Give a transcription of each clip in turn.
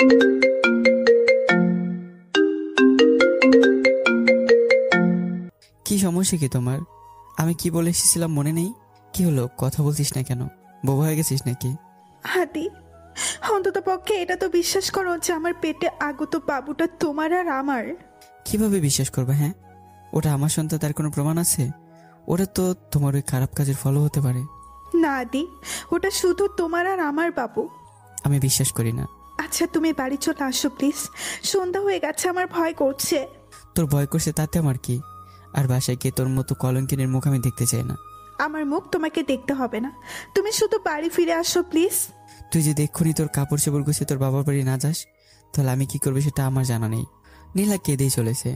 কি সমস্যা কি তোমার? আমি কি বলে এসেছিলাম মনে নেই? কি হলো, কথা বলছিস না কেন? বোবা হয়ে গেছিস নাকি? হাদি, অন্তত পক্ষে এটা তো বিশ্বাস করো যে আমার পেটে আগত বাবুটা তোমার আর আমার। কিভাবে বিশ্বাস করবে? হ্যাঁ, ওটা আমার সন্তান, তার কোনো প্রমাণ আছে? ওটা তো তোমার ওই খারাপ কাজের ফলও হতে পারে। না আদি, ওটা শুধু তোমার আর আমার বাবু। আমি বিশ্বাস করি না। আচ্ছা তুমি বাড়ি চলে আসো প্লিজ, সন্ধ্যা হয়ে গেছে, আমার ভয় করছে। তোর ভয় করছে তাতে আমার কি? আর বাসায় গিয়ে তোর মতো কলঙ্কিনীর মুখ আমি দেখতে চাই না। আমার মুখ তোমাকে দেখতে হবে না, তুমি শুধু বাড়ি ফিরে আসো প্লিজ। তুই যদি এক্ষুনি তোর কাপড় চোপড় গুছিয়ে তোর বাবার বাড়ি না যাস, তাহলে আমি কি করবো সেটা আমার জানা নেই। নীলা কেঁদেই চলেছে,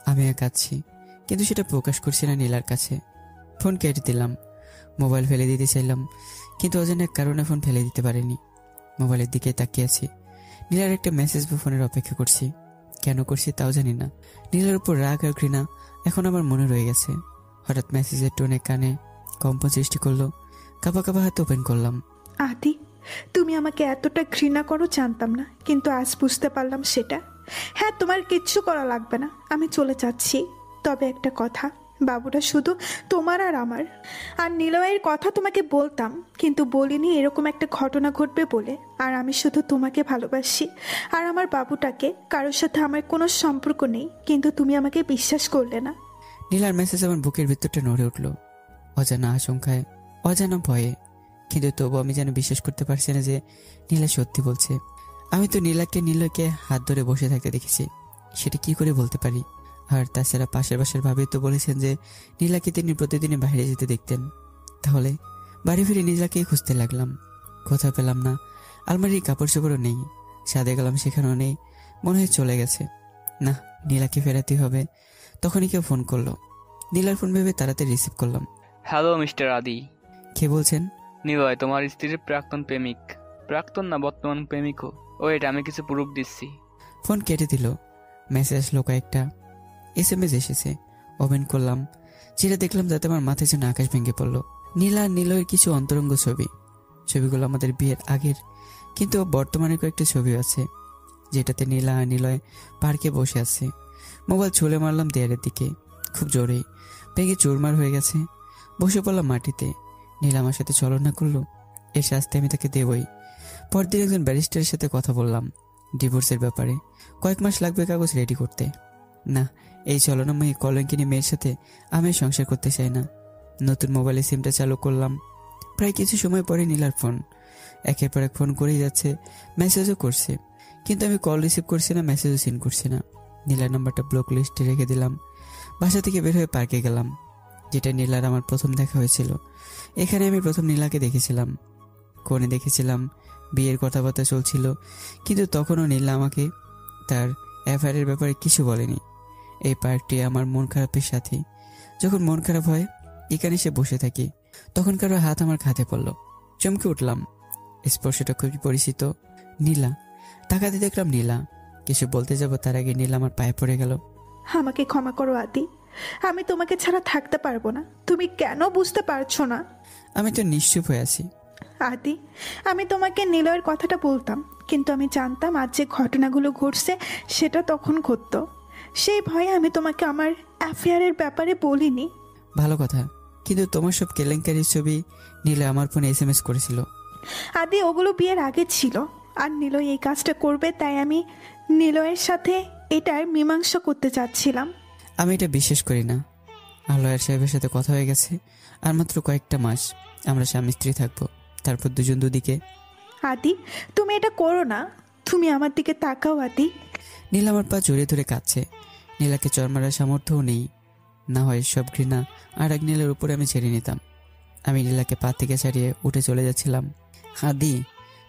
আমি কাঁদছি, কিন্তু সেটা প্রকাশ করছি না নীলার কাছে। ফোন কেটে দিলাম, মোবাইল ফেলে দিতে চাইলাম, কিন্তু অজানা এক কারণে ফোন ফেলে দিতে পারিনি। মোবাইলের দিকে তাকিয়ে আছি, নীলার একটা মেসেজ বা ফোনের অপেক্ষা করছি। কেন করছি তাও জানি না। নীলার উপর রাগ আর ঘৃণা এখন আমার মনে রয়ে গেছে। হঠাৎ মেসেজের টোনে কানে কম্পন সৃষ্টি করলো, কাঁপা কাঁপা হাতে ওপেন করলাম। আদি, তুমি আমাকে এতটা ঘৃণা করো জানতাম না, কিন্তু আজ বুঝতে পারলাম সেটা। হ্যাঁ, তোমার কিচ্ছু করা লাগবে না, আমি চলে যাচ্ছি। তবে একটা কথা, বাবুটা শুধু তোমার আর আমার। আর নিলয়ের কথা তোমাকে বলতাম, কিন্তু বলিনি এরকম একটা ঘটনা ঘটবে বলে। আর আমি শুধু তোমাকে ভালোবাসি, আর আমার বাবুটাকে। কারোর সাথে আমার কোনো সম্পর্ক নেই, কিন্তু তুমি আমাকে বিশ্বাস করলে না। নীলার মেসেজ আমার বুকের ভিতরটা নড়ে উঠল, অজানা আশঙ্কায়, অজানা ভয়ে। কিন্তু তবু আমি যেন বিশ্বাস করতে পারছি না যে নীলা সত্যি বলছে। আমি তো নীলাকে হাত ধরে বসে থাকতে দেখেছি, সেটা কি করে বলতে পারি? আর তাছাড়া পাশের বাসার ভাবি তো বলেছেন যে নীলাকে তিনি প্রতিদিনই বাইরে যেতে দেখতেন। তাহলে বাড়ি ফিরে নীলাকে খুঁজতে লাগলাম, কোথাও পেলাম না। আলমারির কাপড় চোপড়ও নেই, ছাদে গেলাম সেখানেও নেই, মনে হয় চলে গেছে। না, নীলাকে ফেরাতে হবে। তখনই কেউ ফোন করলো, নীলার ফোন ভেবে তাড়াতাড়ি রিসিভ করলাম। হ্যালো মিস্টার আদি। কে বলছেন? নিলয়, তোমার স্ত্রীর প্রাক্তন প্রেমিক। প্রাক্তন না, বর্তমান প্রেমিকও। ওয়েট, আমি কিছু প্রুফ দিচ্ছি। ফোন কেটে দিল। মেসেজ আসলো কয়েকটা, SMS এসেছে। ওপেন করলাম, যেটা দেখলাম তাতে আমার মাথায় যেন আকাশ ভেঙে পড়লো। নীলা আর নিলয়ের কিছু অন্তরঙ্গ ছবি। ছবিগুলো আমাদের বিয়ের আগের, কিন্তু বর্তমানে কয়েকটা ছবি আছে যেটাতে নীলা আর নিলয় পার্কে বসে আছে। মোবাইল ছুঁড়ে মারলাম দেয়ালের দিকে, খুব জোরেই, ভেঙে চুরমার হয়ে গেছে। বসে পড়লাম মাটিতে। নীলা আমার সাথে ছলনা করলো, এর শাস্তি আমি তাকে দেবই। পরদিন একজন ব্যারিস্টারের সাথে কথা বললাম ডিভোর্সের ব্যাপারে। কয়েক মাস লাগবে কাগজ রেডি করতে। না, এই ছলনাময়ী কলঙ্কিনী মেয়ের সাথে আমি সংসার করতে চাই না। নতুন মোবাইলে সিমটা চালু করলাম। প্রায় কিছু সময় পরে নীলার ফোন, একের পর এক ফোন করেই যাচ্ছে, মেসেজও করছে, কিন্তু আমি কল রিসিভ করছি না, মেসেজও সিন করছি না। নীলার নাম্বারটা ব্লক লিস্টে রেখে দিলাম। বাসা থেকে বের হয়ে পার্কে গেলাম, যেটা নীলার আমার প্রথম দেখা হয়েছিল। এখানে আমি প্রথম নীলাকে দেখেছিলাম, কোণে দেখেছিলাম, বিয়ের কথাবার্তা চলছিল, কিন্তু তখনও নীলা আমাকে তার অ্যাফেয়ারের ব্যাপারে কিছু বলেনি। এই পার্কটি আমার মন খারাপের সাথে। যখন মন খারাপ হয় এখানে সে বসে থাকি, তখন কারো হাত আমার খাতে পড়ল, চমকে উঠলাম। স্পর্শটা খুবই পরিচিত। নীলা। তাকাতে দেখলাম নীলা। কিছু বলতে যাব তার আগে নীলা আমার পায়ে পড়ে গেল। আমাকে ক্ষমা করো আদি, আমি তোমাকে ছাড়া থাকতে পারবো না। তুমি কেন বুঝতে পারছো না? আমি তো নিশ্চুপ হয়ে আছি। আদি, আমি তোমাকে নিলয়ের কথাটা বলতাম, কিন্তু আমি জানতাম আজ যে ঘটনাগুলো ঘটছে সেটা তখন ঘটতো। সেই ভয়ে আমি তোমাকে আমার অ্যাফেয়ারের ব্যাপারে বলিনি। ভালো কথা, কিন্তু তোমার সব কেলেঙ্কারির ছবি নীলা আমার ফোনে SMS করেছিল। আদি, ওগুলো বিয়ের আগে ছিল। আর নিলয় এই কাজটা করবে তাই আমি নিলয়ের সাথে এটার মীমাংসা করতে চাচ্ছিলাম। আমি এটা বিশ্বাস করি না। আর লয়ার সাহেবের সাথে কথা হয়ে গেছে, আর মাত্র কয়েকটা মাস আমরা স্বামী স্ত্রী থাকবো, তারপর দুজন দুদিকে। আদি, তুমি এটা করো না, তুমি আমার দিকে তাকাও আদি। নীলা আমার পা জড়িয়ে ধরে কাঁদছে। নীলাকে চর মারার সামর্থ্যও নেই, না হয় সব ঘৃণা আর এক নীলের উপরে আমি ছেড়ে নিতাম। আমি নীলাকে পা থেকে ছাড়িয়ে উঠে চলে যাচ্ছিলাম। আদি,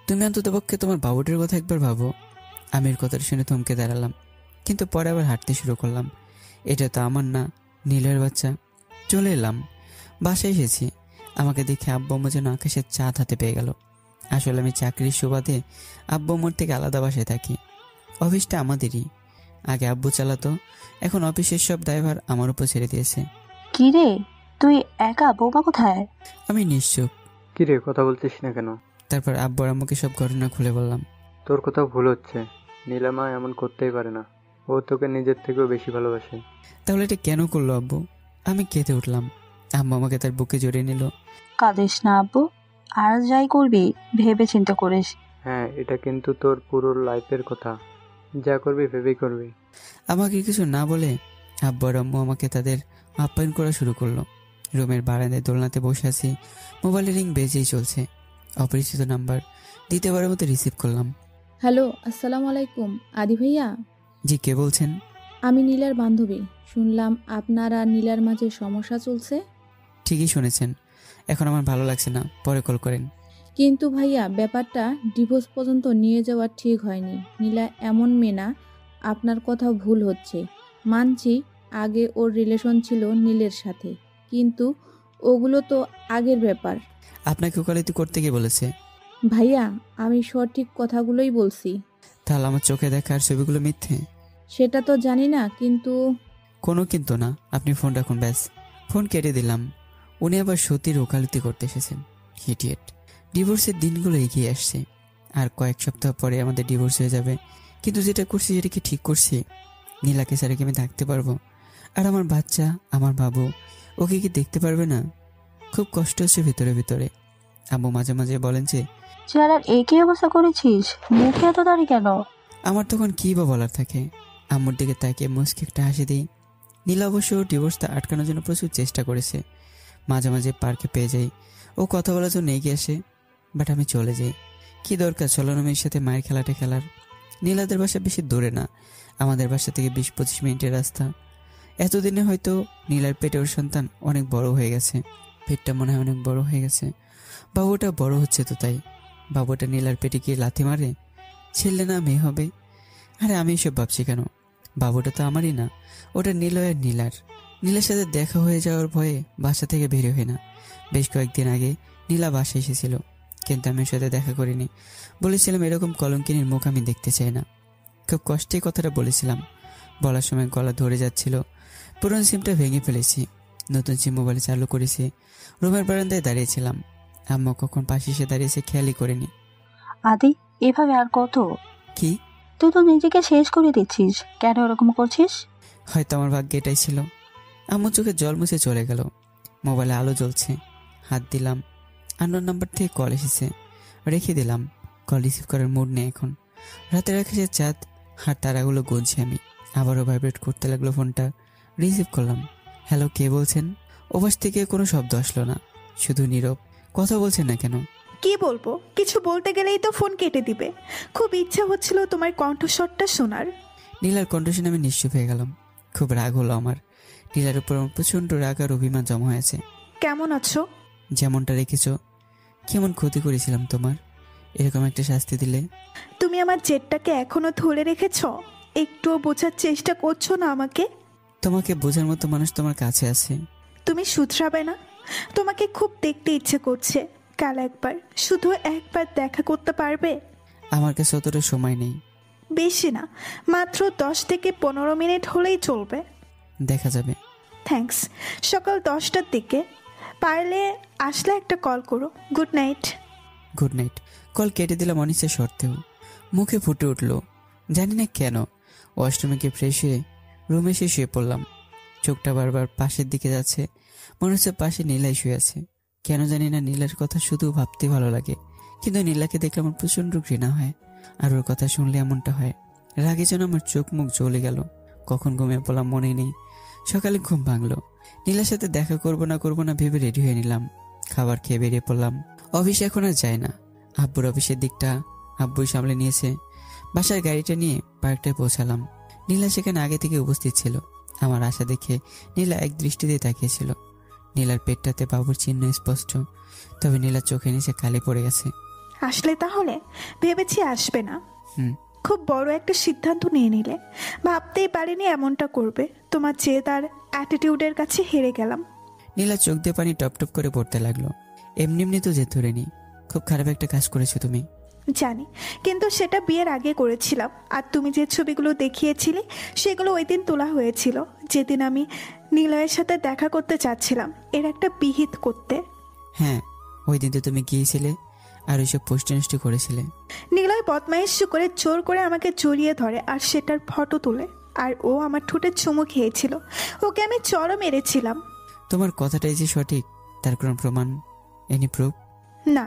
তুমি অন্তত পক্ষে তোমার বাবুটার কথা একবার ভাবো। আমি এর কথাটা শুনে থমকে দাঁড়ালাম, কিন্তু পরে আবার হাঁটতে শুরু করলাম। এটা তো আমার না, নীলের বাচ্চা। চলে এলাম, বাসায় এসেছি। আমাকে দেখে আব্বু আম্মু যেন আকাশের চাঁদ হাতে পেয়ে গেল। আসলে আমি চাকরির সুবাদে আব্বু আম্মুর থেকে আলাদা বাসায় থাকি। অফিসটা আমাদেরই, আগে আব্বু চালাতো, এখন অফিসের সব দায়ভার আমার উপর ছেড়ে দিয়েছে। কি রে, তুই একা? বৌমা কোথায়? আমি নিশ্চুপ। কি রে, কথা বলছিস না কেন? তারপর আব্বু আর আম্মুকে সব ঘটনা খুলে বললাম। তোর কোথাও ভুল হচ্ছে। নীলামা এমন করতেই পারে না। ও তোকে নিজের থেকেও বেশি ভালোবাসে। তাহলে এটা কেন করলো আব্বু? আমি কেঁদে উঠলাম। আম্মু আমাকে তার বুকে জড়িয়ে নিল। কাঁদিস না আব্বু, আর যাই করবি ভেবে চিন্তা করিস। হ্যাঁ, এটা কিন্তু তোর পুরো লাইফের কথা। যা করবি ভেবেই করবি। আমাকে কিছু না বলে আব্বু আর আম্মু আমাকে তাদের আপ্যায়ন করা শুরু করলো। রুমের বারান্দায় দোলনাতে বসে আছি, মোবাইলের রিং বেজেই চলছে। অপরিচিত নাম্বার, দ্বিতীয়বারের মতো রিসিভ করলাম। হ্যালো, আসসালামু আলাইকুম। আদি ভাইয়া, জি, কে বলছেন? আমি নীলার বান্ধবী। শুনলাম আপনার আর নীলার মাঝে সমস্যা চলছে। ঠিকই শুনেছেন, এখন আমার ভালো লাগছে না, পরে কল করেন। কিন্তু ভাইয়া, ব্যাপারটা ডিভোর্স পর্যন্ত নিয়ে যাওয়া ঠিক হয়নি। নীলা এমন মেয়ে না, আপনার কথা ভুল হচ্ছে। মানছি আগে ওর রিলেশন ছিল নীলের সাথে, কিন্তু ওগুলো তো আগের ব্যাপার। আপনাকে ওকালতি করতে গিয়ে বলেছে? ভাইয়া, আমি সঠিক কথাগুলোই বলছি। তাহলে আমার চোখে দেখার ছবিগুলো মিথ্যে? সেটা তো জানি না, কিন্তু কোনো কিন্তু না, আপনি ফোন রাখুন ব্যাস। ফোন কেটে দিলাম। উনি আবার সতীর ওকালতি করতে এসেছেন। হিডিয়েট। ডিভোর্সের দিনগুলো এগিয়ে আসছে, আর কয়েক সপ্তাহ পরে আমাদের ডিভোর্স হয়ে যাবে। কিন্তু যেটা করছি সেটা কি ঠিক করছি? নীলাকে ছাড়া কি আমি থাকতে পারবো? আর আমার বাচ্চা, আমার বাবু, ওকে কি দেখতে পারবে না? খুব কষ্ট হচ্ছে ভিতরে ভিতরে। আম্মু মাঝে মাঝে বলেন যে, চেহারার একই অবস্থা করেছিস, মুখে এত দাড়ি কেন? আমার তখন কী বা বলার থাকে। আম্মুর দিকে তাকিয়ে মুচকি একটা হাসি দিই। নীলা অবশ্য ডিভোর্সটা আটকানোর জন্য প্রচুর চেষ্টা করেছে। মাঝে মাঝে পার্কে পেয়ে যাই, ও কথা বলার জন্য এগিয়ে আসে, বাট আমি চলে যাই। কি দরকার ছলনা মেয়ের সাথে মায়ের খেলাটা খেলার? নীলাদের বাসা বেশি দূরে না, আমাদের বাসা থেকে 20-25 মিনিটের রাস্তা। এতদিনে হয়তো নীলার পেটে ওর সন্তান অনেক বড় হয়ে গেছে। পেটটা মনে হয় অনেক বড় হয়ে গেছে। বাবুটা বড় হচ্ছে তো, তাই বাবুটা নীলার পেটে গিয়ে লাথি মারে, ছেলে না মেয়ে হবে? আরে আমি এসব ভাবছি কেন? বাবুটা তো আমারই না, ওটা নীলয়ের নীলার। নীলার সাথে দেখা হয়ে যাওয়ার ভয়ে বাসা থেকে বের হয় না। বেশ কয়েকদিন আগে নীলা বাসায় এসেছিল, কিন্তু আমি ওর সাথে দেখা করিনি। বলেছিলাম এরকম কলঙ্কিনীর মুখ আমি দেখতে চাই না। খুব কষ্টে কথাটা বলেছিলাম। বলার সময় গলা ধরে যাচ্ছিল। পুরনো সিমটা ভেঙে ফেলেছি, নতুন সিম মোবাইলে চালু করেছি। রুমের বারান্দায় দাঁড়িয়েছিলাম, আম্মা কখন পাশে এসে দাঁড়িয়েছে খেয়ালই করিনি। আদি, এভাবে আর কত? কি? তুই তো নিজেকে শেষ করে দিচ্ছিস, কেন এরকম করছিস? হয়তো আমার ভাগ্যে এটাই ছিল। আম্মু চোখে জল মুছে চলে গেল। মোবাইলে আলো জ্বলছে, হাত দিলাম। আননোন নাম্বার থেকে কল এসেছে, রেখে দিলাম। কল রিসিভ করার মুড নেই এখন। রাতের আকাশের চাঁদ আর তারাগুলো গুনছি আমি। আবারও ভাইব্রেট করতে লাগলো ফোনটা। রিসিভ করলাম। হ্যালো, কে বলছেন? ওপাশ থেকে কোনো শব্দ আসলো না, শুধু নীরব। কথা বলছেন না কেন? কি বলবো, কিছু বলতে গেলেই তো ফোন কেটে দিবে। খুব ইচ্ছা হচ্ছিল তোমার কণ্ঠস্বরটা শোনার। নীলার কণ্ঠ শুনে আমি নিশ্চুপ হয়ে গেলাম। খুব রাগ হলো আমার। নীলার উপর আমার প্রচণ্ড রাগ আর অভিমান জমা হয়েছে। কেমন আছো? যেমনটা রেখেছ। কেমন ক্ষতি করেছিলাম তোমার, এরকম একটা শাস্তি দিলে? তুমি আমার জেদটাকে এখনো ধরে রেখেছ? একটুও বোঝার চেষ্টা করছো না আমাকে? তোমাকে বোঝার মতো মানুষ তোমার কাছে আছে। তুমি শুধরাবে না? তোমাকে খুব দেখতে ইচ্ছে করছে। কাল একবার, শুধু একবার দেখা করতে পারবে? আমার কাছে অতটা সময় নেই। বেশি না, মাত্র 10 থেকে 15 মিনিট হলেই চলবে। দেখা যাবে। থ্যাঙ্কস। সকাল 10টার দিকে পারলে আসলে একটা কল করো। Good night. Good night. Call কেটে দিলাম অনিচ্ছা সত্ত্বেও। মুখে ফুটে উঠল, জানি না কেন। ওয়াশরুমে গিয়ে ফ্রেশ হয়ে রুমে এসে শুয়ে পড়লাম। চোখটা বারবার পাশের দিকে যাচ্ছে, মনে হচ্ছে পাশে নীলাই শুয়ে আছে। কেন জানি না নীলার কথা শুধু ভাবতে ভালো লাগে, কিন্তু নীলাকে দেখলে আমার প্রচণ্ড ঘৃণা হয়। আর ওর কথা শুনলে এমনটা হয়। রাগে যেন আমার চোখ মুখ জ্বলে গেল। কখন ঘুমিয়ে পড়লাম মনে নেই। সকালে ঘুম ভাঙলো। নীলার সাথে দেখা করবো না ভেবে রেডি হয়ে নিলাম। খাবার খেয়ে বেরিয়ে পড়লাম। অফিস এখন আর যায় না। আব্বুর অফিসের দিকটা আব্বুই সামলে নিয়েছে। বাসার গাড়িটা নিয়ে পার্কটায় পৌঁছালাম। নীলা সেখানে আগে থেকে উপস্থিত ছিল। আমার আশা দেখে নীলা এক দৃষ্টিতে তাকিয়েছিল। নীলার পেটটাতে বাবুর চিহ্ন স্পষ্ট, তবে নীলার চোখে নিচে কালি পড়ে গেছে। আসলে তাহলে? ভেবেছি আসবে না। হুম। খুব বড় একটা সিদ্ধান্ত নিয়ে নিলে। ভাবতেই পারিনি এমনটা করবে। তোমার জেদ আর অ্যাটিটিউডের কাছে হেরে গেলাম। নীলা চোখ দিয়ে পানি টপ টপ করে পড়তে লাগলো। এমনি এমনি তো জেদ ধরে নি। খুব খারাপ একটা কাজ করেছো তুমি। জানি, কিন্তু সেটা বিয়ের আগে করেছিলাম। আর তুমি যে ছবিগুলো দেখিয়েছিলে সেগুলো ওই দিন তোলা হয়েছিল, যেদিন আমি নিলয়ের সাথে দেখা করতে চাচ্ছিলাম এর একটা বিহিত করতে। হ্যাঁ, ওই দিন তো তুমি গিয়েছিলে। আর ওইসব পোস্টে নষ্ট করেছিলে। নিলয় বদমাইশি করে জোর করে আমাকে জড়িয়ে ধরে আর সেটার ফটো তোলে। আর ও আমার ঠোঁটে চুমু খেয়েছিল। ওকে আমি চড়ও মেরেছিলাম। তোমার কথাটাই যে সঠিক তার কোনো প্রমাণ? Any proof? না,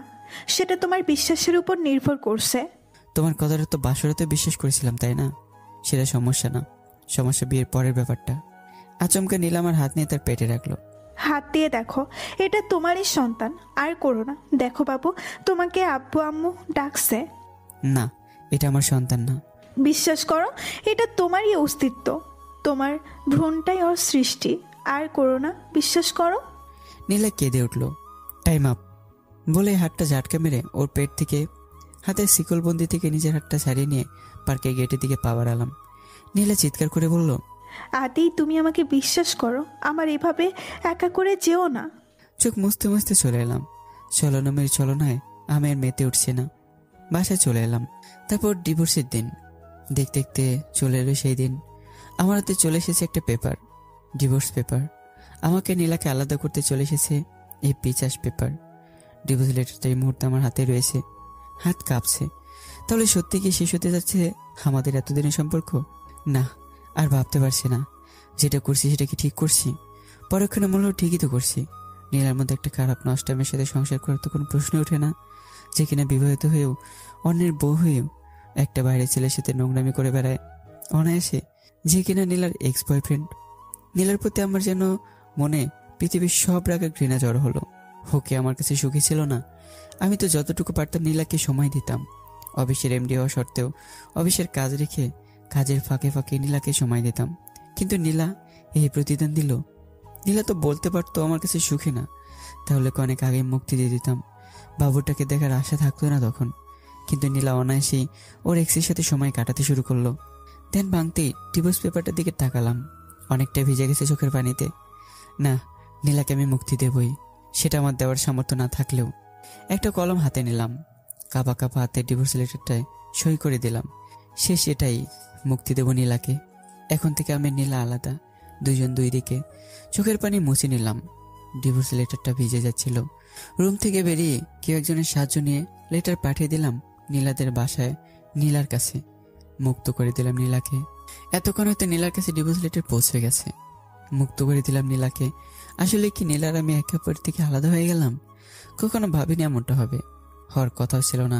সেটা তোমার বিশ্বাসের উপর নির্ভর করছে। তোমার কথাটা তো বাসরাতে বিশ্বাস করেছিলাম, তাই না? সেটা সমস্যা না, সমস্যা বিয়ের পরের ব্যাপারটা। আচমকা নীলা আমার হাত নিয়ে তার পেটে রাখলো। হাত দিয়ে দেখো, এটা তোমারই সন্তান। আর করো না। দেখো বাবু, তোমাকে আব্বু আম্মু ডাকছে। না, এটা আমার সন্তান না। বিশ্বাস করো, এটা তোমারই অস্তিত্ব। তোমার ভ্রূণটাই ওর সৃষ্টি। আর করো না, বিশ্বাস করো। নীলা কেঁদে উঠল। টাইম আপ বলে হাতটা ঝাটকা মেরে ওর পেট থেকে হাতের শিকলবন্দি থেকে নিজের হাতটা ছাড়িয়ে নিয়ে পার্কের গেটের দিকে পা বাড়ালাম। নীলা চিৎকার করে বলল, আদি, তুমি আমাকে বিশ্বাস করো। আমার এভাবে একা করে যেও না। চোখ মুছতে মুছতে চলে এলাম। চলনমের চলনায় আমি আর মেতে উঠছে না। বাসায় চলে এলাম। তারপর ডিভোর্সের দিন দেখতে দেখতে চলে এলো সেই দিন। আমার হাতে চলে এসেছে একটা পেপার, ডিভোর্স পেপার। আমাকে নীলাকে আলাদা করতে চলে এসেছে এই পিচাস পেপার। ডিভোর্স লেটারটা এই মুহূর্তে আমার হাতে রয়েছে। হাত কাঁপছে। তাহলে সত্যি কি শেষ হতে যাচ্ছে আমাদের এতদিনের সম্পর্ক? না, আর ভাবতে পারছি না যেটা করছি সেটা কি ঠিক করছি। পরক্ষণে মনে হলো ঠিকই তো করছি। নীলার মধ্যে একটা খারাপ নষ্টামের সাথে সংসার করার তো কোনো প্রশ্ন ওঠে না, যে কিনা বিবাহিত হয়েও অন্যের বউ হয়েও একটা বাইরের ছেলের সাথে নোংরামি করে বেড়ায় অনায়াসে, যে কিনা নীলার এক্স বয়ফ্রেন্ড। নীলার প্রতি আমার যেন মনে পৃথিবীর সব রাগের ঘৃণা জড়ো হলো। ওকে আমার কাছে সুখী ছিল না। আমি তো যতটুকু পারতাম নীলাকে সময় দিতাম। অফিসের এমডি হওয়া সত্ত্বেও অফিসের কাজ রেখে কাজের ফাঁকে ফাঁকে নীলাকে সময় দিতাম। কিন্তু নীলা এই প্রতিদান দিল। নীলা তো বলতে পারতো আমার কাছে সুখী না, তাহলে অনেক আগে মুক্তি দিয়ে দিতাম। বাবুটাকে দেখার আশা থাকতো না তখন। কিন্তু নীলা অনায়াসেই ওর এক্সের সাথে সময় কাটাতে শুরু করলো। ধ্যান ভাঙতেই ডিভোর্স পেপারটার দিকে তাকালাম। অনেকটা ভিজে গেছে চোখের পানিতে। না, নীলাকে আমি মুক্তি দেবই, সেটা আমার দেওয়ার সামর্থ্য না থাকলেও। একটা কলম হাতে নিলাম। কাঁপা কাঁপা হাতে ডিভোর্স লেটারটায় সই করে দিলাম। শেষ এটাই, মুক্তি দেব নীলাকে। এখন থেকে আমি নীলা আলাদা, দুইজন দুই দিকে। চোখের পানি মুছে নিলাম। ডিভোর্স লেটারটা ভিজে যাচ্ছিল। রুম থেকে বেরিয়ে কেউ একজনের সাহায্য নিয়ে লেটার পাঠিয়ে দিলাম নীলাদের বাসায়, নীলার কাছে। মুক্ত করে দিলাম নীলাকে। এতক্ষণ হয়তো নীলার কাছে ডিভোর্স লেটার পৌঁছে গেছে। মুক্ত করে দিলাম নীলাকে। আসলে কি নীলার আমি একে অপর থেকে আলাদা হয়ে গেলাম? কখনো ভাবিনি এমনটা হবে, হওয়ার কথাও ছিল না।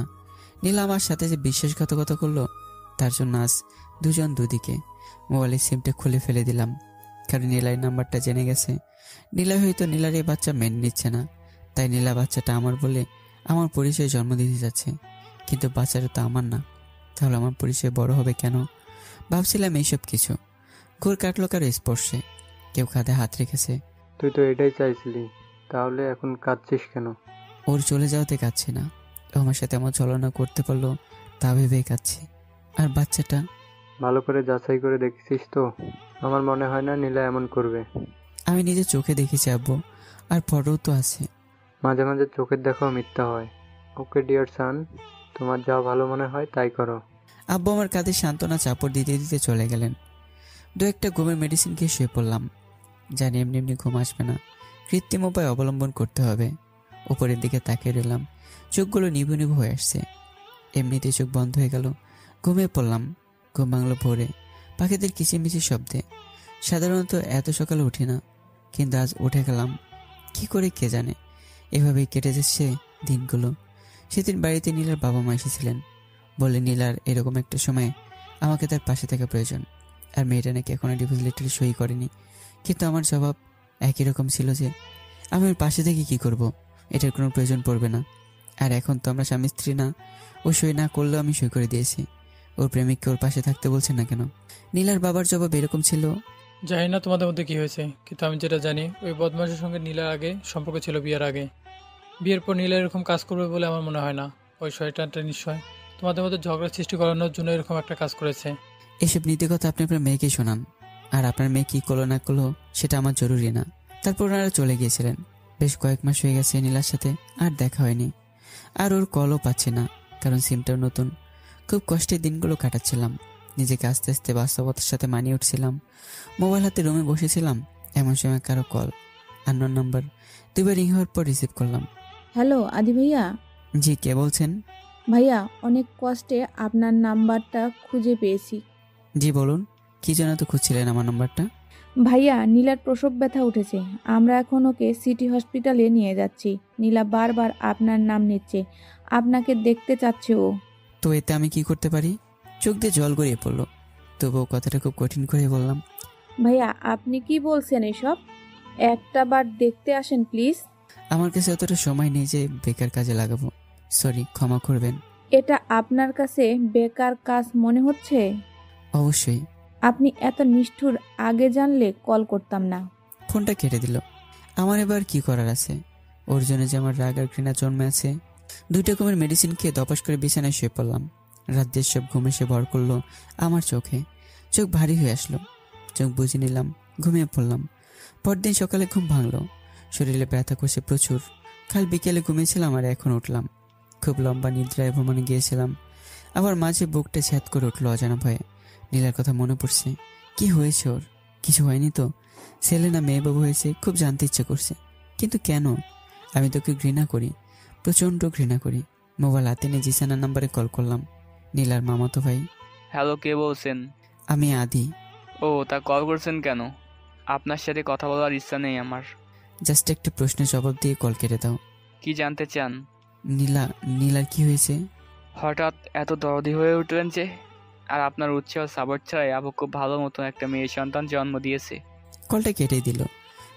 নীলা আমার সাথে যে বিশ্বাসঘাতকতা করলো, তার জন্য আজ দুজন দুদিকে। মোবাইলের সিমটা খুলে ফেলে দিলাম, কারণ নীলার নাম্বারটা জেনে গেছে। নীলা হয়তো নীলার এই বাচ্চা মেনে নিচ্ছে না, তাই নীলা বাচ্চাটা আমার বলে আমার পরিচয় জন্ম দিতে যাচ্ছে। কিন্তু বাচ্চাটা তো আমার না, তাহলে আমার পরিচয় বড় হবে কেন? ভাবছিলাম এইসব কিছু। ঘোর কাটলো কারো স্পর্শে। কেউ কাঁধে হাত রেখেছে। তুই তো এটাই চাইছিলি, তাহলে এখন কাঁদছিস কেন? ওর চলে যাওয়াতে কাঁদছি না, ও আমার সাথে আমার ছলনা করতে পারলো তা ভেবেই কাঁদছি। আর বাচ্চাটা? ভালো করে যাচাই করে দেখেছিস তো? আমার মনে হয় না নীলা এমন করবে। আমি নিজের চোখে দেখেছি আব্বু, আর ফটোও তো আছে। মাঝে মাঝে চোখের দেখাও মিথ্যা হয়। ওকে ডিয়ার সান, তোমার যা ভালো মনে হয় তাই করো। আব্বু আমার কাঁধে সান্ত্বনা চাপড় দিতে দিতে চলে গেলেন। দু একটা ঘুমের মেডিসিন খেয়ে শুয়ে পড়লাম। জানি এমনি এমনি ঘুম আসবে না, কৃত্রিম উপায় অবলম্বন করতে হবে। উপরের দিকে তাকিয়ে রইলাম। চোখগুলো নিভু নিভু হয়ে আসছে। এমনিতে চোখ বন্ধ হয়ে গেল। ঘুমিয়ে পড়লাম। ঘুম ভাঙলো ভোরে পাখিদের কিচিরমিচির শব্দে। সাধারণত এত সকালে উঠি না, কিন্তু আজ উঠে গেলাম। কি করে কে জানে। এভাবেই কেটে যাচ্ছে দিনগুলো। সেদিন বাড়িতে নীলার বাবা মা এসেছিলেন। বলে নীলার এরকম একটা সময়ে আমাকে তার পাশে থাকা প্রয়োজন। আর মেয়েটা নাকি এখনো ডিভোর্স লেটারে সই করেনি। কিন্তু আমার জবাব একই রকম ছিল যে আমি ওর পাশে থেকে কি করব, এটার কোনো প্রয়োজন পড়বে না। আর এখন তো আমরা স্বামী স্ত্রী না। ও সই না করলেও আমি সই করে দিয়েছি। ওর প্রেমিককে ওর পাশে থাকতে বলছে না কেন? নীলার বাবার জবাব এরকম ছিল, জানি না তোমাদের মধ্যে কি হয়েছে, কিন্তু আমি যেটা জানি ওই বদমাশের সঙ্গে নীলার আগে সম্পর্ক ছিল বিয়ের আগে। বিয়ের পর নীলা এরকম কাজ করবে বলে আমার মনে হয় না। ওই শয়তানটা নিশ্চয় তোমাদের মধ্যে ঝগড়া সৃষ্টি করানোর জন্য এরকম একটা কাজ করেছে। এসব নীতি কথা আপনি আপনার মেয়েকেই শোনান, আর আপনার মেয়ে কি করলো না করলো সেটা আমার জরুরি না। তারপর ওনারা চলে গিয়েছিলেন। বেশ কয়েক মাস হয়ে গেছে নীলার সাথে আর দেখা হয়নি। আর ওর কলও পাচ্ছি না, কারণ সিমটাও নতুন। খুব কষ্টে দিনগুলো কাটাচ্ছিলাম। নিজেকে আস্তে আস্তে বাস্তবতার সাথে মানিয়ে উঠছিলাম। মোবাইল হাতে রুমে বসেছিলাম, এমন সময় কারো কল, আননোন নাম্বার। দুবার রিং হওয়ার পর রিসিভ করলাম। হ্যালো আদি ভাইয়া। জি, কে বলছেন? ভাইয়া অনেক কষ্টে আপনার নাম্বারটা খুঁজে পেয়েছি। জি বলুন, কি জন্য তো খুঁজছিলেন আমার নাম্বারটা? ভাইয়া নীলার প্রসব ব্যথা উঠেছে, আমরা এখন ওকে সিটি হসপিটালে নিয়ে যাচ্ছি। নীলা বারবার আপনার নাম নিচ্ছে, আপনাকে দেখতে চাচ্ছে ও। তো এতে আমি কি করতে পারি? চোখ দিয়ে জল গড়িয়ে পড়লো, তবুও কথাটা খুব কঠিন করে বললাম। ভাইয়া আপনি কি বলছেন এসব? একটা বার দেখতে আসেন প্লিজ। আমার কাছে অতটা সময় নেই যে বেকার কাজে লাগাবো। সরি, ক্ষমা করবেন। এটা আপনার কাছে বেকার কাজ মনে হচ্ছে? অবশ্যই। আপনি এত নিষ্ঠুর, আগে জানলে কল করতাম না। ফোনটা কেটে দিল। আমার এবার কি করার আছে? ওর জন্য যে আমার রাগ আর ঘৃণা জন্মে আছে। 2 রকমের মেডিসিন খেয়ে দপাস করে বিছানায় শুয়ে পড়লাম। রাত দিয়ে সব ঘুম এসে ভর করলো আমার চোখে। চোখ ভারী হয়ে আসলো, চোখ বুঝে নিলাম, ঘুমিয়ে পড়লাম। পরদিন সকালে ঘুম ভাঙলো, শরীরে ব্যথা করছে প্রচুর। কাল বিকেলে ঘুমিয়েছিলাম আর এখন উঠলাম। খুব লম্বা নিদ্রায় ভ্রমণে গিয়েছিলাম। আবার মাঝে বুকটা ছ্যাদ করে উঠলো অজানা ভয়ে। নীলার কথা মনে পড়ছে। কি হয়েছে ওর? কিছু হয়নি তো? ছেলে না মেয়ে বাবু হয়েছে, খুব জানতে ইচ্ছে করছে, কিন্তু কেন? আমি তোকে ঘৃণা করি, প্রচণ্ড ঘৃণা করি। মোবাইল হাতে নিয়ে জিসানার নাম্বারে কল করলাম। নীলার মামাতো ভাই। হ্যালো, কে বলছেন? আমি আদি। ও, তা কল করছেন কেন? আপনার সাথে কথা বলার ইচ্ছা নেই আমার। জাস্ট একটা প্রশ্নের জবাব দিয়ে কল কেটে দাও। কি জানতে চান? নীলার কি হয়েছে? হঠাৎ এত দরদি হয়ে উঠলেন যে? আর আপনার উৎসাহ সাপোর্ট ছাড়াই আপু খুব ভালো মতো একটা মেয়ে সন্তান জন্ম দিয়েছে। কলটা কেটেই দিল।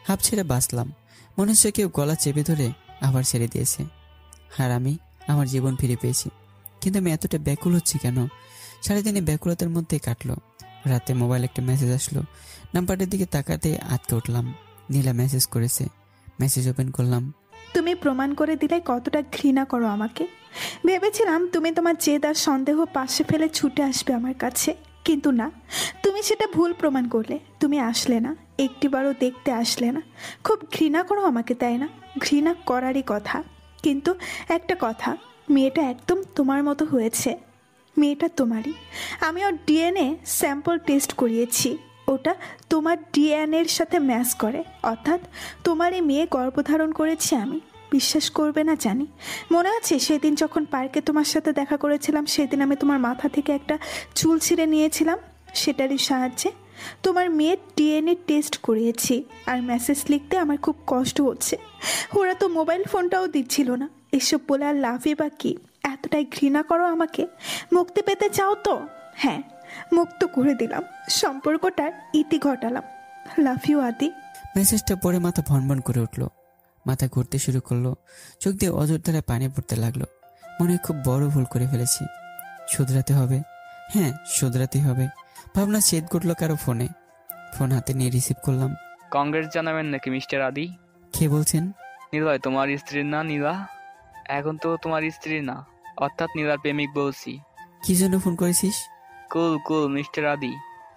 হাফ ছেড়ে বাঁচলাম, মনে হচ্ছে কেউ গলা চেপে ধরে আবার ছেড়ে দিয়েছে। আর আমি আমার জীবন ফিরে পেয়েছি। কিন্তু আমি এতটা ব্যাকুল হচ্ছি কেন? সারাদিনে ব্যাকুলতার মধ্যে কাটলো। রাতে মোবাইল একটা মেসেজ আসলো, নাম্বারটার দিকে তাকাতে আটকে উঠলাম। নীলা মেসেজ করেছে। মেসেজ ওপেন করলাম। তুমি প্রমাণ করে দিলে কতটা ঘৃণা করো আমাকে। ভেবেছিলাম তুমি তোমার জেদ আর সন্দেহ পাশে ফেলে ছুটে আসবে আমার কাছে, কিন্তু না, তুমি সেটা ভুল প্রমাণ করলে। তুমি আসলে না, একটিবারও দেখতে আসলে না। খুব ঘৃণা করো আমাকে, তাই না? ঘৃণা করারই কথা, কিন্তু একটা কথা, মেয়েটা একদম তোমার মতো হয়েছে। মেয়েটা তোমারই। আমি ওর ডিএনএ স্যাম্পল টেস্ট করিয়েছি, ওটা তোমার ডিএনএর সাথে ম্যাচ করে, অর্থাৎ তোমারই মেয়ে গর্ভধারণ করেছি আমি। বিশ্বাস করবে না জানি। মনে আছে সেদিন যখন পার্কে তোমার সাথে দেখা করেছিলাম, সেদিন আমি তোমার মাথা থেকে একটা চুল ছিঁড়ে নিয়েছিলাম, সেটারই সাহায্যে তোমার মেয়ের ডিএনএ টেস্ট করিয়েছি। আর মেসেজ লিখতে আমার খুব কষ্ট হচ্ছে, ওরা তো মোবাইল ফোনটাও দিচ্ছিল না। এসব বলে আর লাভই বা কি? এতটাই ঘৃণা করো আমাকে? মুক্তি পেতে চাও তো? হ্যাঁ, মুক্ত করে দিলাম, সম্পর্কটার ইতি ঘটালাম। লাভ ইউ আদি। মেসেজটা পড়ে মাথা ভনভন করে উঠলো, মাথা ঘুরতে শুরু করলো, চোখ দিয়ে অজর ধারায় পানি পড়তে লাগলো। মনে হয় খুব বড় ভুল করে ফেলেছি, শুধরাতে হবে। হ্যাঁ, শুধরাতে হবে। ভাবনা ছেদ ঘটলো কারো ফোনে। ফোন হাতে নিয়ে রিসিভ করলাম। কংগ্রেস জানাবেন নাকি মিস্টার আদি? কে বলছেন? নীলয় তোমার স্ত্রীর না নীলা? এখন তো তোমার স্ত্রী না, অর্থাৎ নীলার প্রেমিক বলছি। কি জন্য ফোন করেছিস? কুল কুল মিস্টার আদি।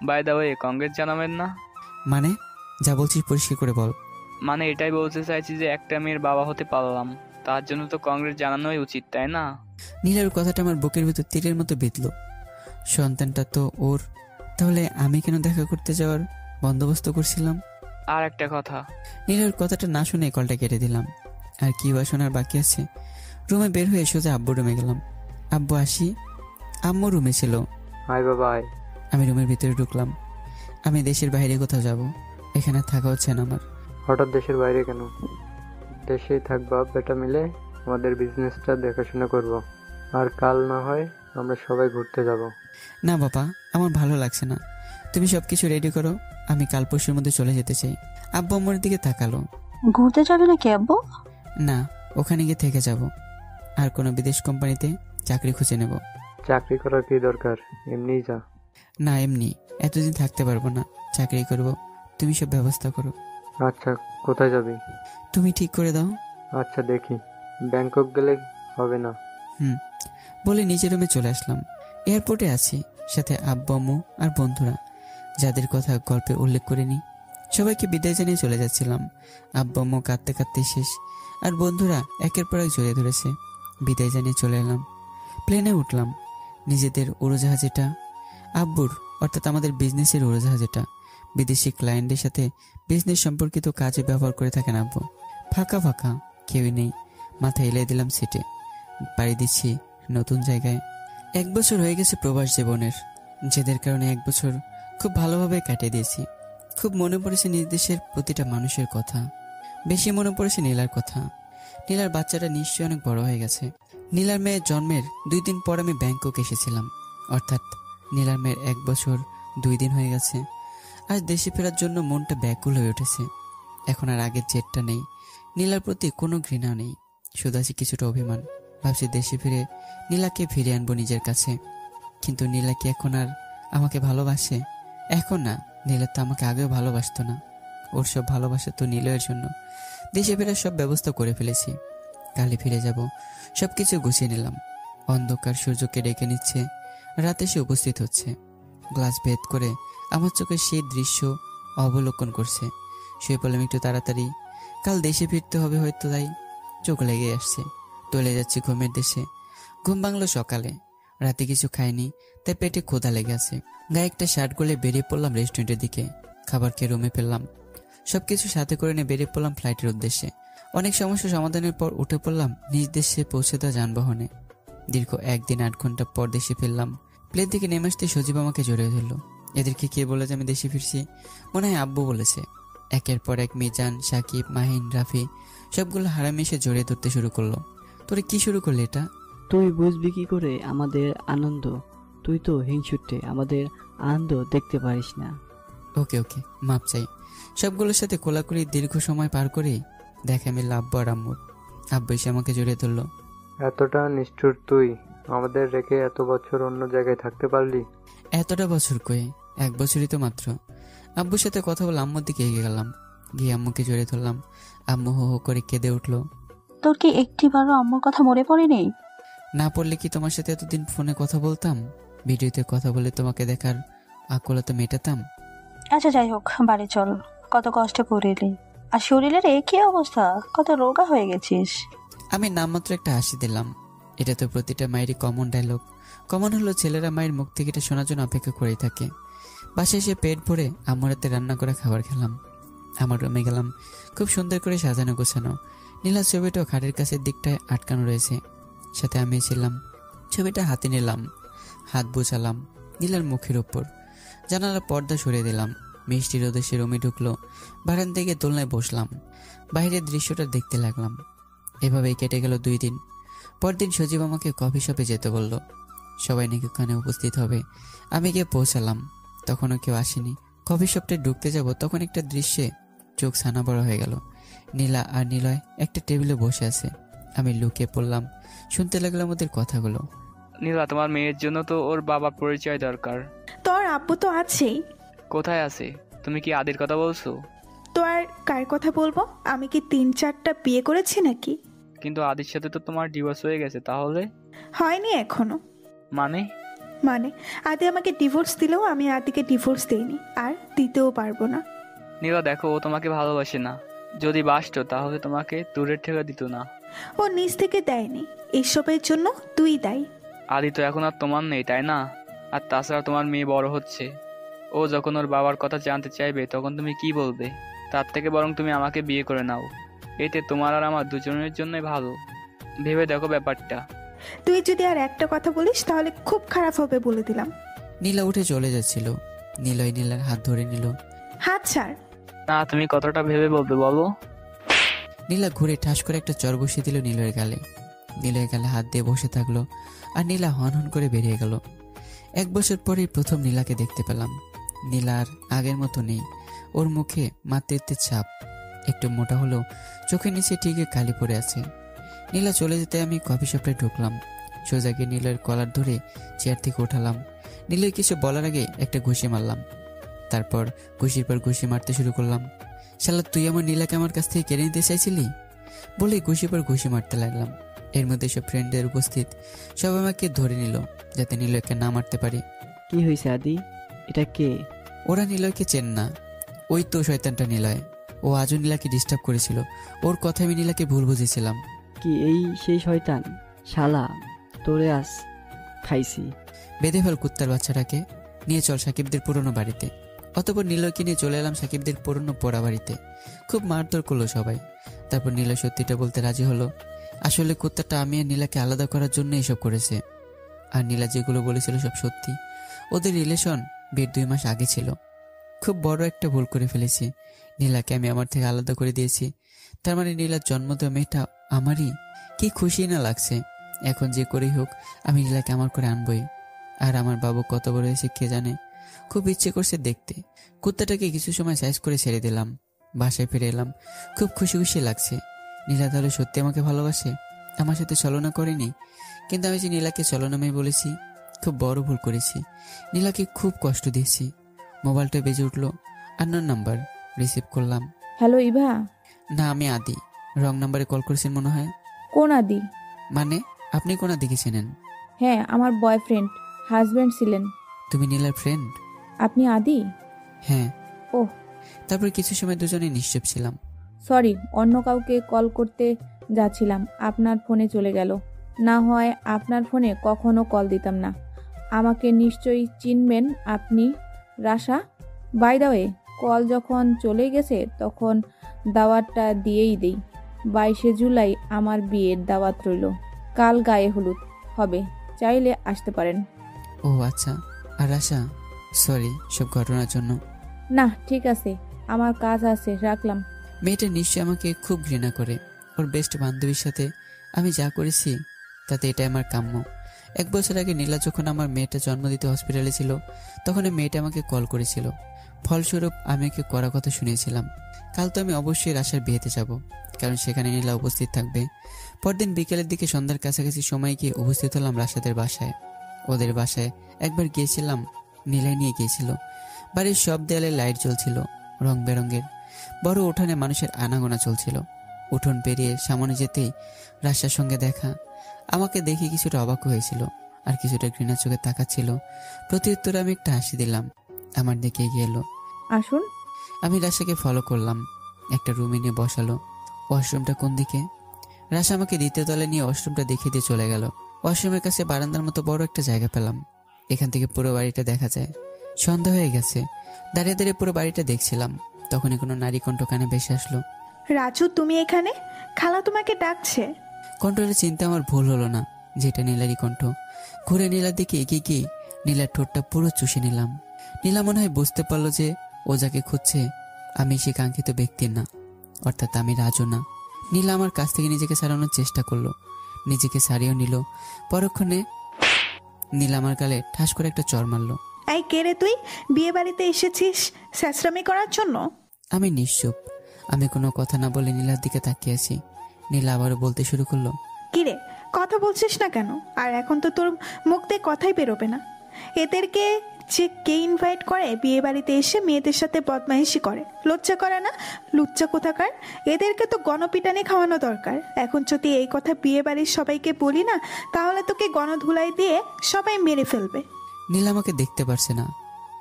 বাই দ্য ওয়ে, কংগ্রেস জানাবেন না? মানে যা বলছিস পরিষ্কার করে বল। মানে এটাই বলতে চাইছি যে একটা মেয়ের বাবা হতে পারলাম, তার জন্য তো কংগ্রেস জানানোই উচিত, তাই না? নীলার কথাটা আমার বুকের ভিতর তীরের মতো বিঁধল। সন্তানটা তো ওর, তাহলে আমি কেন দেখা করতে যাওয়ার বন্দোবস্ত করছিলাম? আর একটা কথা। নীলার কথাটা না শুনে কলটা কেটে দিলাম। আর কি বা শোনার বাকি আছে? রুমে বের হয়ে সোজা আব্বু রুমে গেলাম। আব্বু আসি। আম্মু রুমে ছিল। হাই বাবা আয়। আমি রুমের ভিতরে ঢুকলাম। আমি দেশের বাইরে কোথাও যাব, এখানে থাকা হচ্ছে না আমার। হঠাৎ দেশের বাইরে কেন? দেশেই থাকবা, বেটা মিলে আমাদের বিজনেসটা দেখাশোনা করব। আর কাল না হয় আমরা সবাই ঘুরতে যাব। না বাবা, আমার ভালো লাগছে না। তুমি সবকিছু রেডি করো, আমি কাল পরশুর মধ্যে চলে যেতে চাই। আব্বু আম্মুর দিকে তাকালো। ঘুরতে যাবে নাকি আব্বু? না, ওখানে গিয়ে থেকে যাব, আর কোনো বিদেশ কোম্পানিতে চাকরি খুঁজে নেব। চাকরি করার কি দরকার, এমনিই যা। না, এমনি এতদিন থাকতে পারবো না, চাকরি করব। তুমি সব ব্যবস্থা করো। আচ্ছা, কোথায় যাবি? তুমি ঠিক করে দাও। আচ্ছা দেখি, ব্যাংকক গেলে হবে না? বলে নিজের রুমে চলে আসলাম। এয়ারপোর্টে আছি, সাথে আব্বু আম্মু আর বন্ধুরা, যাদের কথা গল্পে উল্লেখ করিনি। সবাইকে বিদায় জানিয়ে চলে যাচ্ছিলাম। আব্বু আম্মু কাঁদতে কাঁদতে শেষ, আর বন্ধুরা একের পর এক জড়িয়ে ধরেছে। বিদায় জানিয়ে চলে এলাম। প্লেনে উঠলাম। নিজেদের উড়োজাহাজ এটা, আব্বুর অর্থাৎ আমাদের বিজনেসের উড়োজাহাজ এটা। বিদেশি ক্লায়েন্টের সাথে বিজনেস সম্পর্কিত কাজে ব্যবহার করে থাকেন আব্বু। ফাঁকা ফাঁকা, কেউই নেই। মাথা এলিয়ে দিলাম সিটে। পাড়ি দিচ্ছি নতুন জায়গায়। 1 বছর হয়ে গেছে প্রবাস জীবনের, যেদের কারণে 1 বছর খুব ভালোভাবে কাটিয়ে দিয়েছি। খুব মনে পড়েছে নিজ দেশের প্রতিটা মানুষের কথা, বেশি মনে পড়েছে নীলার কথা। নীলার বাচ্চাটা নিশ্চয়ই অনেক বড় হয়ে গেছে। নীলার মেয়ের জন্মের 2 দিন পর আমি ব্যাংকক এসেছিলাম, অর্থাৎ নীলার মেয়ের 1 বছর 2 দিন হয়ে গেছে। আজ দেশে ফেরার জন্য মনটা ব্যাকুল হয়ে উঠেছে। এখন আর আগের জেদটা নেই, নীলার প্রতি কোনো ঘৃণা নেই, শুধু আছে কিছুটা অভিমান। ভাবছি দেশে ফিরে নীলাকে ফিরে আনবো নিজের কাছে। কিন্তু নীলা কি এখন আর আমাকে ভালোবাসে? এখন না, নীলা তো আমাকে আগেও ভালোবাসতো না। ওর সব ভালোবাসা তো নীলের জন্য। দেশে ফেরার সব ব্যবস্থা করে ফেলেছি, কালই ফিরে যাব। সবকিছু গুছিয়ে নিলাম। অন্ধকার সূর্যকে ডেকে নিচ্ছে, রাত এসে উপস্থিত হচ্ছে। গ্লাস ভেদ করে আমার চোখে সেই দৃশ্য অবলোকন করছে। শুয়ে পড়লাম একটু তাড়াতাড়ি, কাল দেশে ফিরতে হবে হয়তো, তাই চোখ লেগে আসছে। চলে যাচ্ছি ঘুমের দেশে। ঘুম ভাঙলো সকালে, রাতে কিছু খাইনি, তাই পেটে ক্ষুধা লেগে আছে। গায়ে একটা শার্ট গলে বেরিয়ে পড়লাম রেস্টুরেন্টের দিকে। খাবার খেয়ে রুমে ফেললাম, সবকিছু সাথে করে নিয়ে বেরিয়ে পড়লাম ফ্লাইটের উদ্দেশ্যে। অনেক সমস্যা সমাধানের পর উঠে পড়লাম নিজ দেশে পৌঁছে দেওয়া যানবাহনে। দীর্ঘ 1 দিন 8 ঘন্টা পর দেশে ফিরলাম। প্লেন থেকে নেমে আসতে সজীব আমাকে জড়িয়ে ধরলো। এদেরকে কে বলে যে আমি দেশে ফিরছি? মনে হয় আব্বু বলেছে। একের পর এক মিজান, সাকিব, মাহিন, রাফি সবগুলো হারামি এসে জড়িয়ে ধরতে শুরু করলো। তোরে কি শুরু করলি এটা? তুই বুঝবি কি করে আমাদের আনন্দ? তুই তো হিংসুটে, আমাদের আনন্দ দেখতে পারিস না। ওকে ওকে, মাপ চাই। সবগুলোর সাথে কোলাকুলি দীর্ঘ সময় পার করে দেখা মিলল আব্বু আর আম্মুর। আব্বু এসে আমাকে জড়িয়ে ধরলো। এতটা নিষ্ঠুর তুই? আমাদের রেখে এত বছর অন্য জায়গায় থাকতে পারলি? এতটা বছর কয়ে, 1 বছরই তো মাত্র। আব্বুর সাথে কথা বলে আম্মুর দিকে এগিয়ে গেলাম, গিয়ে আম্মুকে জড়িয়ে ধরলাম। আম্মু হো হো করে কেঁদে উঠলো। তোর কি একটিবারও আম্মুর কথা মনে পড়েনি? না পড়লে কি তোমার সাথে এতদিন ফোনে কথা বলতাম? ভিডিওতে কথা বলে তোমাকে দেখার আকুলতা মেটাতাম? আচ্ছা যাই হোক, বাড়ি চল। কত কষ্ট করলি, আর শরীরের কি অবস্থা, কত রোগা হয়ে গেছিস। আমি নামমাত্র একটা হাসি দিলাম। এটা তো প্রতিটা মায়েরই কমন ডায়লগ। কমন হলো ছেলেরা মায়ের মুখ থেকে এটা শোনার জন্য অপেক্ষা করেই থাকে। বাসায় এসে পেট ভরে আম্মুর হাতে রান্না করা খাবার খেলাম। আমার রুমে গেলাম, খুব সুন্দর করে সাজানো গোছানো। নীলার ছবিটাও খাটের কাছের দিকটায় আটকানো রয়েছে, সাথে আমি ছিলাম। ছবিটা হাতে নিলাম, হাত বোঝালাম নীলার মুখের ওপর। জানালার পর্দা সরিয়ে দিলাম। মিষ্টি রোদে সে রুমে ঢুকলো। বারান্দা থেকে দোলনায় বসলাম, বাইরের দৃশ্যটা দেখতে লাগলাম। এভাবেই কেটে গেল 2 দিন। পরদিন সজীব আমাকে কফি শপে যেতে বলল। সবাই নাকি ওখানে উপস্থিত হবে। আমি গিয়ে পৌঁছালাম, তখনও কেউ আসেনি। কফি শপটায় ঢুকতে যাব, তখন একটা দৃশ্যে চোখ ছানা বড় হয়ে গেল। নীলা আর নিলয় একটা টেবিলে বসে আছে। আমি লুকিয়ে পড়লাম, শুনতে লাগলাম ওদের কথাগুলো। নীলা, তোমার মেয়ের জন্য তো ওর বাবার পরিচয় দরকার। তোর আব্বু তো আছেই। কোথায় আছে? তুমি কি আদির কথা বলছো? তো আর কার কথা বলবো? আমি কি 3-4টা বিয়ে করেছি নাকি? কিন্তু আদির সাথে তো তোমার ডিভোর্স হয়ে গেছে, তাহলে? হয়নি এখনো। মানে? মানে আদি আমাকে ডিভোর্স দিলেও আমি আদিকে ডিভোর্স দেইনি, আর দিতেও পারবো না। নীলা দেখো, ও তোমাকে ভালোবাসে না। যদি বাসতো তাহলে তোমাকে দূরের ঠেলে দিত না। ও নিজ থেকে দেয়নি, এসবের জন্য তুই দায়ী। আদি তো এখন আর তোমার নেই, তাই না? আর তাছাড়া তোমার মেয়ে বড় হচ্ছে, ও যখন ওর বাবার কথা জানতে চাইবে তখন তুমি কি বলবে? তার থেকে বরং তুমি আমাকে বিয়ে করে নাও, এতে তোমার আর আমার দুজনের জন্যই ভালো। ভেবে দেখো ব্যাপারটা। তুই যদি আর একটা কথা বলিস তাহলে খুব খারাপ হবে, বলে দিলাম। নীলা উঠে চলে যাচ্ছিল। নীলয় নীলার হাত ধরে নিল। হাত ছাড়। না, তুমি কতটা ভেবে বলবে বলো? নীলা ঘুরে ঠাস করে একটা চর বসিয়ে দিল নীলয়ের গালে। নীলয়ের গালে হাত দিয়ে বসে থাকলো, আর নীলা হন হন করে বেরিয়ে গেল। 1 বছর পরেই প্রথম নীলাকে দেখতে পেলাম। নীলা আর আগের মতো নেই, ওর মুখে মাতৃত্বের ছাপ। একটু মোটা হলেও চোখের নিচে ঠিকই কালি পড়ে আছে। নীলা চলে যেতে আমি কফি শপে ঢুকলাম। সোজা গিয়ে নীলয়ের কলার ধরে চেয়ার থেকে উঠালাম। নীলয় কিছু বলার আগে একটা ঘুষি মারলাম। তারপর ঘুষির পর ঘুষি মারতে শুরু করলাম। শালা, তুই আমার নীলাকে আমার কাছ থেকে কেড়ে নিতে চাইছিলি? বলে ঘুষি পর ঘুষি মারতে লাগলাম। এর মধ্যে সব ফ্রেন্ডদের উপস্থিত, সব আমাকে ধরে নিল যাতে নীলয়কে না মারতে পারি। কি হয়েছে আদি? এটা কে? ওরা নীলয়কে চেন না। ওই তো শয়তানটা নীলয়। ও আজও নীলাকে ডিস্টার্ব করেছিল। ওর কথায় আমি নীলাকে ভুল বুঝেছিলাম। কি এই সেই শয়তান? শালা, তোরে আজ খাইছি। বেঁধে ফেল কুত্তার বাচ্চাটাকে, নিয়ে চল সাকিবদের পুরনো বাড়িতে। অতপর নীলয়কে নিয়ে চলে এলাম সাকিবদের পুরনো পোড়া বাড়িতে। খুব মারধর করলো সবাই। তারপর নীলয় সত্যিটা বলতে রাজি হলো। আসলে কুত্তাটা আমি আর নীলাকে আলাদা করার জন্য এসব করেছে। আর নীলা যেগুলো বলেছিল সব সত্যি। ওদের রিলেশন বিয়ের 2 মাস আগে ছিল। খুব বড় একটা ভুল করে ফেলেছি। নীলাকে আমি আমার থেকে আলাদা করে দিয়েছি। তার মানে নীলার জন্ম দেওয়া মেয়েটা আমারই। কি খুশি না লাগছে। এখন যে করেই হোক আমি নীলাকে আমার করে আনবই। আর আমার বাবু কত বড় হয়েছে কে জানে। খুব ইচ্ছে করছে দেখতে। কুত্তাটাকে কিছু সময় সাইজ করে ছেড়ে দিলাম। বাসায় ফিরে এলাম। খুব খুশি খুশি লাগছে। নীলা তাহলে সত্যি আমাকে ভালোবাসে, আমার সাথে ছলনা করেনি। কিন্তু আমি যে নীলাকে ছলনাময় বলেছি, খুব বড় ভুল করেছি। নীলাকে খুব কষ্ট দিয়েছি। মোবাইলটা বেজে উঠলো। Unknown number. রিসিভ করলাম। হ্যালো ইভা। না, আমি আদি। রং নাম্বারে কল করেছেন মনে হয়। কোন আদি? মানে আপনি কোন আদিকে চেনেন? হ্যাঁ, আমার বয়ফ্রেন্ড, হাজব্যান্ড ছিলেন। তুমি নীলার ফ্রেন্ড? আপনি আদি? হ্যাঁ। ওহ। তারপর কিছু সময় দুজনে নিশ্চুপ ছিলাম। সরি, অন্য কাউকে কল করতে যাচ্ছিলাম, আপনার ফোনে চলে গেল। না হয় আপনার ফোনে কখনো কল দিতাম না। আমাকে নিশ্চয়ই চিনবেন আপনি, রাশা। বাই দ্য ওয়ে, কল যখন চলে গেছে তখন দাওয়াতটা দিয়েই দেই। 22শে জুলাই আমার বিয়ের দাওয়াত রইল। কাল গায়ে হলুদ হবে, চাইলে আসতে পারেন। ও আচ্ছা। আর আশা, সরি সব ঘটনার জন্য। না, ঠিক আছে, আমার কাজ আছে, রাখলাম। মেয়েটা নিশ্চয়ই আমাকে খুব ঘৃণা করে। ওর বেস্ট বান্ধবীর সাথে আমি যা করেছি তাতে এটা আমার কাম্য। 1 বছর আগে নীলা যখন আমার মেয়েটা জন্ম দিতে হসপিটালে ছিল, তখন এই মেয়েটা আমাকে কল করেছিল। ফলস্বরূপ আমি ওকে করা কথা শুনিয়েছিলাম। কাল তো আমি অবশ্যই রাশার বিয়েতে যাব, কারণ সেখানে নীলা উপস্থিত থাকবে। পরদিন বিকেলের দিকে সন্ধ্যার কাছাকাছি সময় গিয়ে উপস্থিত হলাম রাশাদের বাসায়। ওদের বাসায় একবার গিয়েছিলাম, নীলাই নিয়ে গিয়েছিল। বাড়ির সব দেয়ালে লাইট জ্বলছিল রং বেরঙের। বড় উঠানে মানুষের আনাগোনা চলছিল। উঠোন পেরিয়ে সামনে যেতেই রাশার সঙ্গে দেখা। আমাকে দেখে কিছুটা অবাক হয়েছিল আর কিছুটা ঘৃণা চোখে তাকাচ্ছিল। প্রত্যুত্তরে আমি একটা হাসি দিলাম। আমার দিকে এগিয়ে এলো। আসুন। আমি রাশাকে ফলো করলাম। একটা রুমে নিয়ে বসালো। ওয়াশরুমটা কোন দিকে? রাশা আমাকে দ্বিতীয় তলে নিয়ে ওয়াশরুমটা দেখিয়ে দিয়ে চলে গেল। ওয়াশরুমের কাছে বারান্দার মতো বড় একটা জায়গা পেলাম। এখান থেকে পুরো বাড়িটা দেখা যায়। সন্ধ্যা হয়ে গেছে। দাঁড়িয়ে দাঁড়িয়ে পুরো বাড়িটা দেখছিলাম। তখনই কোনো নারী কণ্ঠ কানে ভেসে আসলো। রাজু, তুমি এখানে? খালা তোমাকে ডাকছে। কণ্ঠটা চিনতে আমার ভুল হলো না, যেটা নীলারই কণ্ঠ। ঘুরে নীলার দিকে এগিয়ে গিয়ে নীলার ঠোঁটটা পুরো চুষে নিলাম। নীলা মনে হয় বুঝতে পারলো যে ও যাকে খুঁজছে আমি সে কাঙ্ক্ষিত ব্যক্তির না, অর্থাৎ আমি রাজু না। নীলা আমার কাছ থেকে নিজেকে সারানোর চেষ্টা করলো। নিজেকে সারিয়েও নিল। পরক্ষণে নীলা আমার গালে ঠাস করে একটা চড় মারলো। এই কে রে তুই? বিয়ে বাড়িতে এসেছিস স্যাঁচরামি করার জন্য? আমি নিশ্চুপ। আমি কোনো কথা না বলে নীলার দিকে তাকিয়ে আছি। নীলা আবারও বলতে শুরু করলো। কি রে, কথা বলছিস না কেন? আর এখন তো তোর মুখ দিয়ে কথাই বেরোবে না। এদেরকে যে কে ইনভাইট করে বিয়ে বাড়িতে এসে মেয়েদের সাথে বদমাইশি করে? লজ্জা করে না? লুচ্চা কোথাকার। এদেরকে তো গণপিটানি খাওয়ানো দরকার। এখন যদি এই কথা বিয়ে বাড়ির সবাইকে বলি না, তাহলে তোকে গণধুলাই দিয়ে সবাই মেরে ফেলবে। নীলা আমাকে দেখতে পারছে না,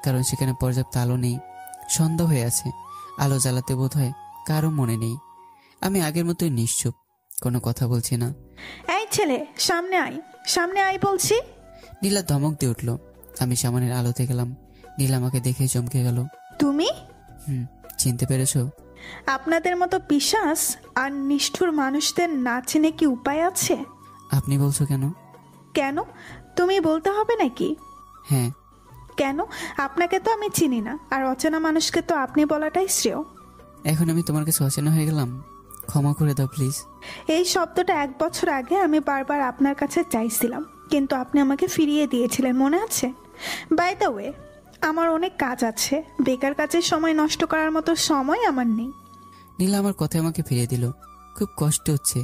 কারণ সেখানে পর্যাপ্ত আলো নেই। সন্ধ্যা হয়ে আছে। আলো জ্বালাতে বোধ হয় কারো মনে নেই। আমি আগের মতোই নিশ্চুপ, কোনো কথা বলছি না। এই ছেলে, সামনে আয়, সামনে আয় বলছি। নীলা ধমক দিয়ে উঠলো। আমি সামনের আলোতে গেলাম। নীলা আমাকে দেখে চমকে গেল। তুমি? চিনতে পেরেছো? আপনাদের মতো পিশাচ আর নিষ্ঠুর মানুষদের না চিনে কি উপায় আছে? আপনি বলছো কেন? কেন তুমি বলতে হবে নাকি? হ্যাঁ। কেন? আপনাকে তো আমি চিনি না, আর অচেনা মানুষকে তো আপনি বলাটাই শ্রেয়। এখন আমি তোমার কাছে অচেনা হয়ে গেলাম? ক্ষমা করে দাও প্লিজ। এই শব্দটা 1 বছর আগে আমি বারবার আপনার কাছে চাইছিলাম, কিন্তু আপনি আমাকে ফিরিয়ে দিয়েছিলেন, মনে আছে? বাই দ্য ওয়ে, আমার অনেক কাজ আছে। বেকার কাজের সময় নষ্ট করার মতো সময় আমার নেই। নীলা আমার কথায় আমাকে ফিরিয়ে দিল। খুব কষ্ট হচ্ছে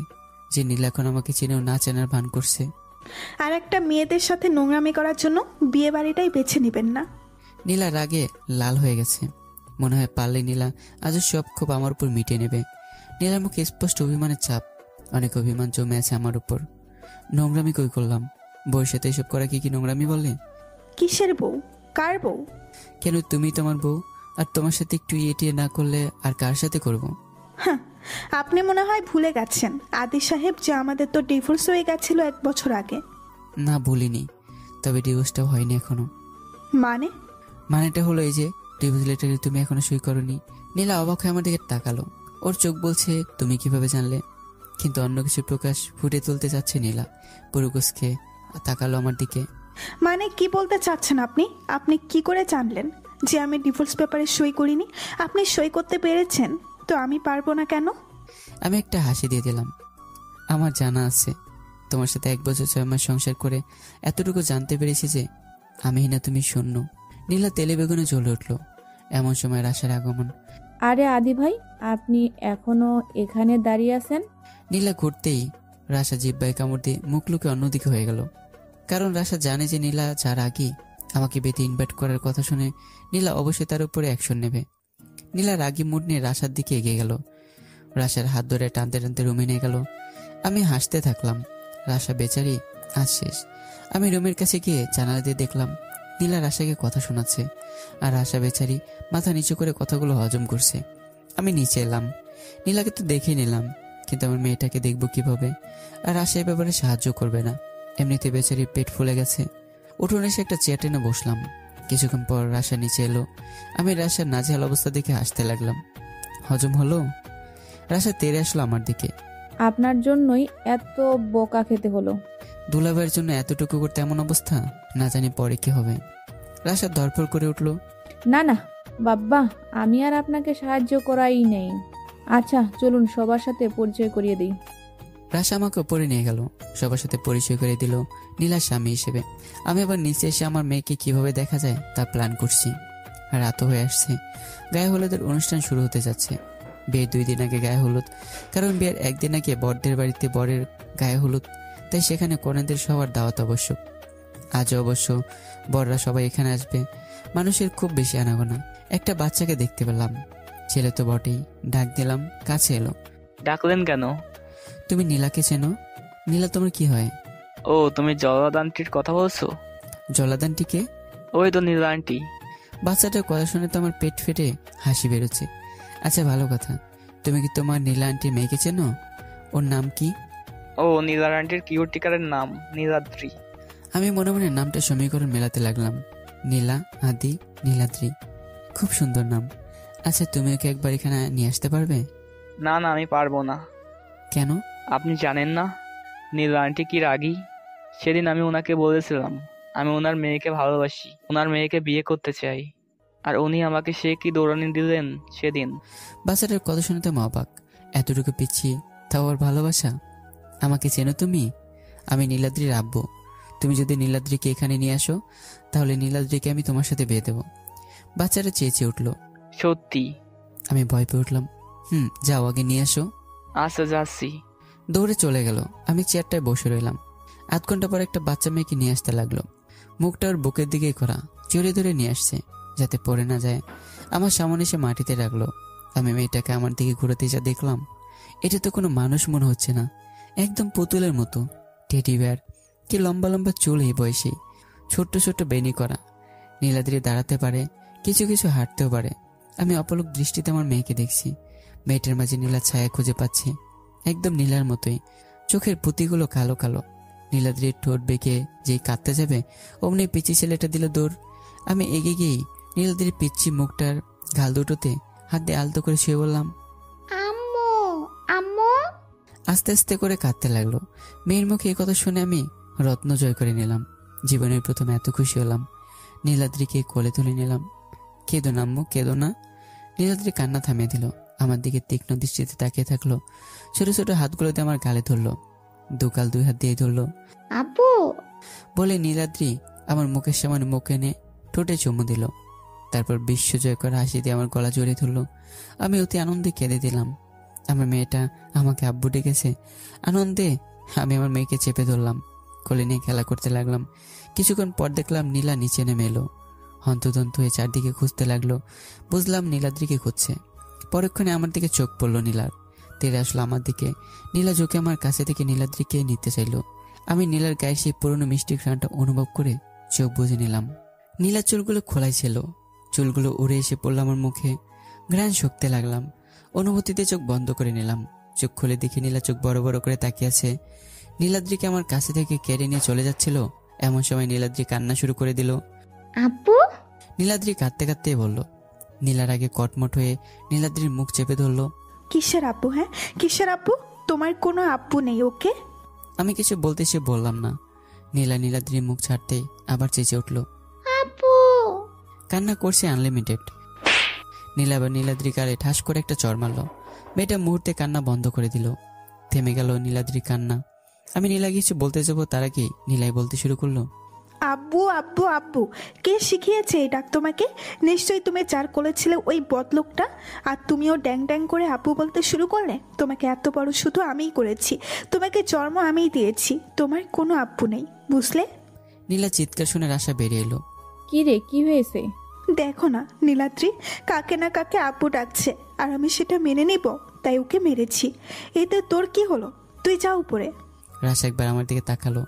যে নীলা এখন আমাকে চিনেও না চেনার ভান করছে। আর একটা মেয়েদের সাথে নোংরামি করার জন্য বিয়ে বাড়িটাই বেছে নেবেন না। নীলা রাগে লাল হয়ে গেছে। মনে হয় পারলে নীলা আজও সব ক্ষোভ আমার উপর মিটিয়ে নেবে। নীলার মুখে স্পষ্ট অভিমানের চাপ। অনেক অভিমান জমে আছে আমার উপর। নোংরামি কই করলাম? বউয়ের সাথে এসব করা কি নোংরামি বলে? কিসের বউ? কার বউ? কেন, তুমি তোমার বউ, আর তোমার সাথে একটু ইয়ে না করলে আর কার সাথে করব? হ্যাঁ, আপনি মনে হয় ভুলে গেছেন আদি সাহেব যে আমাদের তো ডিভোর্স হয়ে গেছিল 1 বছর আগে। না, ভুলিনি, তবে ডিভোর্সটাও হয়নি এখনো। মানেটা হলো এই যে ডিভোর্স লেটারে তুমি এখনো সই করনি। নীলা অবাক হয়ে আমার দিকে তাকালো। ওর চোখ বলছে তুমি কিভাবে জানলে? কিন্তু অন্য কিছু প্রকাশ ফুটে তুলতে চাচ্ছে নীলা। পুরুকুসকে তাকালো আমার দিকে। মানে কি বলতে চাচ্ছেন আপনি? আপনি কি করে জানলেন যে আমি ডিভোর্স পেপারে সই করিনি? আপনি সই করতে পেরেছেন, তো আমি পারবো না কেন? আমি একটা হাসি দিয়ে দিলাম। আমার জানা আছে, তোমার সাথে 1 বছর 6 মাস সংসার করে এতটুকু জানতে পেরেছি যে আমি না তুমি শূন্য। নীলা তেলে বেগুনে জ্বলে উঠল। এমন সময় রাশার আগমন। আরে আদি ভাই, আপনি এখনো এখানে দাঁড়িয়ে আছেন? নীলা ঘুরতেই রাশা জিব্বায় কামড় দিয়ে মুখ লুকে অন্যদিকে হয়ে গেল। কারণ রাশা জানে যে নীলা যার আগে আমাকে বেতে ইনভাইট করার কথা শুনে নীলা অবশ্যই তার উপরে অ্যাকশন নেবে। নীলা রাগি মুড নিয়ে রাশার দিকে এগিয়ে গেল। রাশার হাত ধরে টানতে টানতে রুমে নিয়ে গেল। আমি হাসতে থাকলাম। রাশা বেচারি আজ শেষ। আমি রুমের কাছে গিয়ে জানালা দিয়ে দেখলাম নীলা রাশাকে কথা শোনাচ্ছে, আর রাশা বেচারি মাথা নিচু করে কথাগুলো হজম করছে। আমি নিচে এলাম। নীলাকে তো দেখে নিলাম, কিন্তু আমার মেয়েটাকে দেখবো কিভাবে? আর রাশা এ ব্যাপারে সাহায্য করবে না। এমনিতে বেচারি পেট ফুলে গেছে। উঠোনে এসে একটা চেয়ার টেনে বসলাম। কিছুক্ষণ পর রাশা নিচে এলো। আমি রাশার নাজেহাল অবস্থা দেখে হাসতে লাগলাম। হজম হলো? রাশা তেড়ে আসলো আমার দিকে। আপনার জন্যই এত বোকা খেতে হলো। দুলাভাইয়ের জন্য এতটুকু করতে এমন অবস্থা, না জানি পরে কি হবে। রাশা ধরপড় করে উঠলো। না না বাব্বা, আমি আর আপনাকে সাহায্য করাই নেই। আচ্ছা চলুন সবার সাথে পরিচয় করিয়ে দিই। রাশা আমাকে উপরে নিয়ে গেল, সবার সাথে পরিচয় করে দিল নীলার স্বামী হিসেবে। আমি আবার নিচে এসে আমার মেয়েকে কিভাবে দেখা যায় তা প্ল্যান করছি। রাতও হয়ে আসছে। গায়ে হলুদের অনুষ্ঠান শুরু হতে যাচ্ছে। বিয়ের 2 দিন আগে গায়ে হলুদ, কারণ বিয়ের 1 দিন আগে বরদের বাড়িতে বরের গায়ে হলুদ, তাই সেখানে কনেদের সবার দাওয়াত আবশ্যক। আজও অবশ্য বররা সবাই এখানে আসবে। মানুষের খুব বেশি আনাগোনা। একটা বাচ্চাকে দেখতে পেলাম, ছেলে তো বটেই। ডাক দিলাম, কাছে এলো। ডাকলেন কেন? তুমি নীলাকে চেনো? নীলা তোমার কি হয়? ও, তুমি জলাদ আন্টির কথা বলছো? জলাদানটিকে? ওই তো নীলা আন্টি। বাচ্চাটার কথা শুনে তো আমার পেট ফেটে হাসি বেরোচ্ছে। আচ্ছা ভালো কথা, তুমি কি তোমার নীলা আন্টির মেয়েকে চেনো? ওর নাম কি? ও, নীলা আন্টির কিউটিকারের নাম নীলাদ্রি। আমি মনে মনে নামটা সমীকরণ মেলাতে লাগলাম। নীলা, আদি, নীলাদ্রি, খুব সুন্দর নাম। আচ্ছা তুমি ওকে একবার এখানে নিয়ে আসতে পারবে? না না, আমি পারবো না। কেন? আপনি জানেন না নীলা আন্টি কি রাগী? সেদিন আমি ওনাকে বলেছিলাম আমি ওনার মেয়েকে ভালোবাসি, ওনার মেয়েকে বিয়ে করতে চাই, আর উনি আমাকে সে কি দৌড়ানি দিলেন সেদিন। বাচ্চাটার কথা শুনে তো অবাক। এতটুকু পিচ্ছি, তাও ওর ভালোবাসা। আমাকে চেনো তুমি? আমি নীলাদ্রির আব্বু। তুমি যদি নীলাদ্রিকে এখানে নিয়ে আসো, তাহলে নীলাদ্রিকে আমি তোমার সাথে বিয়ে দেবো। বাচ্চাটা চেঁচিয়ে উঠলো। সত্যি? আমি ভয় পেয়ে উঠলাম। যাও আগে নিয়ে আসো। আচ্ছা যাচ্ছি। দৌড়ে চলে গেল। আমি চেয়ারটায় বসে রইলাম। 8 ঘন্টা পর একটা বাচ্চা মেয়েকে নিয়ে আসতে লাগলো। মুখটা ওর বুকের দিকেই করা, জোরে ধরে নিয়ে আসছে যাতে পড়ে না যায়। আমার সামনে এসে মাটিতে রাখলো। আমি মেয়েটাকে আমার দিকে ঘুরাতে যা দেখলাম, এটা তো কোনো মানুষ মনে হচ্ছে না, একদম পুতুলের মতো। Teddy bear. কি লম্বা লম্বা চুল এই বয়সে, ছোট্ট ছোট্ট বেনি করা। নীলাদ্রি দাঁড়াতে পারে, কিছু কিছু হাঁটতেও পারে। আমি অপলক দৃষ্টিতে আমার মেয়েকে দেখছি। মেয়েটার মাঝে নীলার ছায়া খুঁজে পাচ্ছি, একদম নীলার মতোই। চোখের পুঁতিগুলো কালো কালো। নীলাদ্রির ঠোঁট বেঁকে যেই কাঁদতে যাবে, অমনি পিচি ছেলেটা দিল দৌড়। আমি এগিয়ে গিয়েই নীলাদ্রির পিচ্ছি মুখটার গাল দুটোতে হাত দিয়ে আলতো করে শুয়ে বললাম, আম্মু আম্মু। আস্তে আস্তে করে কাঁদতে লাগলো। মেয়ের মুখে এই কথা শুনে আমি রত্ন জয় করে নিলাম। জীবনের প্রথম এত খুশি হলাম। নীলাদ্রিকে কোলে তুলে নিলাম। কেঁদো না আম্মু, কেঁদো না। নীলাদ্রি কান্না থামিয়ে দিল। আমার দিকে তীক্ষ্ণ দৃষ্টিতে তাকিয়ে থাকলো। ছোট ছোট হাতগুলোতে আমার গালে ধরলো, দুকাল 2 হাত দিয়ে ধরলো। আব্বু বলে নীলাদ্রি আমার মুখের সামনে মুখ এনে ঠোঁটে চুমু দিল। তারপর বিশ্বজয় করে হাসি দিয়ে আমার গলা জড়িয়ে ধরলো। আমি অতি আনন্দে কেঁদে দিলাম। আমার মেয়েটা আমাকে আব্বু ডেকেছে। আনন্দে আমি আমার মেয়েকে চেপে ধরলাম, কোলে নিয়ে খেলা করতে লাগলাম। কিছুক্ষণ পর দেখলাম নীলা নিচে নেমে এলো। হন্তদন্ত হয়ে চারদিকে খুঁজতে লাগলো। বুঝলাম নীলাদ্রিকে খুঁজছে। পরক্ষণে আমার দিকে চোখ পড়লো নীলার। তেরে আসলো আমার দিকে। নীলা ঝুঁকে আমার কাছে থেকে নীলাদ্রিকে নিতে চাইলো। আমি নীলার গায়ে সেই পুরনো মিষ্টি ঘ্রাণটা অনুভব করে চোখ বুঝে নিলাম। নীলার চুলগুলো খোলাই ছিল। চুলগুলো উড়ে এসে পড়লো আমার মুখে। ঘ্রাণ শুকতে লাগলাম। অনুভূতিতে চোখ বন্ধ করে নিলাম। চোখ খুলে দেখে নীলা চোখ বড় বড় করে তাকিয়ে আছে। নীলাদ্রিকে আমার কাছে থেকে কেড়ে নিয়ে চলে যাচ্ছিল। এমন সময় নীলাদ্রি কান্না শুরু করে দিল। আব্বু। নীলাদ্রি কাঁদতে কাঁদতে বলল। নীলার আগে কটমট হয়ে নীলাদ্রির মুখ চেপে ধরলো। কিসের আব্বু? হ্যাঁ কিসের আব্বু? তোমার কোনো আব্বু নেই, ওকে? আমি কিছু বলতে সে বললাম না। নীলাদ্রির মুখ ছাড়তেই আবার চেঁচে উঠল। আব্বু। কান্না করছে আনলিমিটেড। নীলাদ্রি গালে ঠাস করে একটা চড় মারল। মেয়েটা মুহূর্তে কান্না বন্ধ করে দিল। থেমে গেল নীলাদ্রি কান্না। আমি নীলা কিছু বলতে যাবো তার আগেই নীলাই বলতে শুরু করলো, আব্বু আব্বু আব্বু। কে শিখিয়েছে এই ডাক তোমাকে? নিশ্চয়ই তুমি যার কোলেছিলে ওই বদলোকটা, আর তুমিও ড্যাং ড্যাং করে আব্বু বলতে শুরু করলে। তোমাকে এত বড় শুধু আমিই করেছি, তোমাকে জন্ম আমিই দিয়েছি, তোমার কোনো আব্বু নেই, বুঝলে? নীলা চিৎকার শুনে রাশা বেরিয়ে এলো। কি রে, কি হয়েছে? দেখো না নীলাদ্রি কাকে না কাকে আব্বু ডাকছে, আর আমি সেটা মেনে নিব, তাই ওকে মেরেছি। এতে তোর কি হলো? তুই যা উপরে। রাশা একবার আমার দিকে তাকালো,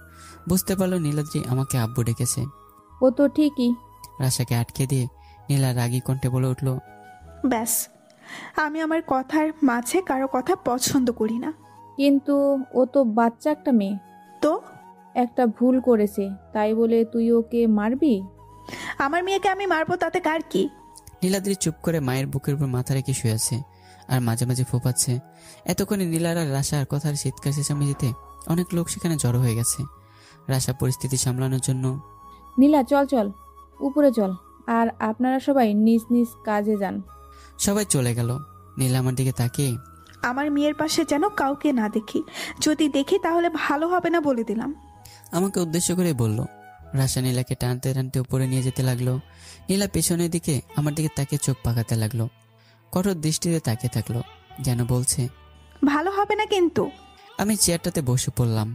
বুঝতে পারলো নীলাদ্রি আমাকে আব্বু ডেকেছে। ও তো ঠিকই। রাশাকে আটকে দিয়ে নীলা রাগী কণ্ঠে বলে উঠল, ব্যাস, আমি আমার কথার মাঝে কারো কথা পছন্দ করি না। কিন্তু ও তো বাচ্চা একটা মেয়ে। তো একটা ভুল করেছে, তাই বলে তুই ওকে মারবি? আমার মেয়েকে আমি মারবো, তাতে কার কি? নীলাদ্রি চুপ করে মায়ের বুকের উপর মাথা রেখে শুয়ে আছে আর মাঝে মাঝে ফোপাচ্ছে। এতক্ষণে নীলার আর রাশার কথার চিৎকার চেঁচামেচি দিতে অনেক লোক সেখানে জড়ো হয়ে গেছে। রাশা পরিস্থিতি সামলানোর জন্য, নীলা চল চল, উপরে চল, আর আপনারা সবাই নিজ নিজ কাজে যান। সবাই চলে গেল। নীলা আমার দিকে তাকিয়ে, আমার মেয়ের পাশে যেন কাউকে না দেখি, যদি দেখি তাহলে ভালো হবে না বলে দিলাম। আমাকে উদ্দেশ্য করে বলল। রাশা নীলাকে টানতে টানতে উপরে নিয়ে যেতে লাগলো। নীলা পেছনের দিকে আমার দিকে তাকিয়ে চোখ পাকাতে লাগলো, কঠোর দৃষ্টিতে তাকিয়ে থাকলো, যেন বলছে ভালো হবে না কিন্তু। আমি চেয়ারটাতে বসে পড়লাম।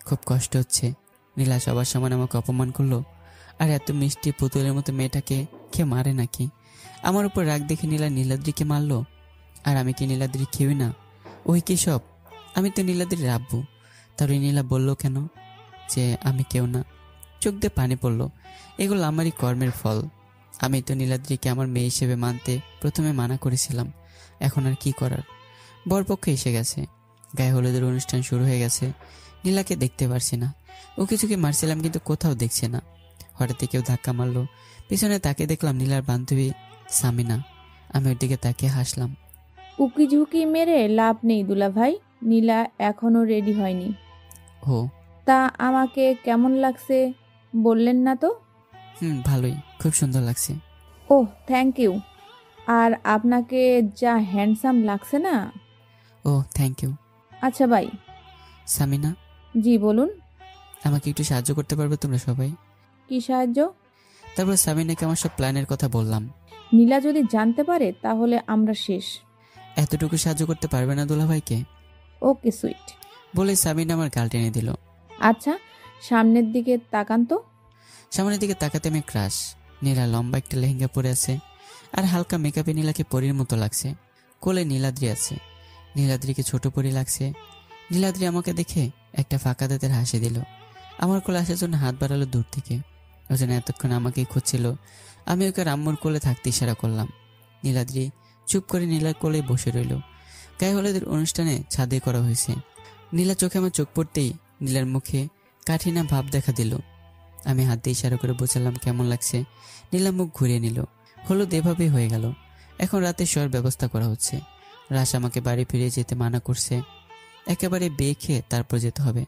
খুব কষ্ট হচ্ছে। নীলা সবার সামনে আমাকে অপমান করলো, আর এত মিষ্টি পুতুলের মতো মেয়েটাকে কে মারে নাকি? আমার উপর রাগ দেখে নীলাদ্রিকে মারলো। আর আমি কি নীলাদ্রি কেউই না? ওই কি সব? আমি তো নীলাদ্রির আব্বু। তাহলে নীলা বলল কেন যে আমি কেউ না? চোখ দিয়ে পানি পড়লো। এগুলো আমারই কর্মের ফল। আমি তো নীলাদ্রিকে আমার মেয়ে হিসেবে মানতে প্রথমে মানা করেছিলাম, এখন আর কি করার? বরপক্ষ এসে গেছে, গায়ে হলুদের অনুষ্ঠান শুরু হয়ে গেছে। নীলাকে দেখতে পারছি না। ও কিছুকে মারছিলাম কিন্তু কোথাও দেখছে না। হঠাৎ কেউ ধাক্কা মারলো। পিছনে তাকে দেখলাম নীলার বান্ধবী সামিনা। আমি ওর দিকে তাকিয়ে হাসলাম। উকি ঝুঁকি মেরে লাভ নেই দুলা ভাই, নীলা এখনো রেডি হয়নি। ও, তা আমাকে কেমন লাগছে বললেন না তো? ভালোই, খুব সুন্দর লাগছে। ওহ, থ্যাংক ইউ। আর আপনাকে যা হ্যান্ডসাম লাগছে না। ও, থ্যাংক ইউ। আচ্ছা ভাই। সামিনা, জি বলুন। আমাকে একটু সাহায্য করতে পারবে তোমরা সবাই? কি সাহায্য? তারপর সামিনাকে আমার সব প্ল্যানের কথা বললাম। নীলা যদি জানতে পারে তাহলে আমরা শেষ। এতটুকু সাহায্য করতে পারবে না দুলাভাইকে? ওকে সুইট। বলে সামিনা আমার গাল টেনে দিল। আচ্ছা, সামনের দিকে তাকান তো। সামনের দিকে তাকাতে আমি ক্রাশ। নীলা লম্বা একটা লেহেঙ্গা পরে আছে, আর হালকা মেকআপে নীলাকে পরীর মতো লাগছে। কোলে নীলাদ্রি আছে। নীলাদ্রিকে ছোট পরী লাগছে। নীলাদ্রি আমাকে দেখে একটা ফাঁকা দাঁতের হাসি দিল। আমার কোলে আসার জন্য হাত বাড়ালো দূর থেকে। ও যেন এতক্ষণ আমাকেই খুঁজছিল। আমি ওকে আম্মুর কোলে থাকতে ইশারা করলাম। নীলাদ্রি চুপ করে নীলার কোলে বসে রইল। গায়ে হলুদের অনুষ্ঠানে ছাদে করা হয়েছে। নীলা চোখে আমার চোখ পড়তেই নীলার মুখে কাঠিনা ভাব দেখা দিল। আমি হাত দিয়ে ইশারা করে বোঝালাম কেমন লাগছে। নীলা মুখ ঘুরিয়ে নিল। হলুদ এভাবেই হয়ে গেল। এখন রাতে শোয়ার ব্যবস্থা করা হচ্ছে। রাশ আমাকে বাড়ি ফিরে যেতে মানা করছে। একেবারে বিয়ে খেয়ে তারপর যেতে হবে।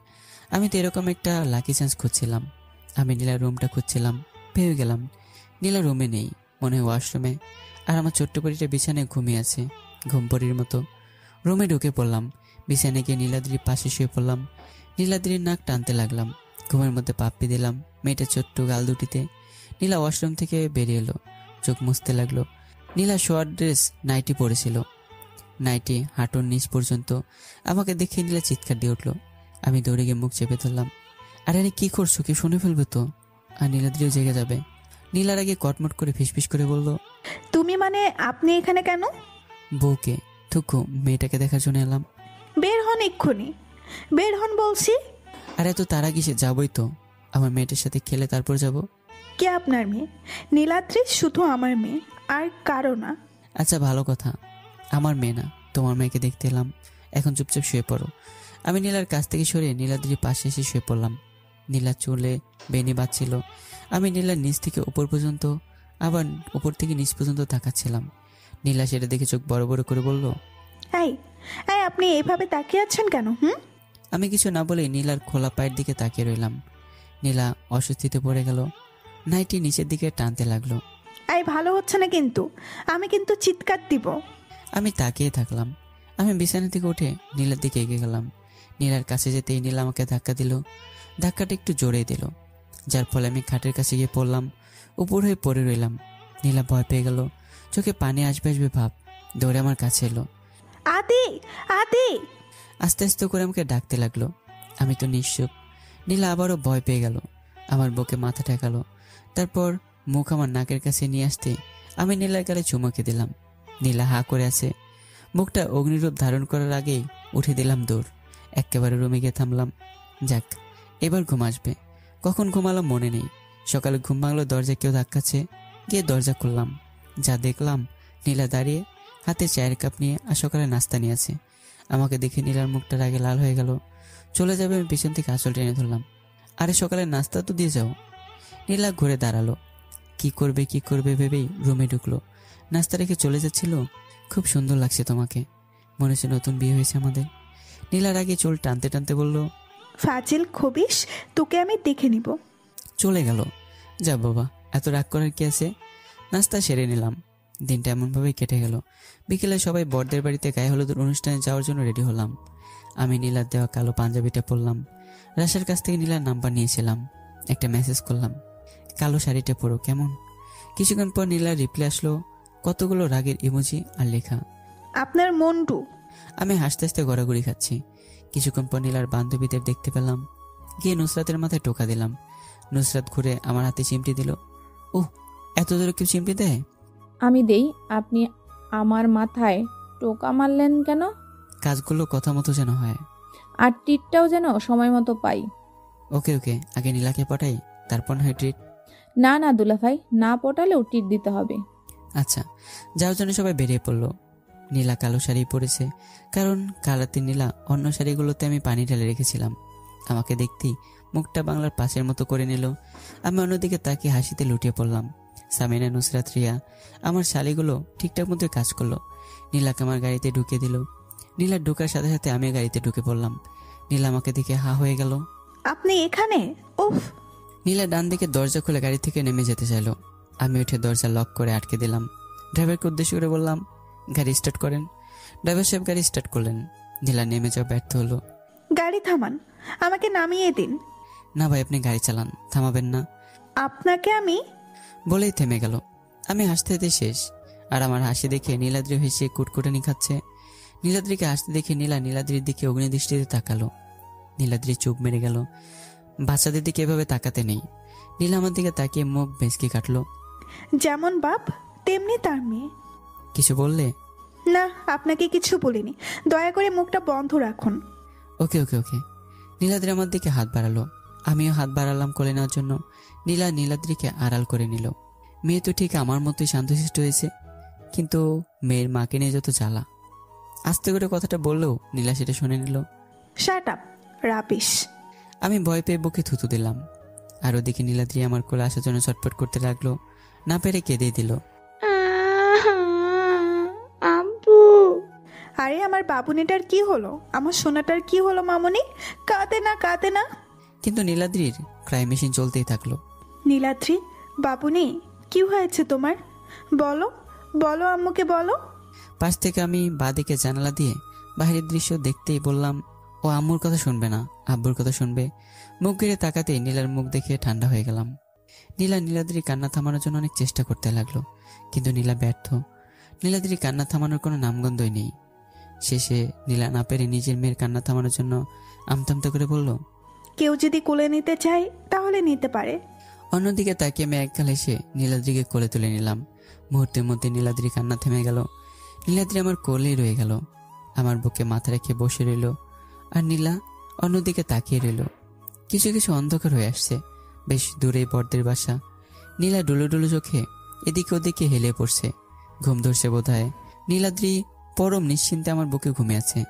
আমি তো এরকম একটা লাকি চান্স খুঁজছিলাম। আমি নীলার রুমটা খুঁজছিলাম, পেয়ে গেলাম। নীলা রুমে নেই, মনে হয় ওয়াশরুমে। আর আমার ছোট্ট পরীটা বিছানায় ঘুমিয়ে আছে, ঘুমপড়ির মতো। রুমে ঢুকে পড়লাম। বিছানায় গিয়ে নীলাদ্রির পাশে শুয়ে পড়লাম। নীলাদ্রির নাক টানতে লাগলাম। ঘুমের মধ্যে পাপ্পি দিলাম মেয়েটার ছোট্ট গাল দুটিতে। নীলা ওয়াশরুম থেকে বেরিয়ে এলো, চোখ মুছতে লাগলো। নীলা শোয়ার ড্রেস নাইটি পরেছিল, নাইটি হাঁটুর নিচ পর্যন্ত। আমাকে দেখে নীলা চিৎকার দিয়ে উঠলো। আমি দৌড়ে গিয়ে মুখ চেপে ধরলাম। আরে আরে কি করছো? কি শুনে ফেলবে তো, আর নীলাদ্রিও জেগে যাবে। নীলার আগে কটমট করে ফিসফিস করে বলল, তুমি মানে আপনি এখানে কেন? বউকে থুকু মেয়েটাকে দেখার জন্য এলাম। বের হন এক্ষুনি, বের হন বলছি। আর এত তারা কিসে? যাবই তো, আমার মেয়েটার সাথে খেলে তারপর যাব। কে আপনার মেয়ে? নীলাদ্রি শুধু আমার মেয়ে, আর কারো না। আচ্ছা ভালো কথা, আমার মেয়ে না, তোমার মেয়েকে দেখতে এলাম। এখন চুপচাপ শুয়ে পড়ো। আমি নীলার কাছ থেকে সরে নীলাদ্রির পাশে এসে শুয়ে পড়লাম। নীলা চুলে বেনি বাঁধছিল। আমি নীলার নিচ থেকে উপর পর্যন্ত, আবার উপর থেকে নিচ পর্যন্ত তাকাচ্ছিলাম। নীলা সেটা দেখে চোখ বড় বড় করে বলল, এই এই আপনি এইভাবে তাকিয়ে আছেন কেন? আমি কিছু না বলে নীলার খোলা পায়ের দিকে তাকিয়ে রইলাম। নীলা অস্বস্তিতে পড়ে গেল, নাইটি নিচের দিকে টানতে লাগলো। এই ভালো হচ্ছে না কিন্তু, আমি কিন্তু চিৎকার দিব। আমি তাকিয়ে থাকলাম। আমি বিছানা থেকে উঠে নীলার দিকে এগিয়ে গেলাম। নীলার কাছে যেতেই নীলা আমাকে ধাক্কা দিল। ধাক্কাটা একটু জোরেই দিল, যার ফলে আমি খাটের কাছে গিয়ে পড়লাম। উপর হয়ে পড়ে রইলাম। নীলা ভয় পেয়ে গেল, চোখে পানি আসবে আসবে ভাব, দৌড়ে আমার কাছে এলো। আদি, আদি! আস্তে আস্তে করে আমাকে ডাকতে লাগলো। আমি তো নিশ্চুপ। নীলা আবারও ভয় পেয়ে গেল, আমার বুকে মাথা ঠেকালো। তারপর মুখ আমার নাকের কাছে নিয়ে আসতে আমি নীলার গালে চুমুকে দিলাম। নীলা হা করে আছে। মুখটা অগ্নিরূপ ধারণ করার আগেই উঠে দিলাম দৌড়। একেবারে রুমে গিয়ে থামলাম। যাক, এবার ঘুম আসবে। কখন ঘুমালাম মনে নেই। সকালে ঘুম ভাঙলো, দরজায় কেউ ধাক্কাচ্ছে। গিয়ে দরজা খুললাম। যা দেখলাম, নীলা দাঁড়িয়ে হাতে চায়ের কাপ নিয়ে আর সকালে নাস্তা নিয়ে আছে। আমাকে দেখে নীলার মুখটা রাগে লাল হয়ে গেল। চলে যাবে আমি পিছন থেকে আঁচল টেনে ধরলাম। আরে সকালে নাস্তা তো দিয়ে যাও। নীলা ঘুরে দাঁড়ালো। কি করবে ভেবেই রুমে ঢুকলো। নাস্তা রেখে চলে যাচ্ছিল। খুব সুন্দর লাগছে তোমাকে, মনে হচ্ছে নতুন বিয়ে হয়েছে আমাদের। নীলার আগে চুল টানতে টানতে বলল, ফাজিল খবিস, তোকে আমি দেখে নিব। চলে গেল। যা বাবা, এত রাগ করার কি আছে। নাস্তা সেরে নিলাম। দিনটা এমনভাবেই কেটে গেল। বিকেলে সবাই বড়দের বাড়িতে গায়ে হলুদের অনুষ্ঠানে যাওয়ার জন্য রেডি হলাম। আমি নীলার দেওয়া কালো পাঞ্জাবিটা পরলাম। রাশার কাছ থেকে নীলার নাম্বার নিয়েছিলাম। একটা মেসেজ করলাম, কালো শাড়িটা পরো কেমন। কিছুক্ষণ পর নীলার রিপ্লাই আসলো, কতগুলো রাগের ইমোজি আর লেখা, আপনার মন্টু। আমি হাসতে হাসতে গড়াগড়ি খাচ্ছি। কিছুক্ষণ পর নীলার বান্ধবীদের দেখতে পেলাম। গিয়ে নুসরাতের মাথায় টোকা দিলাম। নুসরাত ঘুরে আমার হাতে চিমটি দিল। ওহ, এত জোরে কেউ চিমটি দেয়? আমি দেই, আপনি আমার মাথায় টোকা মারলেন কেন? কাজগুলো কথা মতো যেন হয়, আর ট্রিটটাও যেন সময় মতো পাই। ওকে ওকে, আগে নীলাকে পাঠাই, তারপর না হয় ট্রিট। না না দুলাভাই, না পটালেও ট্রিট দিতে হবে। আচ্ছা, যাওয়ার জন্য সবাই বেরিয়ে পড়লো। নীলা কালো শাড়ি পরেছে, কারণ কালাতে নীলা অন্য শাড়িগুলোতে আমি পানি ঢেলে রেখেছিলাম। আমাকে দেখতেই মুখটা বাংলার পাশের মতো করে নিল। আমি অন্যদিকে তাকিয়ে হাসিতে লুটিয়ে পড়লাম। সামিনা, নুসরাত, রিয়া, আমার শাড়িগুলো ঠিকঠাক মতো কাজ করলো। নীলাকে আমার গাড়িতে ঢুকিয়ে দিল। নীলা ঢোকার সাথে সাথে আমি গাড়িতে ঢুকে পড়লাম। নীলা আমাকে দেখে হা হয়ে গেল। আপনি এখানে? উফ! নীলা ডান দিকে দরজা খুলে গাড়ি থেকে নেমে যেতে চাইলো। আমি উঠে দরজা লক করে আটকে দিলাম। ড্রাইভারকে উদ্দেশ্য করে বললাম, গাড়ি স্টার্ট করেন। ড্রাইভার সাহেব গাড়ি স্টার্ট করলেন। নীলা নেমে যাওয়া ব্যর্থ হলো। গাড়ি থামান, আমাকে নামিয়ে দিন। না ভাই, আপনি গাড়ি চালান, থামাবেন না। আপনাকে আমি... বলেই থেমে গেল। আমি হাসতে হাসতে শেষ। আর আমার হাসি দেখে নীলাদ্রি হেসে কুটকুটানি খাচ্ছে। নীলাদ্রিকে হাসতে দেখে নীলা নীলাদ্রির দিকে অগ্নিদৃষ্টিতে তাকালো। নীলাদ্রি চুপ মেরে গেল। বাচ্চাদের দিকে এভাবে তাকাতে নেই। নীলা আমার দিকে তাকিয়ে মুখ বেঁচকে কাটলো। যেমন বাপ তেমনি তার মেয়ে। কিছু বললে? না, আপনাকে কিছু বলিনি, দয়া করে মুখটা বন্ধ রাখুন। ওকে ওকে ওকে। নীলাদ্রি আমার দিকে হাত বাড়ালো। আমিও হাত বাড়ালাম কোলে নেওয়ার জন্য। নীলা নীলাদ্রিকে আড়াল করে নিল। মেয়ে তো ঠিক আমার মতোই শান্তশিষ্ট হয়েছে, কিন্তু মেয়ের মাকে নিয়ে যত জ্বালা। আস্তে করে কথাটা বললেও নীলা সেটা শুনে নিল। Shut up, rubbish. আমি ভয় পেয়ে বুকে থুতু দিলাম। আর ওদিকে নীলাদ্রি আমার কোলে আসার জন্য ছটফট করতে লাগলো। না পেরে কেঁদেই দিল। আব্বু! আরে আমার বাবুনিটার কি হলো? আমার সোনাটার কি হলো মামনি? কাঁদে না, কাঁদে না। কিন্তু নীলাদ্রির ক্রাই মেশিন চলতেই থাকলো। নীলাদ্রি, বাবুনি, কি হয়েছে তোমার? বলো বলো, আম্মুকে বলো। পাশ থেকে আমি বাঁদিকে জানালা দিয়ে বাইরের দৃশ্য দেখতেই বললাম, ও আম্মুর কথা শুনবে না, আব্বুর কথা শুনবে। মুখ ঘিরে তাকাতেই নীলার মুখ দেখে ঠান্ডা হয়ে গেলাম। নীলা নীলাদ্রি কান্না থামানোর জন্য অনেক চেষ্টা করতে লাগলো, কিন্তু নীলা ব্যর্থ। নীলাদ্রি কান্না থামানোর কোনো নামগন্ধই নেই। শেষে নীলা না পেরে নিজের মেয়ের কান্না থামানোর জন্য আমতামতা করে বলল, কেউ যদি কোলে নিতে চায় তাহলে নিতে পারে। অন্যদিকে তাকিয়ে আমি একগাল এসে নীলাদ্রিকে কোলে তুলে নিলাম। মুহূর্তের মধ্যে নীলাদ্রি কান্না থেমে গেল। নীলাদ্রি আমার কোলেই রয়ে গেল, আমার বুকে মাথা রেখে বসে রইল। আর নীলা অন্যদিকে তাকিয়ে রইল। কিছু কিছু অন্ধকার হয়ে আসছে। বেশ দূরেই বড়দের বাসা। নীলা ডুলো ডুলো চোখে এদিকে ওদিকে হেলে পড়ছে। ঘুম ধরছে বোধ হয়। নীলাদ্রি পরম নিশ্চিন্তে আমার বুকে ঘুমিয়ে আছে।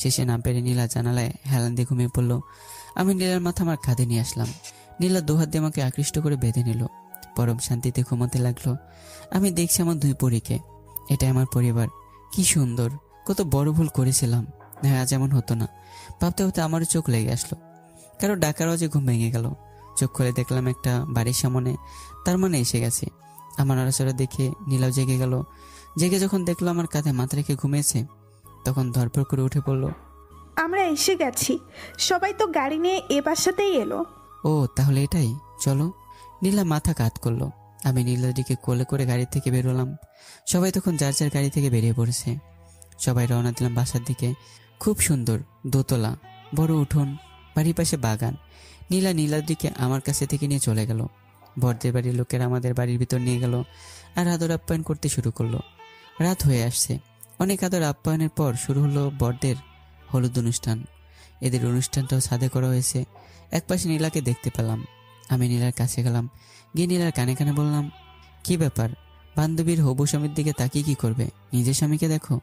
শেষে না পেরে নীলা জানালায় হেলান দিয়ে ঘুমিয়ে পড়ল। আমি নীলার মাথা আমার কাঁধে নিয়ে আসলাম। নীলা দুহাত দিয়ে আমাকে আকৃষ্ট করে বেঁধে নিল। পরম শান্তিতে ঘুমাতে লাগলো। আমি দেখছি আমার দুই পরীকে। এটাই আমার পরিবার। কি সুন্দর, কত বড় ভুল করেছিলাম। হ্যাঁ, আজ এমন হতো না। ভাবতে ভাবতে আমারও চোখ লেগে আসলো। কারো ডাকার আওয়াজে ঘুম ভেঙে গেল। চোখ খুলে দেখলাম একটা বাড়ির সামনে, তার মানে এসে গেছে। আমার নড়াচড়া দেখে নীলাও জেগে গেল। জেগে যখন দেখলো আমার কাঁধে মাথা রেখে ঘুমিয়েছে, তখন ধরপড় করে উঠে পড়ল। আমরা এসে গেছি, সবাই তো গাড়ি নিয়ে এ বাসাতেই এলো। ও তাহলে এটাই, চলো। নীলা মাথা কাত করলো। আমি নীলার দিকে কোলে করে গাড়ি থেকে বেরোলাম। সবাই তখন যার যার গাড়ি থেকে বেরিয়ে পড়েছে। সবাই রওনা দিলাম বাসার দিকে। খুব সুন্দর দোতলা, বড় উঠোন, বাড়ির পাশে বাগান। নীলার দিকে আমার কাছে থেকে নিয়ে চলে গেল। বরদের বাড়ির লোকেরা আমাদের বাড়ির ভিতর নিয়ে গেল আর আদর আপ্যায়ন করতে শুরু করলো। রাত হয়ে আসছে। অনেক আদর আপ্যায়নের পর শুরু হলো বরদের হলুদ অনুষ্ঠান। এদের অনুষ্ঠানটাও ছাদে করা হয়েছে। একপাশে নীলাকে দেখতে পেলাম। আমি নীলার কাছে গেলাম, গিয়ে নীলার কানে কানে বললাম, কি ব্যাপার? বান্ধবীর হবু স্বামীর দিকে তাকিয়ে কি করবে? নিজের স্বামীকে দেখো।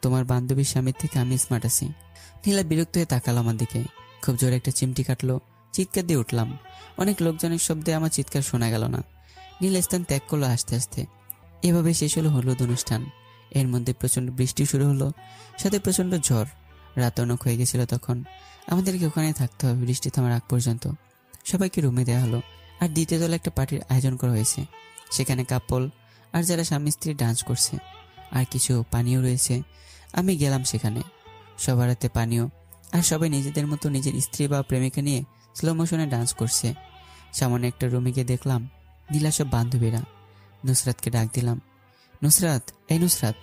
তোমার বান্ধবীর স্বামীর থেকে আমি স্মার্ট আছি। নীলা বিরক্ত হয়ে তাকালো আমার দিকে। খুব জোরে একটা চিমটি কাটলো। চিৎকার দিয়ে উঠলাম। অনেক লোকজনের শব্দে আমার চিৎকার শোনা গেল না। নীল স্থান ত্যাগ করলো আস্তে আস্তে। এভাবে শেষ হলো হলুদ অনুষ্ঠান। এর মধ্যে প্রচণ্ড বৃষ্টি শুরু হলো, সাথে প্রচণ্ড ঝড়। রাত অনেক হয়ে গেছিল তখন। আমাদেরকে ওখানে থাকতে হবে বৃষ্টি থামার আগ পর্যন্ত। সবাইকে রুমে দেওয়া হলো। আর দ্বিতীয় দলে একটা পার্টির আয়োজন করা হয়েছে। সেখানে কাপল আর যারা স্বামী স্ত্রী ডান্স করছে, আর কিছু পানীয় রয়েছে। আমি গেলাম সেখানে। সবার হাতে পানীয়, আর সবাই নিজেদের মতো নিজের স্ত্রী বা প্রেমিকা নিয়ে স্লো মোশনে ডান্স করছে। সামনে একটা রুমে গিয়ে দেখলাম নীলা সব বান্ধবীরা। নুসরাতকে ডাক দিলাম, নুসরাত, এই নুসরাত।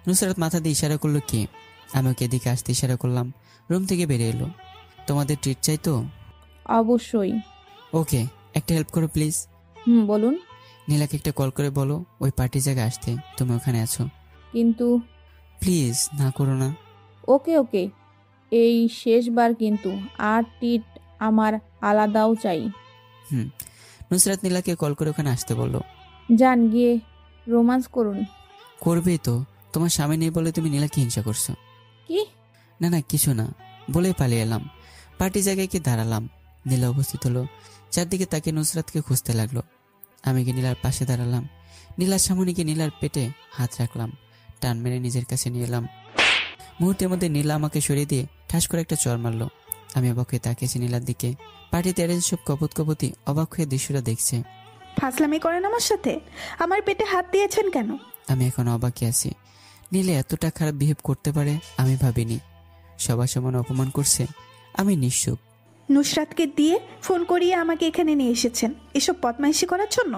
নুসরাত মাথা দিয়ে ইশারা করলো কি। আমি ওকে এদিকে আসতে ইশারা করলাম। রুম থেকে বেরিয়ে এলো। তোমাদের ট্রিট চাই তো? অবশ্যই। ওকে, একটা হেল্প করো প্লিজ। বলুন। নীলাকে একটা কল করে বলো ওই পার্টির জায়গায় আসতে। তুমি ওখানে আছো। কিন্তু প্লিজ, না করো না। ওকে ওকে, এই শেষবার কিন্তু, আর টিট আমার আলাদাও চাই। নুসরাত নীলাকে কল করে ওখানে আসতে বললো। যান, গিয়ে রোমান্স করুন। করবেই তো, তোমার স্বামী নেই বলে তুমি নীলাকে হিংসা করছো। কি? না কিছু না, বলে পালিয়ে এলাম। পার্টি জায়গায় গিয়ে দাঁড়ালাম। নীলা উপস্থিত হলো। চারদিকে তাকে নুসরাতকে খুঁজতে লাগলো। আমি গিয়ে নীলার পাশে দাঁড়ালাম। নীলার সামনে গিয়ে নীলার পেটে হাত রাখলাম। টান মেরে নিজের কাছে নিয়ে এলাম। মুহূর্তের মধ্যে নীলা আমাকে সরিয়ে দিয়ে ঠাস করে একটা চড় মারলো। আমি অবাক হয়ে তাকিয়েছি নীলার দিকে। পার্টিতে এর সব কপতি অবাক হয়ে দৃশ্যটা দেখছে। ফাজলামি করেন আমার সাথে? আমার পেটে হাত দিয়েছেন কেন? আমি এখন অবাকই আছি। নীলে এতটা খারাপ বিহেভ করতে পারে আমি ভাবিনি। সবার সমান অপমান করছে। আমি নিশ্চুপ। নুসরাতকে দিয়ে ফোন করিয়ে আমাকে এখানে নিয়ে এসেছেন এসব বদমাইশি করার জন্য?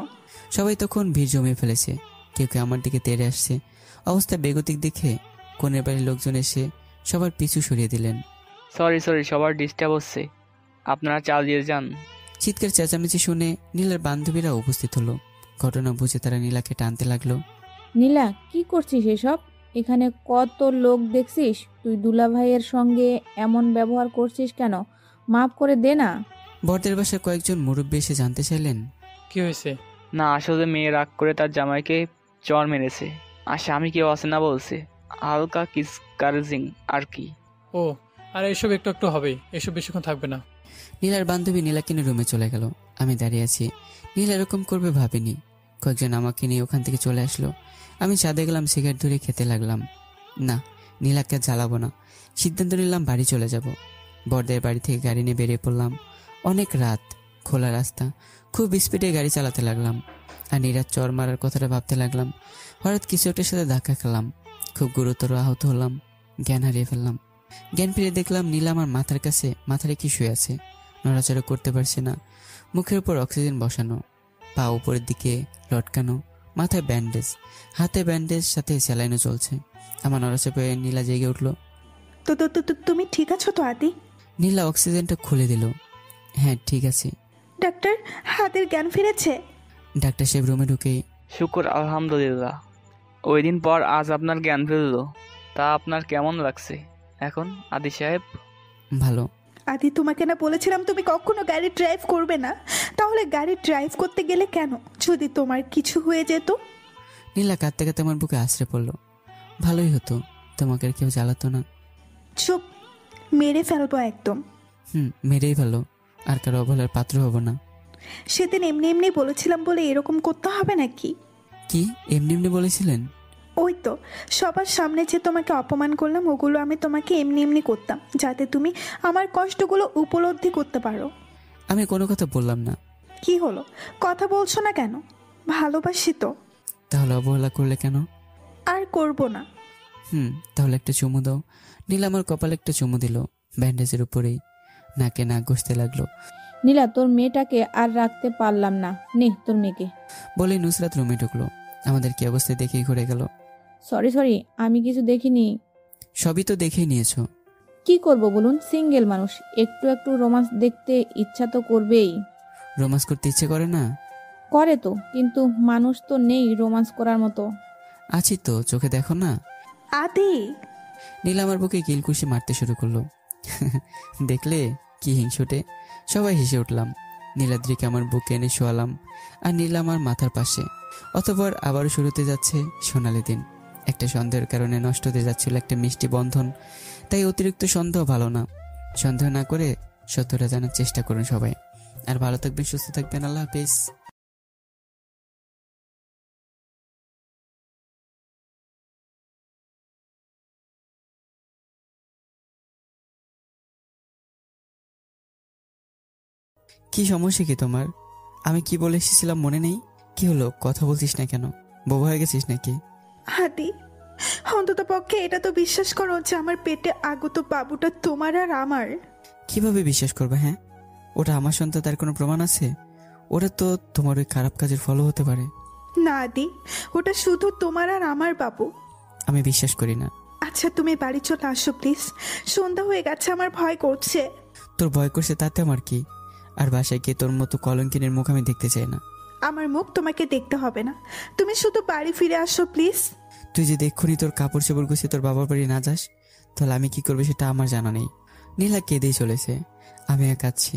সবাই তখন ভিড় জমিয়ে ফেলেছে। কেউ কেউ আমার দিকে তেড়ে আসছে। অবস্থা বেগতিক দেখে কোনের বাড়ির লোকজন এসে সবার পিছু সরিয়ে দিলেন। সরি সবার ডিস্টার্ব হচ্ছে, আপনারা চাল দিয়ে যান। চিৎকার চেঁচামেচি শুনে নীলার বান্ধবীরা উপস্থিত হলো। ঘটনা বুঝে তারা নীলাকে টানতে লাগলো। নীলা, কি করছিস এসব? এখানে কত লোক দেখছিস, তুই দুলা ভাইয়ের সঙ্গে এমন ব্যবহার করছিস কেন? মাফ করে দে না। বরদের বাসায় কয়েকজন মুরব্বী এসে জানতে চাইলেন, কি হয়েছে? না, আসলে মেয়ে রাগ করে তার জামাইকে চর মেরেছে, আর স্বামী কেউ আছে না বলছে, হালকা কিসকারজিং আর কি। ও, আর এসব একটু একটু হবেই, এসব বেশিক্ষণ থাকবে না। নীলার বান্ধবী নীলাকে নিয়ে রুমে চলে গেল। আমি দাঁড়িয়ে আছি। নীলা এরকম করবে ভাবিনি। কয়েকজন আমাকে নিয়ে ওখান থেকে চলে আসলো। আমি ছাদে গেলাম, সিগারেট ধরে খেতে লাগলাম। না, নীলাকে জ্বালাবো না। সিদ্ধান্ত নিলাম বাড়ি চলে যাব। বরদের বাড়ি থেকে গাড়ি নিয়ে বেরিয়ে পড়লাম। অনেক রাত, খোলা রাস্তা, খুব স্পিডে গাড়ি চালাতে লাগলাম। আর নীলার চর মারার কথাটা ভাবতে লাগলাম। হঠাৎ কিছু একটার সাথে ধাক্কা খেলাম। খুব গুরুতর আহত হলাম। জ্ঞান হারিয়ে ফেললাম। জ্ঞান ফিরে দেখলাম নীলা আমার মাথার কাছে মাথা রেখে শুয়ে আছে। নড়াচড়া করতে পারছে না। মুখের উপর অক্সিজেন বসানো, পা উপরের দিকে লটকানো, মাথায় ব্যান্ডেজ, হাতে ব্যান্ডেজ, সাথে স্যালাইনও চলছে। আমার নড়াচড়া পেয়ে নীলা জেগে উঠলো। তো তুমি ঠিক আছো তো আদি? নীলা অক্সিজেনটা খুলে দিল। হ্যাঁ, ঠিক আছে। ডাক্তার, হাতের জ্ঞান ফিরেছে? ডাক্তার সাহেব রুমে ঢুকেই, শুকুর আলহামদুলিল্লাহ, ওই দিন পর আজ আপনার জ্ঞান ফিরল। তা আপনার কেমন লাগছে এখন আদি সাহেব? ভালো। আদি, তোমাকে না বলেছিলাম তুমি কখনো গাড়ি ড্রাইভ করবে না? তাহলে গাড়ি ড্রাইভ করতে গেলে কেন? যদি তোমার কিছু হয়ে যেত? নীলা কাঁদতে কাঁদতে আমার বুকে আশ্রে পড়লো। ভালোই হতো, তোমাকে আর কেউ জ্বালাতো না। চুপ, মেরে ফেলবো একদম। মেরেই ভালো, আর কারো অবহেলার পাত্র হব না। সেদিন এমনি এমনি বলেছিলাম বলে এরকম করতে হবে নাকি? কি এমনি এমনি বলেছিলেন? ওই তো, সবার সামনে যে তোমাকে অপমান করলাম ওগুলো আমি তোমাকে এমনি এমনি করতাম যাতে তুমি আমার কষ্টগুলো উপলব্ধি করতে পারো। আমি কোনো কথা বললাম না। কি হলো, কথা বলছো না কেন? ভালোবাসি তো। তাহলে অবহেলা করলে কেন? আর করব না। তাহলে একটা চুমু দাও। নীলা আমার কপালে একটা চুমু দিল, ব্যান্ডেজের উপরেই। নাকে নাক ঘষতে লাগলো। নীলা, তোর মেয়েটাকে আর রাখতে পারলাম না, নে তোর মেয়েকে। বলে নুসরাত রুমে ঢুকলো। আমাদের কি অবস্থায় দেখেই ঘুরে গেল। সরি, আমি কিছু দেখিনি। সবই তো দেখেই নিয়েছো। কি করব বলুন, সিঙ্গেল মানুষ, একটু একটু রোমান্স দেখতে ইচ্ছা তো করবেই। রোমান্স করতে ইচ্ছে করে না? করে তো, কিন্তু মানুষ তো নেই রোমান্স করার মতো। আছি তো, চোখে দেখো না। আদি। নীলা আমার বুকে কিলকুশি মারতে শুরু করলো। দেখলে কি হিংসুটে। সবাই হেসে উঠলাম। নীলাদ্রিকে আমার বুকে এনে শোয়ালাম, আর নীলা আমার মাথার পাশে। অতঃপর আবারও শুরুতে যাচ্ছে সোনালি দিন। একটা সন্দেহের কারণে নষ্ট হতে যাচ্ছিল একটা মিষ্টি বন্ধন। তাই অতিরিক্ত সন্দেহ ভালো না। সন্দেহ না করে সত্যটা জানার চেষ্টা করুন সবাই। আর ভালো থাকবেন, সুস্থ থাকবেন। আল্লাহ হাফেজ। কি সমস্যা কি তোমার? আমি কি বলে এসেছিলাম মনে নেই? কি হলো, কথা বলছিস না কেন? বোবা হয়ে গেছিস নাকি? আদি, অন্তত পক্ষে এটা তো বিশ্বাস করো যে আমার পেটে আগত বাবুটা তোমার আর আমার। কিভাবে বিশ্বাস করবে? হ্যাঁ, ওটা আমার সন্তান, তার কোনো প্রমাণ আছে? ওটা তো তোমার ওই খারাপ কাজের ফলও হতে পারে। না আদি, ওটা শুধু তোমার আর আমার বাবু। আমি বিশ্বাস করি না। আচ্ছা তুমি বাড়ি চলে আসো প্লিজ, সন্ধ্যা হয়ে গেছে, আমার ভয় করছে। তোর ভয় করছে তাতে আমার কি? আর বাসায় গিয়ে তোর মতো কলঙ্কিনের মুখ আমি দেখতে চাই না। আমার মুখ তোমাকে দেখতে হবে না, তুমি শুধু বাড়ি ফিরে আসো প্লিজ। তুই যদি এক্ষুনি তোর কাপড় চোপড় গুছিয়ে তোর বাবার বাড়ি না যাস, তাহলে আমি কি করবো সেটা আমার জানা নেই। নীলা কেঁদেই চলেছে। আমি কাঁদছি,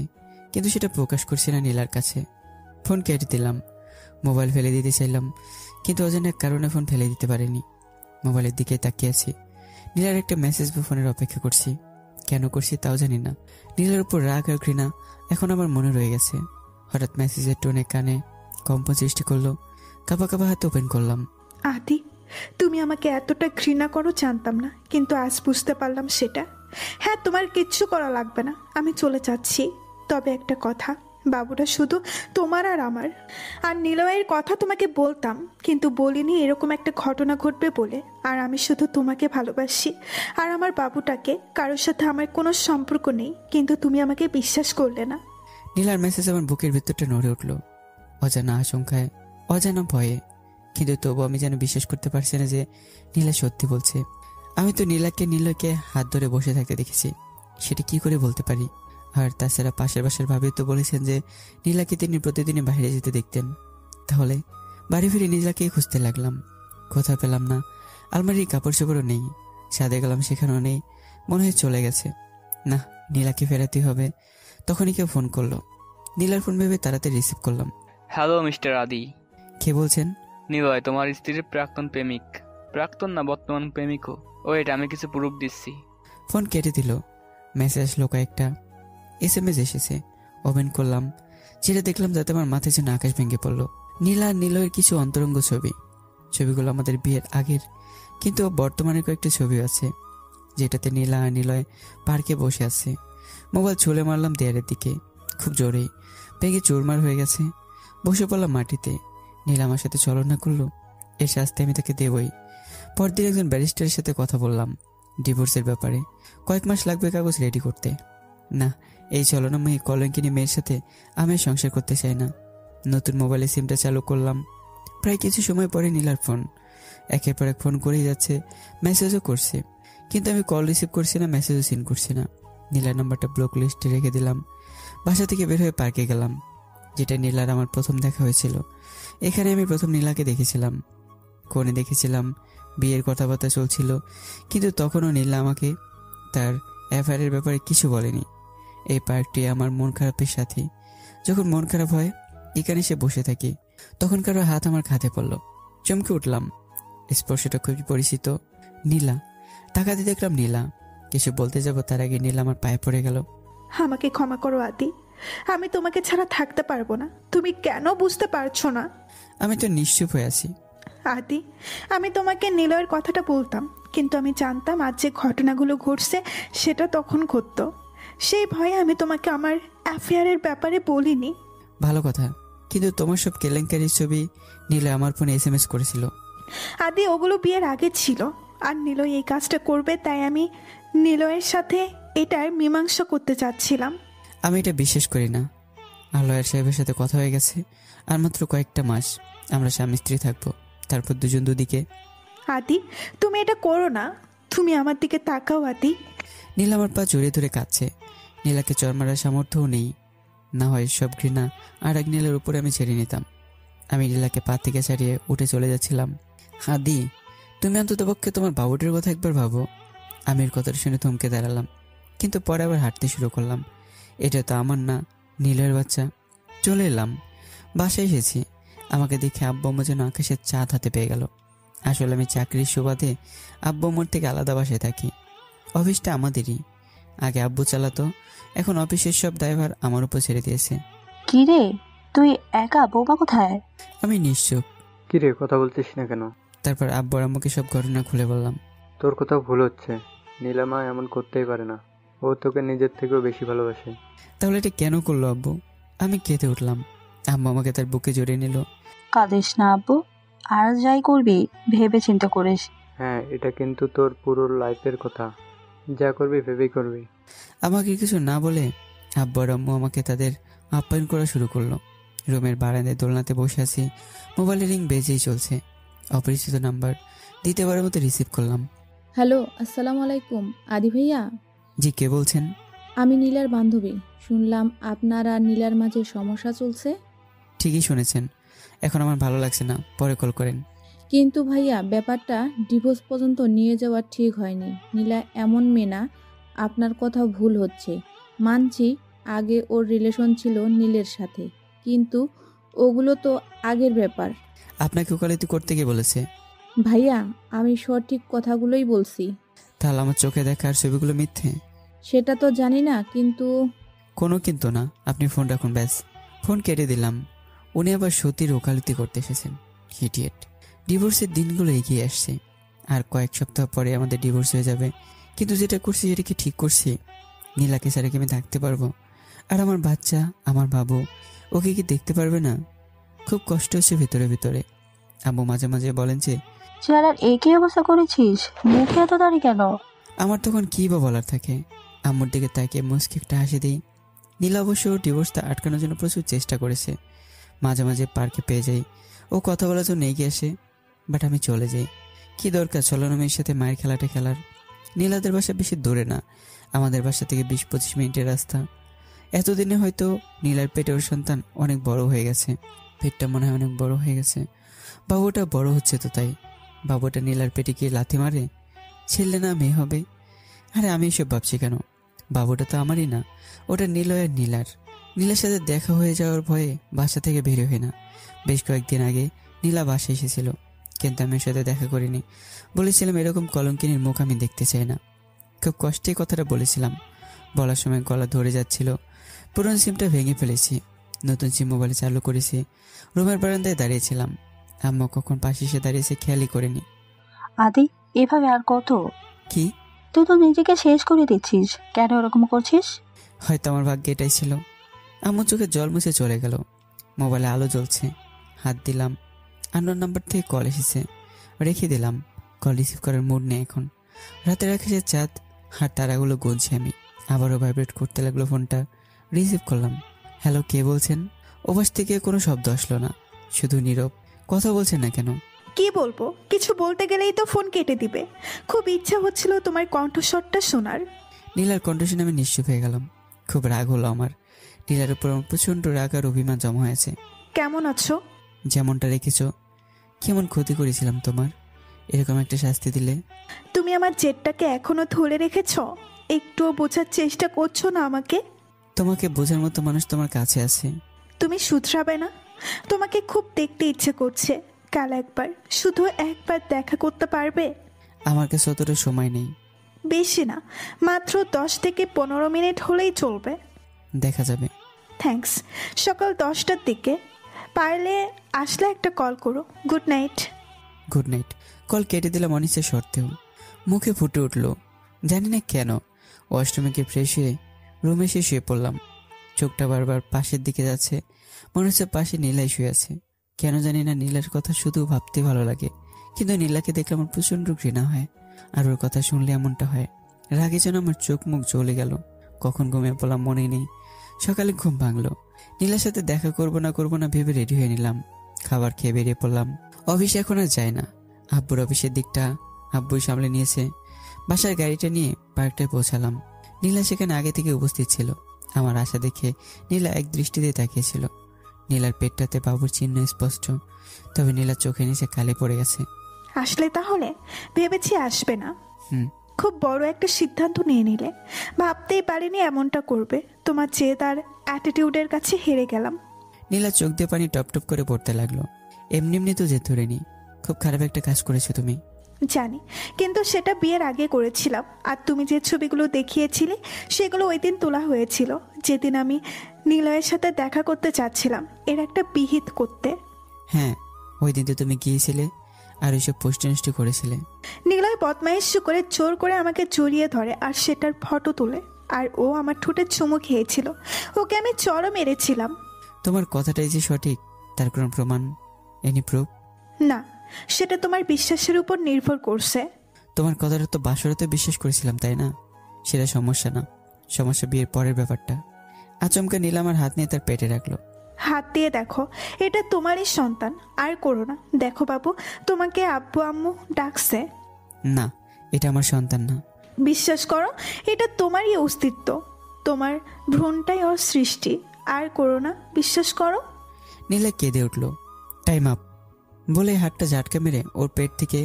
কিন্তু সেটা প্রকাশ করছি না নীলার কাছে। ফোন কেটে দিলাম। মোবাইল ফেলে দিতে চাইলাম, কিন্তু অজানা এক কারণে ফোন ফেলে দিতে পারিনি। মোবাইলের দিকে তাকিয়ে আছি। নীলার একটা মেসেজ বা ফোনের অপেক্ষা করছি। কেন করছি তাও জানি না। নীলার উপর রাগ আর ঘৃণা এখন আমার মনে রয়ে গেছে। হঠাৎ মেসেজের টোনে কানে কম্পন সৃষ্টি করলো। কাঁপা কাঁপা হাতে ওপেন করলাম। আদি, তুমি আমাকে এতটা ঘৃণা করো জানতাম না, কিন্তু আজ বুঝতে পারলাম সেটা। হ্যাঁ, তোমার কিচ্ছু করা লাগবে না, আমি চলে যাচ্ছি। তবে একটা কথা, বাবুটা শুধু তোমার আর আমার। আর নীলয়ের কথা তোমাকে বলতাম, কিন্তু বলিনি এরকম একটা ঘটনা ঘটবে বলে। আর আমি শুধু তোমাকে ভালোবাসি, আর আমার বাবুটাকে। কারোর সাথে আমার কোনো সম্পর্ক নেই, কিন্তু তুমি আমাকে বিশ্বাস করলে না। নীলার মেসেজ আমার বুকের ভেতরটা নড়ে উঠলো, অজানা আশঙ্কায়, অজানা ভয়ে। কিন্তু তবু আমি যেন বিশ্বাস করতে পারছি না যে নীলা সত্যি বলছে। আমি তো নীলয়কে হাত ধরে বসে থাকতে দেখেছি, সেটা কি করে বলতে পারি? আর তাছাড়া পাশের বাসার ভাবি তো বলেছেন যে নীলাকে তিনি প্রতিদিনই বাইরে যেতে দেখতেন। তাহলে বাড়ি ফিরে নীলাকে খুঁজতে লাগলাম, কোথাও পেলাম না। আলমারির কাপড় চোপড়ও নেই, ছাদে গেলাম সেখানেও নেই। মনে হয় চলে গেছে। না, নীলাকে ফেরাতে হবে। তখনই কেউ ফোন করলো। নীলার ফোন ভেবে তাড়াতাড়ি রিসিভ করলাম। হ্যালো মিস্টার আদি। কে বলছেন? নিলয়, তোমার স্ত্রীর প্রাক্তন প্রেমিক। প্রাক্তন না, বর্তমান প্রেমিকও। ওয়েট, আমি কিছু প্রুফ দিচ্ছি। ফোন কেটে দিল। মেসেজ আসলো কয়েকটা, SMS এসেছে। ওপেন করলাম, যেটা দেখলাম যাতে আমার মাথায় যেন আকাশ ভেঙে পড়লো। নীলা আর নীলয়ের কিছু অন্তরঙ্গ ছবি। ছবিগুলো আমাদের বিয়ের আগের, কিন্তু বর্তমানে কয়েকটা ছবি আছে যেটাতে নীলা আর নীলয় পার্কে বসে আছে। মোবাইল ছুঁড়ে মারলাম দেয়ালের দিকে, খুব জোরেই। ভেঙে চুরমার হয়ে গেছে। বসে পড়লাম মাটিতে। নীলা আমার সাথে ছলনা করলো, এর শাস্তি আমি তাকে দেবই। পরদিন একজন ব্যারিস্টারের সাথে কথা বললাম ডিভোর্সের ব্যাপারে। কয়েক মাস লাগবে কাগজ রেডি করতে। না, এই ছলনাময়ী কলঙ্কিনী মেয়ের সাথে আমি সংসার করতে চাই না। নতুন মোবাইলে সিমটা চালু করলাম। প্রায় কিছু সময় পরে নীলার ফোন। একের পর এক ফোন করেই যাচ্ছে, মেসেজও করছে, কিন্তু আমি কল রিসিভ করছি না, মেসেজও সিন করছি না। নীলার নাম্বারটা ব্লক লিস্টে রেখে দিলাম। বাসা থেকে বের হয়ে পার্কে গেলাম, যেটা নীলার আমার প্রথম দেখা হয়েছিল। এখানে আমি প্রথম নীলাকে দেখেছিলাম। কোণে দেখেছিলাম, বিয়ের কথাবার্তা চলছিল, কিন্তু তখনও নীলা আমাকে তার অ্যাফেয়ারের ব্যাপারে কিছু বলেনি। এই পার্কটি আমার মন খারাপের সাথী। যখন মন খারাপ হয় এখানে এসে বসে থাকি, তখন কারো হাত আমার খাতে পড়ল। চমকে উঠলাম, স্পর্শটা খুবই পরিচিত। নীলা। তাকাতে দেখলাম নীলা। কিছু বলতে যাব তার আগে নীলা আমার পায়ে পড়ে গেল। আমাকে ক্ষমা করো আদি, আমি তোমাকে ছাড়া থাকতে পারবো না। তুমি কেন বুঝতে পারছো না? আমি তো নিশ্চুপ হয়ে আছি। আদি, আমি তোমাকে নিলয়ের কথাটা বলতাম, কিন্তু আমি জানতাম আজ যে ঘটনাগুলো ঘটছে সেটা তখন ঘটতো। সেই ভয়ে আমি তোমাকে আমার অ্যাফেয়ারের ব্যাপারে বলিনি। ভালো কথা, কিন্তু তোমার সব কেলেঙ্কারির ছবি নিলয় আমার ফোনে SMS করেছিল। আদি, ওগুলো বিয়ের আগে ছিল। আর নিলয় এই কাজটা করবে তাই আমি নিলয়ের সাথে এটার মীমাংসা করতে চাচ্ছিলাম। আমি এটা বিশ্বাস করি না। আর লয়ার সাহেবের সাথে কথা হয়ে গেছে, আর মাত্র কয়েকটা মাস আমরা স্বামী স্ত্রী থাকবো, তারপর দুজন দুদিকে। আদি, তুমি এটা করো না, তুমি আমার দিকে তাকাও আদি। নীলা আমার পা জড়িয়ে ধরে কাঁদছে। নীলাকে চর মারার সামর্থ্যও নেই, না হয় সব ঘৃণা আর এক নীলার উপরে আমি ছেড়ে নিতাম। আমি নীলাকে পা থেকে ছাড়িয়ে উঠে চলে যাচ্ছিলাম। আদি, তুমি অন্তত পক্ষে তোমার বাবুটির কথা একবার ভাবো। আমি এর কথাটা শুনে থমকে দাঁড়ালাম, কিন্তু পরে আবার হাঁটতে শুরু করলাম। এটা তো আমার না, নীলের বাচ্চা। চলে এলাম, বাসায় এসেছি। আমাকে দেখে আব্বু আম্মু যেন আকাশের চাঁদ হাতে পেয়ে গেল। আসলে আমি চাকরির সুবাদে আব্বু আম্মুর থেকে আলাদা বাসায় থাকি। অফিসটা আমাদেরই, আগে আব্বু চালাতো, এখন অফিসের সব দায়ভার আমার উপর ছেড়ে দিয়েছে। কি রে, তুই একা? বৌমা কোথায়? আমি নিশ্চুপ। কিরে, কথা বলছিস না কেন? তারপর আব্বু আর আম্মুকে সব ঘটনা খুলে বললাম। তোর কোথাও ভুল হচ্ছে। নীলামা এমন করতেই পারে না, ও তোকে নিজের থেকেও বেশি ভালোবাসে। তাহলে এটা কেন করলো আব্বু? আমি কেঁদে উঠলাম। আম্মু আমাকে তার বুকে জড়িয়ে নিল। কাঁদিস না আব্বু, আর যাই করবি ভেবে চিন্তা করিস। হ্যাঁ, এটা কিন্তু তোর পুরো লাইফের কথা, যা করবি ভেবেই করবি। আমাকে কিছু না বলে আব্বু আর আম্মু আমাকে তাদের আপ্যায়ন করা শুরু করলো। রুমের বারান্দায় দোলনাতে বসে আছি, মোবাইলের রিং বেজেই চলছে। অপরিচিত নাম্বার, দ্বিতীয়বারের মতো রিসিভ করলাম। হ্যালো, আসসালামু আলাইকুম। আদি ভাইয়া? জি, কে বলছেন? আমি নীলার বান্ধবী। শুনলাম আপনার আর নীলার মাঝে সমস্যা চলছে। ঠিকই শুনেছেন, এখন আমার ভালো লাগছে না, পরে কল করেন। কিন্তু ভাইয়া, ব্যাপারটা ডিভোর্স পর্যন্ত নিয়ে যাওয়া ঠিক হয়নি। নীলা এমন মেয়ে না, আপনার কথা ভুল হচ্ছে। মানছি আগে ওর রিলেশন ছিল নীলের সাথে, কিন্তু ওগুলো তো আগের ব্যাপার। আপনাকে ওকালতি করতে গিয়ে বলেছে? ভাইয়া, আমি সঠিক কথাগুলোই বলছি। তাহলে আমার চোখে দেখার ছবিগুলো মিথ্যে? সেটা তো জানি না, কিন্তু কোনো কিন্তু না, আপনি ফোন রাখুন ব্যাস। ফোন কেটে দিলাম। উনি আবার সতীর ওকালতি করতে এসেছেন। হিডিয়েট। ডিভোর্সের দিনগুলো এগিয়ে আসছে, আর কয়েক সপ্তাহ পরে আমাদের ডিভোর্স হয়ে যাবে। কিন্তু যেটা করছি সেটা কি ঠিক করছি? নীলাকে ছাড়া কি আমি থাকতে পারবো? আর আমার বাচ্চা, আমার বাবু, ওকে কি দেখতে পারবে না? খুব কষ্ট হচ্ছে ভিতরে ভিতরে। আম্মু মাঝে মাঝে বলেন যে, চেহারার একই অবস্থা করেছিস, মুখে এত দাড়ি কেন? আমার তখন কী বা বলার থাকে। আম্মুর দিকে তাকিয়ে মুচকি একটা হাসি দিই। নীলা অবশ্য ডিভোর্সটা আটকানোর জন্য প্রচুর চেষ্টা করেছে। মাঝে মাঝে পার্কে পেয়ে যাই, ও কথা বলার জন্য এগিয়ে আসে, বাট আমি চলে যাই। কি দরকার ছলনা মেয়ের সাথে মায়ের খেলাটা খেলার? নীলাদের বাসা বেশি দূরে না, আমাদের বাসা থেকে 20-25 মিনিটের রাস্তা। এতদিনে হয়তো নীলার পেটে ওর সন্তান অনেক বড় হয়ে গেছে, পেটটা মনে হয় অনেক বড় হয়ে গেছে। বাবুটা বড় হচ্ছে তো, তাই বাবুটা নীলার পেটে গিয়ে লাথি মারে, ছেলে না মেয়ে হবে? আরে আমি এসব ভাবছি কেন? বাবুটা তো আমারই না, ওটা নীলয়ের। নীলার সাথে দেখা হয়ে যাওয়ার ভয়ে বাসা থেকে বের হয় না। বেশ কয়েকদিন আগে নীলা বাসায় এসেছিল, কিন্তু আমি ওর সাথে দেখা করিনি। বলেছিলাম এরকম কলঙ্কিনীর মুখ আমি দেখতে চাই না। খুব কষ্টে কথাটা বলেছিলাম, বলার সময় গলা ধরে যাচ্ছিল। পুরনো সিমটা ভেঙে ফেলেছি, নতুন সিম মোবাইলে চালু করেছি। রুমের বারান্দায় দাঁড়িয়েছিলাম, আম্মু কখন পাশে এসে দাঁড়িয়েছে খেয়ালই করিনি। আদি, এভাবে আর কত? কি? তুই তো নিজেকে শেষ করে দিচ্ছিস, কেন এরকম করছিস? হয়তো আমার ভাগ্যে এটাই ছিল। আম্মুর চোখে জল মুছে চলে গেল। মোবাইলে আলো জ্বলছে, হাত দিলাম। আননোন নাম্বার থেকে কল এসেছে, রেখে দিলাম। কল রিসিভ করার মুড নেই এখন। রাতের আকাশের চাঁদ আর তারাগুলো গুনছি আমি। আবারও ভাইব্রেট করতে লাগলো ফোনটা। রিসিভ করলাম। হ্যালো, কে বলছেন? ওপাশ থেকে কোনো শব্দ আসলো না, শুধু নীরব। কথা বলছেন না কেন? কি বলবো, কিছু বলতে গেলেই তো ফোন কেটে দিবে। খুব ইচ্ছা হচ্ছিল তোমার কণ্ঠস্বরটা শোনার। নীলার কণ্ঠ শুনে আমি নিশ্চুপ হয়ে গেলাম। খুব রাগ হলো আমার। নীলার উপর আমার প্রচণ্ড রাগ আর অভিমান জমা হয়েছে। কেমন আছো? যেমনটা রেখেছ। কেমন ক্ষতি করেছিলাম তোমার, এরকম একটা শাস্তি দিলে? তুমি আমার জেদটাকে এখনো ধরে রেখেছ? একটুও বোঝার চেষ্টা করছো না আমাকে? তোমাকে বোঝার মতো মানুষ তোমার কাছে আছে। তুমি শুধরাবে না? তোমাকে খুব দেখতে ইচ্ছে করছে। কাল একবার, শুধু একবার দেখা করতে পারবে? আমার কাছে অতটা সময় নেই। বেশি না, মাত্র 10 থেকে 15 মিনিট হলেই চলবে। দেখা যাবে। থ্যাঙ্কস। সকাল 10টার দিকে পারলে আসলে একটা কল করো। Good night. Good night. Call কেটে দিলাম অনিচ্ছা সত্ত্বেও। মুখে ফুটে উঠল, জানি না কেন। ওয়াশরুমে গিয়ে ফ্রেশ হয়ে রুমে এসে শুয়ে পড়লাম। চোখটা বারবার পাশের দিকে যাচ্ছে, মনে হচ্ছে পাশে নীলাই শুয়ে আছে। কেন জানি না নীলার কথা শুধু ভাবতে ভালো লাগে, কিন্তু নীলাকে দেখলে আমার প্রচণ্ড ঘৃণা হয়। আর ওর কথা শুনলে এমনটা হয়। রাগে যেন আমার চোখ মুখ জ্বলে গেল। কখন ঘুমিয়ে পড়লাম মনে নেই। সকালে ঘুম ভাঙলো। নীলার সাথে দেখা করবো না ভেবে রেডি হয়ে নিলাম। খাবার খেয়ে বেরিয়ে পড়লাম। অফিসে এখন আর যায় না। আব্বুর অফিসের দিকটা আব্বুই সামলে নিয়েছে। বাসার গাড়িটা নিয়ে পার্কটায় পৌঁছালাম। নীলা সেখানে আগে থেকে উপস্থিত ছিল। আমার আশা দেখে নীলা এক দৃষ্টিতে তাকিয়েছিল। নীলার পেটটাতে বাবুর চিহ্ন স্পষ্ট, তবে নীলার চোখে নিচে কালি পড়ে গেছে। আসলে তাহলে ভেবেছি আসবে না। হুম। খুব বড় একটা সিদ্ধান্ত নিয়ে নিলে। ভাবতেই পারিনি এমনটা করবে। তোমার জেদ আর অ্যাটিটিউডের কাছে হেরে গেলাম। নীলা চোখ দিয়ে পানি টপ টপ করে পড়তে লাগলো। এমনি তো জেদ ধরেনি। খুব খারাপ একটা কাজ করেছো তুমি। জানি, কিন্তু সেটা বিয়ের আগে করেছিলাম। আর তুমি যে ছবিগুলো দেখিয়েছিলে সেগুলো ওই দিন তোলা হয়েছিল, যেদিন আমি নিলয়ের সাথে দেখা করতে চাচ্ছিলাম এর একটা বিহিত করতে। হ্যাঁ, ওই দিন তো তুমি গিয়েছিলে আর ওইসব পোস্ট নষ্ট করেছিলে। নিলয় বদমাইশ করে জোর করে আমাকে জড়িয়ে ধরে আর সেটার ফটো তোলে। আর ও আমার ঠোঁটে চুমু খেয়েছিল। ওকে আমি চড়ও মেরেছিলাম। তোমার কথাটাই যে সঠিক তার কোনো প্রমাণ? Any proof? না, সেটা তোমার বিশ্বাসের উপর নির্ভর করছে। তোমার কথাটা তো বাসরাতে বিশ্বাস করেছিলাম, তাই না? সেটা সমস্যা না, সমস্যা বিয়ের পরের ব্যাপারটা। আচমকা নীলা আমার হাত নিয়ে তার পেটে রাখলো। হাত দিয়ে দেখো, এটা তোমারই সন্তান। আর করো না। দেখো বাবু, তোমাকে আব্বু আম্মু ডাকছে। না, এটা আমার সন্তান না। বিশ্বাস করো, এটা তোমারই অস্তিত্ব। তোমার ভ্রূণটাই ওর সৃষ্টি। আর করো না, বিশ্বাস করো। নীলা কেঁদে উঠল। টাইম আপ বলে হাতটা ঝাটকা মেরে ওর পেট থেকে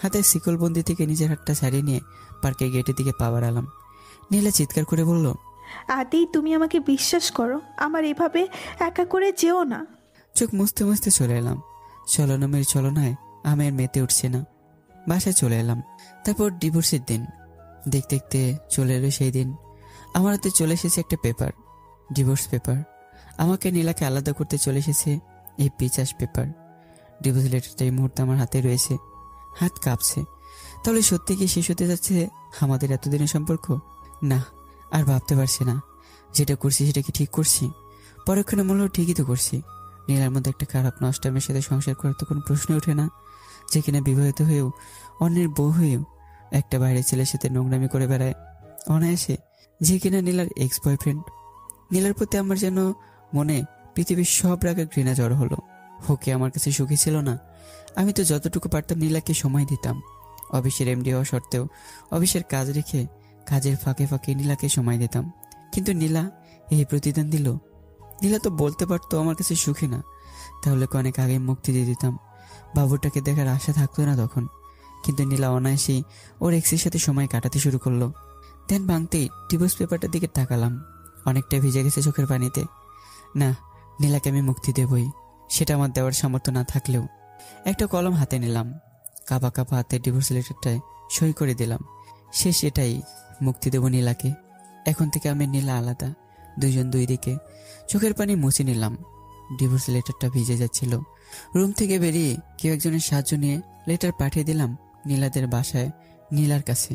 হাতের শিকলবন্দি থেকে নিজের হাতটা ছাড়িয়ে নিয়ে পার্কের গেটের দিকে পা বাড়ালাম। নীলা চিৎকার করে বলল, আদি, তুমি আমাকে বিশ্বাস করো। আমার এভাবে একা করে যেও না। চোখ মুছতে মুছতে চলে এলাম। ছলনামের ছলনায় আমের মেতে উঠছে না। বাসায় চলে এলাম। তারপর ডিভোর্সের দিন দেখতে দেখতে চলে এলো সেই দিন। আমার হাতে চলে এসেছে একটা পেপার, ডিভোর্স পেপার। আমাকে নীলাকে আলাদা করতে চলে এসেছে এই পিচাস পেপার। ডিভোর্স লেটারটা এই মুহূর্তে আমার হাতে রয়েছে। হাত কাঁপছে। তাহলে সত্যি কি শেষ হতে যাচ্ছে আমাদের এতদিনের সম্পর্ক? না, আর ভাবতে পারছি না যেটা করছি সেটা কি ঠিক করছি। পরক্ষণে মনে হলো ঠিকই তো করছি। নীলার মধ্যে একটা খারাপ নষ্টামের সাথে সংসার করার তো কোনো প্রশ্ন ওঠে না, যে কিনা বিবাহিত হয়েও অন্যের বউ হয়েও একটা বাইরের ছেলের সাথে নোংরামি করে বেড়ায় অনায়াসে, যে কিনা নীলার এক্স বয়ফ্রেন্ড। নীলার প্রতি আমার যেন মনে পৃথিবীর সব রাগে ঘৃণা জড়ো হলো। ওকে আমার কাছে সুখী ছিল না। আমি তো যতটুকু পারতাম নীলাকে সময় দিতাম। অফিসের এমডি হওয়া সত্ত্বেও অফিসের কাজ রেখে কাজের ফাঁকে ফাঁকে নীলাকে সময় দিতাম। কিন্তু নীলা এই প্রতিদান দিল। নীলা তো বলতে পারতো আমার কাছে সুখী না, তাহলে অনেক আগে মুক্তি দিয়ে দিতাম। বাবুটাকে দেখার আশা থাকতো না তখন। কিন্তু নীলা অনায়াসেই ওর এক্সের সাথে সময় কাটাতে শুরু করলো। ধ্যান ভাঙতেই ডিভোর্স পেপারটার দিকে তাকালাম। অনেকটা ভিজে গেছে চোখের পানিতে। না, নীলাকে আমি মুক্তি দেবই, সেটা আমার দেওয়ার সামর্থ্য না থাকলেও। একটা কলম হাতে নিলাম। কাঁপা কাঁপা হাতে ডিভোর্স লেটারটায় সই করে দিলাম। শেষ এটাই, মুক্তি দেব নীলাকে। এখন থেকে আমি নীলা আলাদা, দুইজন দুই দিকে। চোখের পানি মুছে নিলাম। ডিভোর্স লেটারটা ভিজে যাচ্ছিল। রুম থেকে বেরিয়ে কেউ একজনের সাহায্য নিয়ে লেটার পাঠিয়ে দিলাম নীলাদের বাসায়, নীলার কাছে।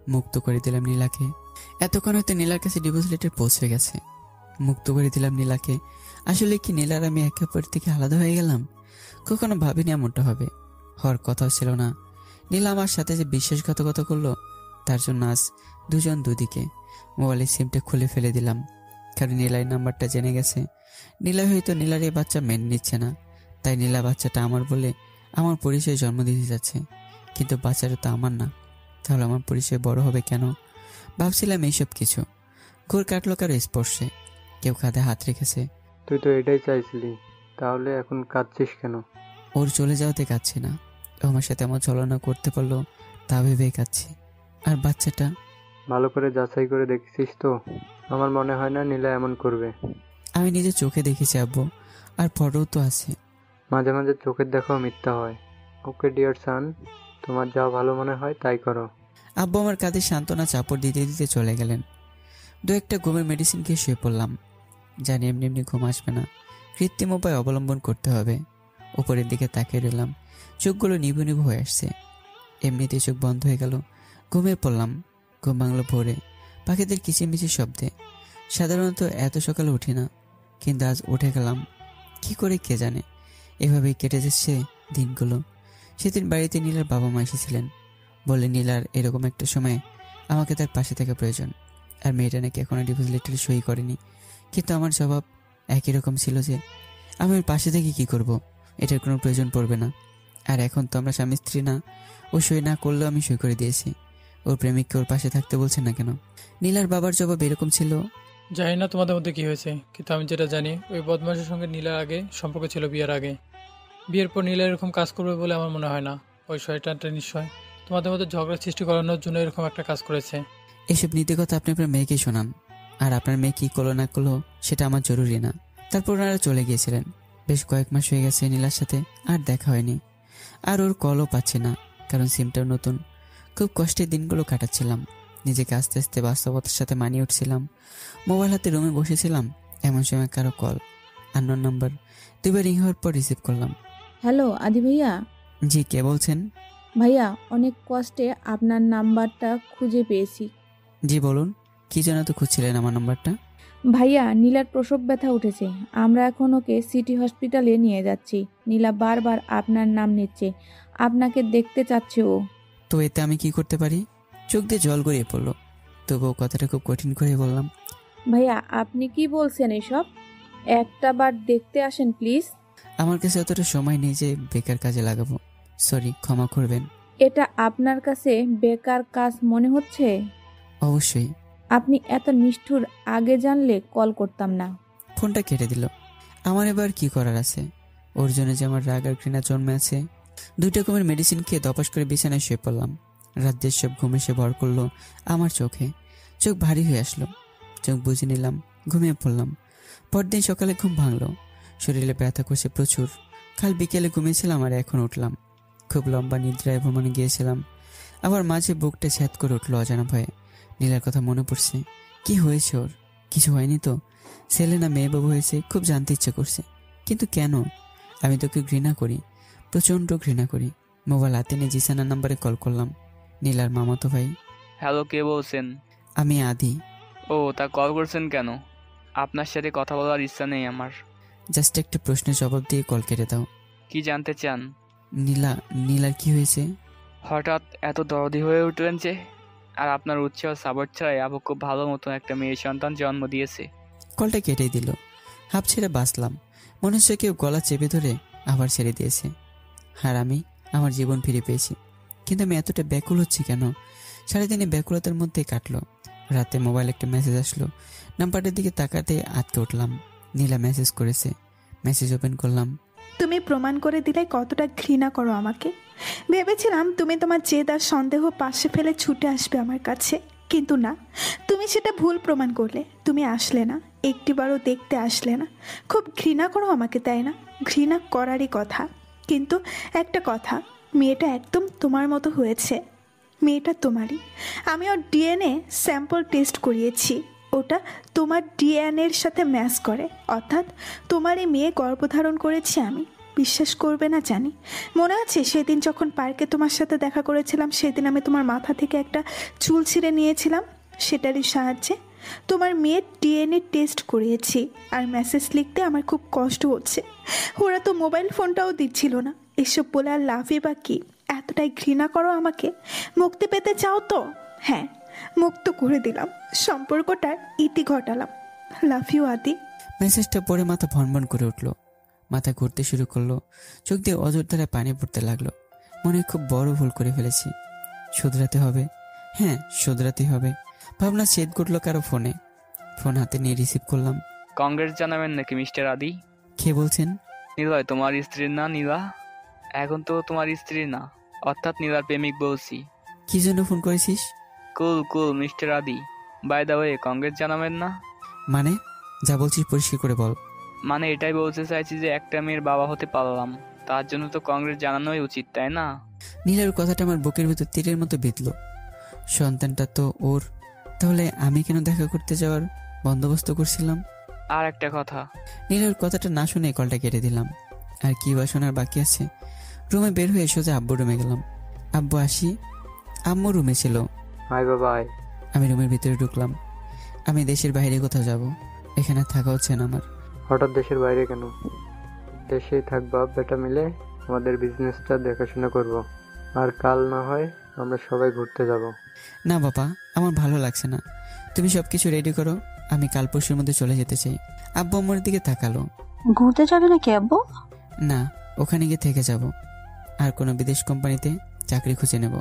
মুক্ত করে দিলাম নীলাকে। এতক্ষণ হয়তো নীলার কাছে ডিভোর্স লেটার পৌঁছে গেছে। মুক্ত করে দিলাম নীলাকে। আসলে কি নীলার আমি একে অপর থেকে আলাদা হয়ে গেলাম? কখনো ভাবিনি এমনটা হবে, হওয়ার কথাও ছিল না। নীলা আমার সাথে যে বিশ্বাসঘাতকতা করলো, তার জন্য আজ দুজন দুদিকে। মোবাইলের সিমটা খুলে ফেলে দিলাম, কারণ নীলার নাম্বারটা জেনে গেছে। নীলা হয়তো নীলার এই বাচ্চা মেনে নিচ্ছে না, তাই নীলা বাচ্চাটা আমার বলে আমার পরিচয় জন্ম দিতে যাচ্ছে। কিন্তু বাচ্চাটা তো আমার না, তাহলে আমার পরিচয় বড় হবে কেন? ভাবছিলাম এইসব কিছু। ঘোর কাটলো কারো স্পর্শে। কেউ কাঁধে হাত রেখেছে। তুই তো এটাই চাইছিলি, তাহলে এখন কাঁদছিস কেন? ওর চলে যাওয়াতে কাঁদছি না, ও আমার সাথে আমার ছলনা করতে পারলো তা ভেবে কাঁদছি। আর বাচ্চাটা? ভালো করে যাচাই করে দেখেছিস তো? আমার মনে হয় না নীলা এমন করবে। আমি নিজে চোখে দেখেছি আব্বু, আর ফটোও তো আছে। মাঝে মাঝে চোখের দেখাও মিথ্যা হয়। ওকে ডিয়ার সান, তোমার যা ভালো মনে হয় তাই করো। আব্বু আমার কাঁধে সান্ত্বনা চাপড় দিতে দিতে চলে গেলেন। দু একটা ঘুমের মেডিসিন খেয়ে শুয়ে পড়লাম। জানি এমনি এমনি ঘুম আসবে না, কৃত্রিম উপায় অবলম্বন করতে হবে। উপরের দিকে তাকিয়ে রইলাম। চোখগুলো নিভু নিভু হয়ে আসছে। এমনিতেই চোখ বন্ধ হয়ে গেল। ঘুমিয়ে পড়লাম। ঘুম ভাঙলো ভোরে পাখিদের কিচিরমিচির শব্দে। সাধারণত এত সকালে উঠি না, কিন্তু আজ উঠে গেলাম। কি করে কে জানে। এভাবেই কেটে যাচ্ছে দিনগুলো। সেদিন বাড়িতে নীলার বাবা মা এসেছিলেন। বলে নীলার এরকম একটা সময় আমাকে তার পাশে থাকা প্রয়োজন। আর মেয়েটা নাকি এখনো ডিভোর্স লেটারে সই করেনি। কিন্তু আমার জবাব একই রকম ছিল যে আমি ওর পাশে থেকে কি করব, এটার কোনো প্রয়োজন পড়বে না। আর এখন তো আমরা স্বামী স্ত্রী না। ও সই না করলেও আমি সই করে দিয়েছি। ওর প্রেমিককে ওর পাশে থাকতে বলছে না কেন? নীলার বাবার জবাব এরকম ছিল, জানি না তোমাদের মধ্যে কি হয়েছে, কিন্তু আমি যেটা জানি ওই বদমাশের সঙ্গে নীলার আগে সম্পর্ক ছিল বিয়ের আগে। বিয়ের পর নীলা এরকম কাজ করবে বলে আমার মনে হয় না। ওই শয়তানটা নিশ্চয় তোমাদের মধ্যে ঝগড়া সৃষ্টি করানোর জন্য এরকম একটা কাজ করেছে। এসব নীতি কথা আপনি আপনার মেয়েকে শোনান। আর আপনার মেয়ে কি করলো না করলো সেটা আমার জরুরি না। তারপর ওনারা চলে গিয়েছিলেন। বেশ কয়েক মাস হয়ে গেছে নীলার সাথে আর দেখা হয়নি। আর ওর কলও পাচ্ছে না, কারণ সিমটাও নতুন। খুব কষ্টে দিনগুলো কাটাচ্ছিলাম। নিজেকে আস্তে আস্তে বাস্তবতার সাথে মানিয়ে উঠছিলাম। মোবাইল হাতে রুমে বসেছিলাম, এমন সময় কারো কল। Unknown number. 2 বার রিং হওয়ার পর রিসিভ করলাম। হ্যালো আদি ভাইয়া। জি, কে বলছেন? ভাইয়া অনেক কষ্টে আপনার নাম্বারটা খুঁজে পেয়েছি। জি বলুন, কি জন্য তো খুঁজছিলেন আমার নাম্বারটা? ভাইয়া নীলার প্রসব ব্যথা উঠেছে। আমরা এখন ওকে সিটি হসপিটালে নিয়ে যাচ্ছি। নীলা বারবার আপনার নাম নিচ্ছে, আপনাকে দেখতে চাচ্ছে ও। তো এতে আমি কি করতে পারি? চোখ দিয়ে জল গড়িয়ে পড়লো। তবুও কথাটা খুব কঠিন করে বললাম, ভাইয়া আপনি কি বলছেন এসব? একটা বার দেখতে আসেন প্লিজ। আমার কাছে অতটা সময় নেই যে বেকার কাজে লাগাবো। সরি, ক্ষমা করবেন। এটা আপনার কাছে বেকার কাজ মনে হচ্ছে? অবশ্যই। আপনি এত নিষ্ঠুর, আগে জানলে কল করতাম না। ফোনটা কেটে দিল। আমার এবার কি করার আছে? ওর জন্য যে আমার রাগ আর ঘৃণা জন্মে আছে। 2 রকমের মেডিসিন খেয়ে দপাস করে বিছানায় শুয়ে পড়লাম। রাত সব ঘুম এসে ভর করলো আমার চোখে। চোখ ভারী হয়ে আসলো। চোখ বুঝে নিলাম, ঘুমিয়ে পড়লাম। পরদিন সকালে ঘুম ভাঙলো। শরীরে ব্যথা করছে প্রচুর। কাল বিকেলে ঘুমিয়েছিলাম আর এখন উঠলাম। খুব লম্বা নিদ্রায় ভ্রমণে গিয়েছিলাম। আবার মাঝে বুকটা ছ্যাদ করে উঠলো অজানা ভয়ে। নীলার কথা মনে পড়ছে। কি হয়েছে ওর? কিছু হয়নি তো? ছেলে না মেয়ে বাবু হয়েছে, খুব জানতে ইচ্ছে করছে। কিন্তু কেন? আমি তোকে ঘৃণা করি, প্রচণ্ড ঘৃণা করি। মোবাইল হাতে নিয়ে জিসানার নাম্বারে কল করলাম। নীলার মামাতো ভাই। হ্যালো, কে বলছেন? আমি আদি। ও, তা কল করছেন কেন? আপনার সাথে কথা বলার ইচ্ছা নেই আমার। জাস্ট একটা প্রশ্নের জবাব দিয়ে কল কেটে দাও। কি জানতে চান? নীলার কি হয়েছে? হঠাৎ এত দরদি হয়ে উঠলেন যে? আর আপনার উৎসাহ সাপোর্ট ছাড়াই আপু খুব ভালো মতো একটা মেয়ে সন্তান জন্ম দিয়েছে। কলটা কেটেই দিল। হাফ ছেড়ে বাঁচলাম। মনে হচ্ছে কেউ গলা চেপে ধরে আবার ছেড়ে দিয়েছে। আর আমি আমার জীবন ফিরে পেয়েছি। কিন্তু আমি এতটা ব্যাকুল হচ্ছি কেন? সারাদিনে ব্যাকুলতার মধ্যেই কাটলো। রাতে মোবাইল একটা মেসেজ আসলো। নাম্বারটার দিকে তাকাতে আটকে উঠলাম। নীলা মেসেজ করেছে। মেসেজ ওপেন করলাম। তুমি প্রমাণ করে দিলে কতটা ঘৃণা করো আমাকে। ভেবেছিলাম তুমি তোমার জেদ আর সন্দেহ পাশে ফেলে ছুটে আসবে আমার কাছে, কিন্তু না, তুমি সেটা ভুল প্রমাণ করলে। তুমি আসলে না, একটিবারও দেখতে আসলে না। খুব ঘৃণা করো আমাকে, তাই না? ঘৃণা করারই কথা। কিন্তু একটা কথা, মেয়েটা একদম তোমার মতো হয়েছে। মেয়েটা তোমারই। আমি ওর ডিএনএ স্যাম্পল টেস্ট করিয়েছি। ওটা তোমার ডিএনএর সাথে ম্যাচ করে, অর্থাৎ তোমারই মেয়ে গর্ভধারণ করেছি আমি। বিশ্বাস করবে না জানি। মনে আছে সেদিন যখন পার্কে তোমার সাথে দেখা করেছিলাম, সেদিন আমি তোমার মাথা থেকে একটা চুল ছিঁড়ে নিয়েছিলাম। সেটারই সাহায্যে তোমার মেয়ের ডিএনএ টেস্ট করিয়েছি। আর মেসেজ লিখতে আমার খুব কষ্ট হচ্ছে। ওরা তো মোবাইল ফোনটাও দিচ্ছিল না। এসব বলে আর লাভই বা কি? এতটাই ঘৃণা করো আমাকে? মুক্তি পেতে চাও তো? হ্যাঁ, মুক্ত করে দিলাম, সম্পর্কটার ইতি ঘটালাম। লাভ ইউ আদি। মেসেজটা পড়ে মাথা ভনভন করে উঠলো। মাথা ঘুরতে শুরু করলো। চোখ দিয়ে অজর ধারে পানি পড়তে লাগলো। মনে খুব বড় ভুল করে ফেলেছি। শুধরাতে হবে। হ্যাঁ, শুধরাতে হবে। ভাবনা ছেদ ঘটলো কারো ফোনে। ফোন হাতে নিয়ে রিসিভ করলাম। কংগ্রেস জানাবেন নাকি মিস্টার আদি? কে বলছেন? নীলয় তোমার স্ত্রীর না? নীলা এখন তো তোমার স্ত্রী না, অর্থাৎ নীলার প্রেমিক বলছি। কি জন্য ফোন করেছিস? কুল মিস্টার আদি। বাই দা ওয়ে, কংগ্রেস জানাবেন না? মানে যা বলছিস পরিষ্কার করে বল। মানে এটাই বলতে চাইছি যে একটা মেয়ের বাবা হতে পারলাম, তার জন্য তো কংগ্রেস জানানোই উচিত, তাই না? নীলার কথাটা আমার বুকের ভিতর তীরের মতো বিঁধলো। সন্তানটা তো ওর, তাহলে আমি কেন দেখা করতে যাওয়ার বন্দোবস্ত করছিলাম? আর একটা কথা। নীলার কথাটা না শুনে কলটা কেটে দিলাম। আর কি বাসনার বাকি আছে। রুমে বের হয়ে সোজা আব্বু রুমে গেলাম। আব্বু আসি, আম্মু রুমে ছিল। হাই বাবা আয়। আমি রুমের ভিতরে ঢুকলাম। আমি দেশের বাইরে কোথাও যাব, এখানে থাকা হচ্ছে না আমার। হঠাৎ দেশের বাইরে কেন? দেশেই থাকবা, বেটা মিলে আমাদের বিজনেসটা দেখাশোনা করব। আর কাল না হয় আমরা সবাই ঘুরতে যাব। না বাবা, আমার ভালো লাগছে না। তুমি সবকিছু রেডি করো, আমি কাল পরশুর মধ্যে চলে যেতে চাই। আব্বু আমার দিকে তাকালো। ঘুরতে যাবে নাকি আব্বু? না, ওখানে গিয়ে থেকে যাব, আর কোনো বিদেশ কোম্পানিতে চাকরি খুঁজে নেব।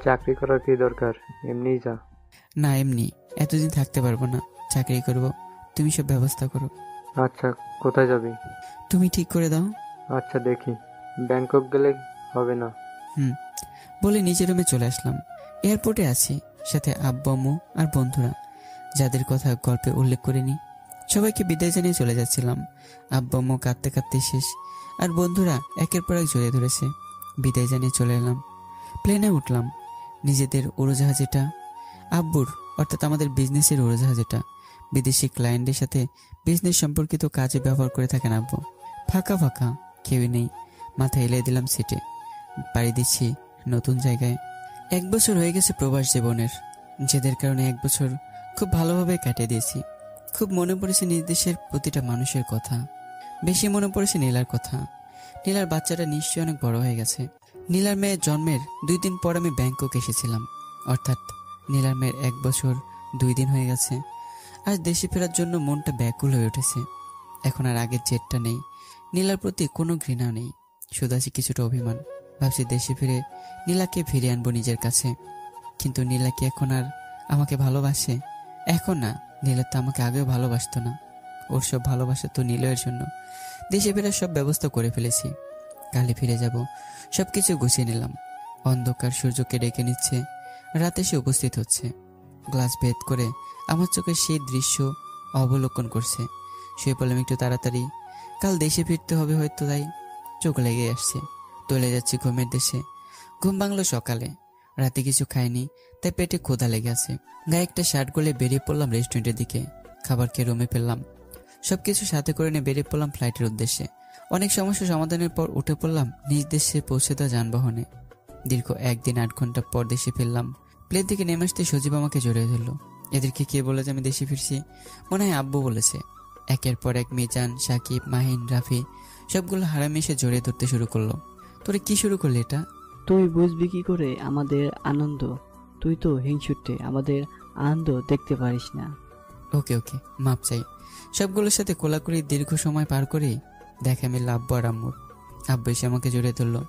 চাকরি করার কি দরকার, এমনিই যা। না এমনি, এতদিন থাকতে পারবো না, চাকরি করব। তুমি সব ব্যবস্থা করো। আচ্ছা, কোথায় যাবি? তুমি ঠিক করে দাও। আচ্ছা দেখি, ব্যাংকক গেলে হবে না? বলে নিজের রুমে চলে আসলাম। এয়ারপোর্টে আছি, সাথে আব্বু আম্মু আর বন্ধুরা, যাদের কথা গল্পে উল্লেখ করিনি। সবাইকে বিদায় জানিয়ে চলে যাচ্ছিলাম। আব্বু আম্মু কাঁদতে কাঁদতে শেষ, আর বন্ধুরা একের পর এক জড়িয়ে ধরেছে। বিদায় জানিয়ে চলে এলাম। প্লেনে উঠলাম। নিজেদের উড়োজাহাজ এটা, আব্বুর অর্থাৎ আমাদের বিজনেসের উড়োজাহাজ এটা। বিদেশি ক্লায়েন্টের সাথে বিজনেস সম্পর্কিত কাজে ব্যবহার করে থাকেন আব্বু। ফাঁকা ফাঁকা, কেউই নেই। মাথা এলিয়ে দিলাম সিটে। পাড়ি দিচ্ছি নতুন জায়গায়। 1 বছর হয়ে গেছে প্রবাস জীবনের, যেদের কারণে 1 বছর খুব ভালোভাবে কাটিয়ে দিয়েছি। খুব মনে পড়েছে নিজ দেশের প্রতিটা মানুষের কথা। বেশি মনে পড়েছে নীলার কথা। নীলার বাচ্চাটা নিশ্চয়ই অনেক বড় হয়ে গেছে। নীলার মেয়ের জন্মের 2 দিন পর আমি ব্যাংকক এসেছিলাম, অর্থাৎ নীলার মেয়ের 1 বছর 2 দিন হয়ে গেছে। আজ দেশে ফেরার জন্য মনটা ব্যাকুল হয়ে উঠেছে। এখন আর আগের জেদটা নেই, নীলার প্রতি কোনো ঘৃণা নেই, শুধু আছে কিছুটা অভিমান। ভাবছি দেশে ফিরে নীলাকে ফিরে আনবো নিজের কাছে। কিন্তু নীলা কি এখন আর আমাকে ভালোবাসে? এখন না, নীলা তো আমাকে আগেও ভালোবাসতো না। ওর সব ভালোবাসা তো নীলের জন্য। দেশে ফেরার সব ব্যবস্থা করে ফেলেছি, কালে ফিরে যাব। সবকিছু গুছিয়ে নিলাম। অন্ধকার সূর্যকে ডেকে নিচ্ছে, রাতে সে উপস্থিত হচ্ছে। গ্লাস ভেদ করে আমার চোখে সেই দৃশ্য অবলোকন করছে। শুয়ে পড়লাম একটু তাড়াতাড়ি। কাল দেশে ফিরতে হবে হয়তো, তাই চোখ লেগে আসছে। চলে যাচ্ছি ঘুমের দেশে। ঘুম ভাঙলো সকালে। রাতে কিছু খাইনি, তাই পেটে ক্ষুধা লেগে আছে। গায়ে একটা শার্ট গলে বেরিয়ে পড়লাম রেস্টুরেন্টের দিকে। খাবার খেয়ে রুমে ফেললাম। সবকিছু সাথে করে নিয়ে বেরিয়ে পড়লাম ফ্লাইটের উদ্দেশ্যে। অনেক সমস্যা সমাধানের পর উঠে পড়লাম নিজ দেশে পৌঁছে দেওয়া যানবাহনে। দীর্ঘ 1 দিন 8 ঘন্টা পর দেশে ফিরলাম। প্লেন থেকে নেমে আসতে সজীব আমাকে জড়িয়ে ধরলো। এদেরকে কে বলে যে আমি দেশে ফিরছি? মনে হয় আব্বু বলেছে। একের পর এক মিজান, সাকিব, মাহিন, রাফি সবগুলো হারামি এসে জড়িয়ে ধরতে শুরু করলো। তোরে কি শুরু করলি এটা? তুই বুঝবি কি করে আমাদের আনন্দ? তুই তো হিংসুটে, আমাদের আনন্দ দেখতে পারিস না। ওকে ওকে, মাপ চাই। সবগুলোর সাথে কোলাকুলি দীর্ঘ সময় পার করে দেখা মিলল আব্বু আর আম্মুর। আব্বু এসে আমাকে জড়িয়ে ধরলো।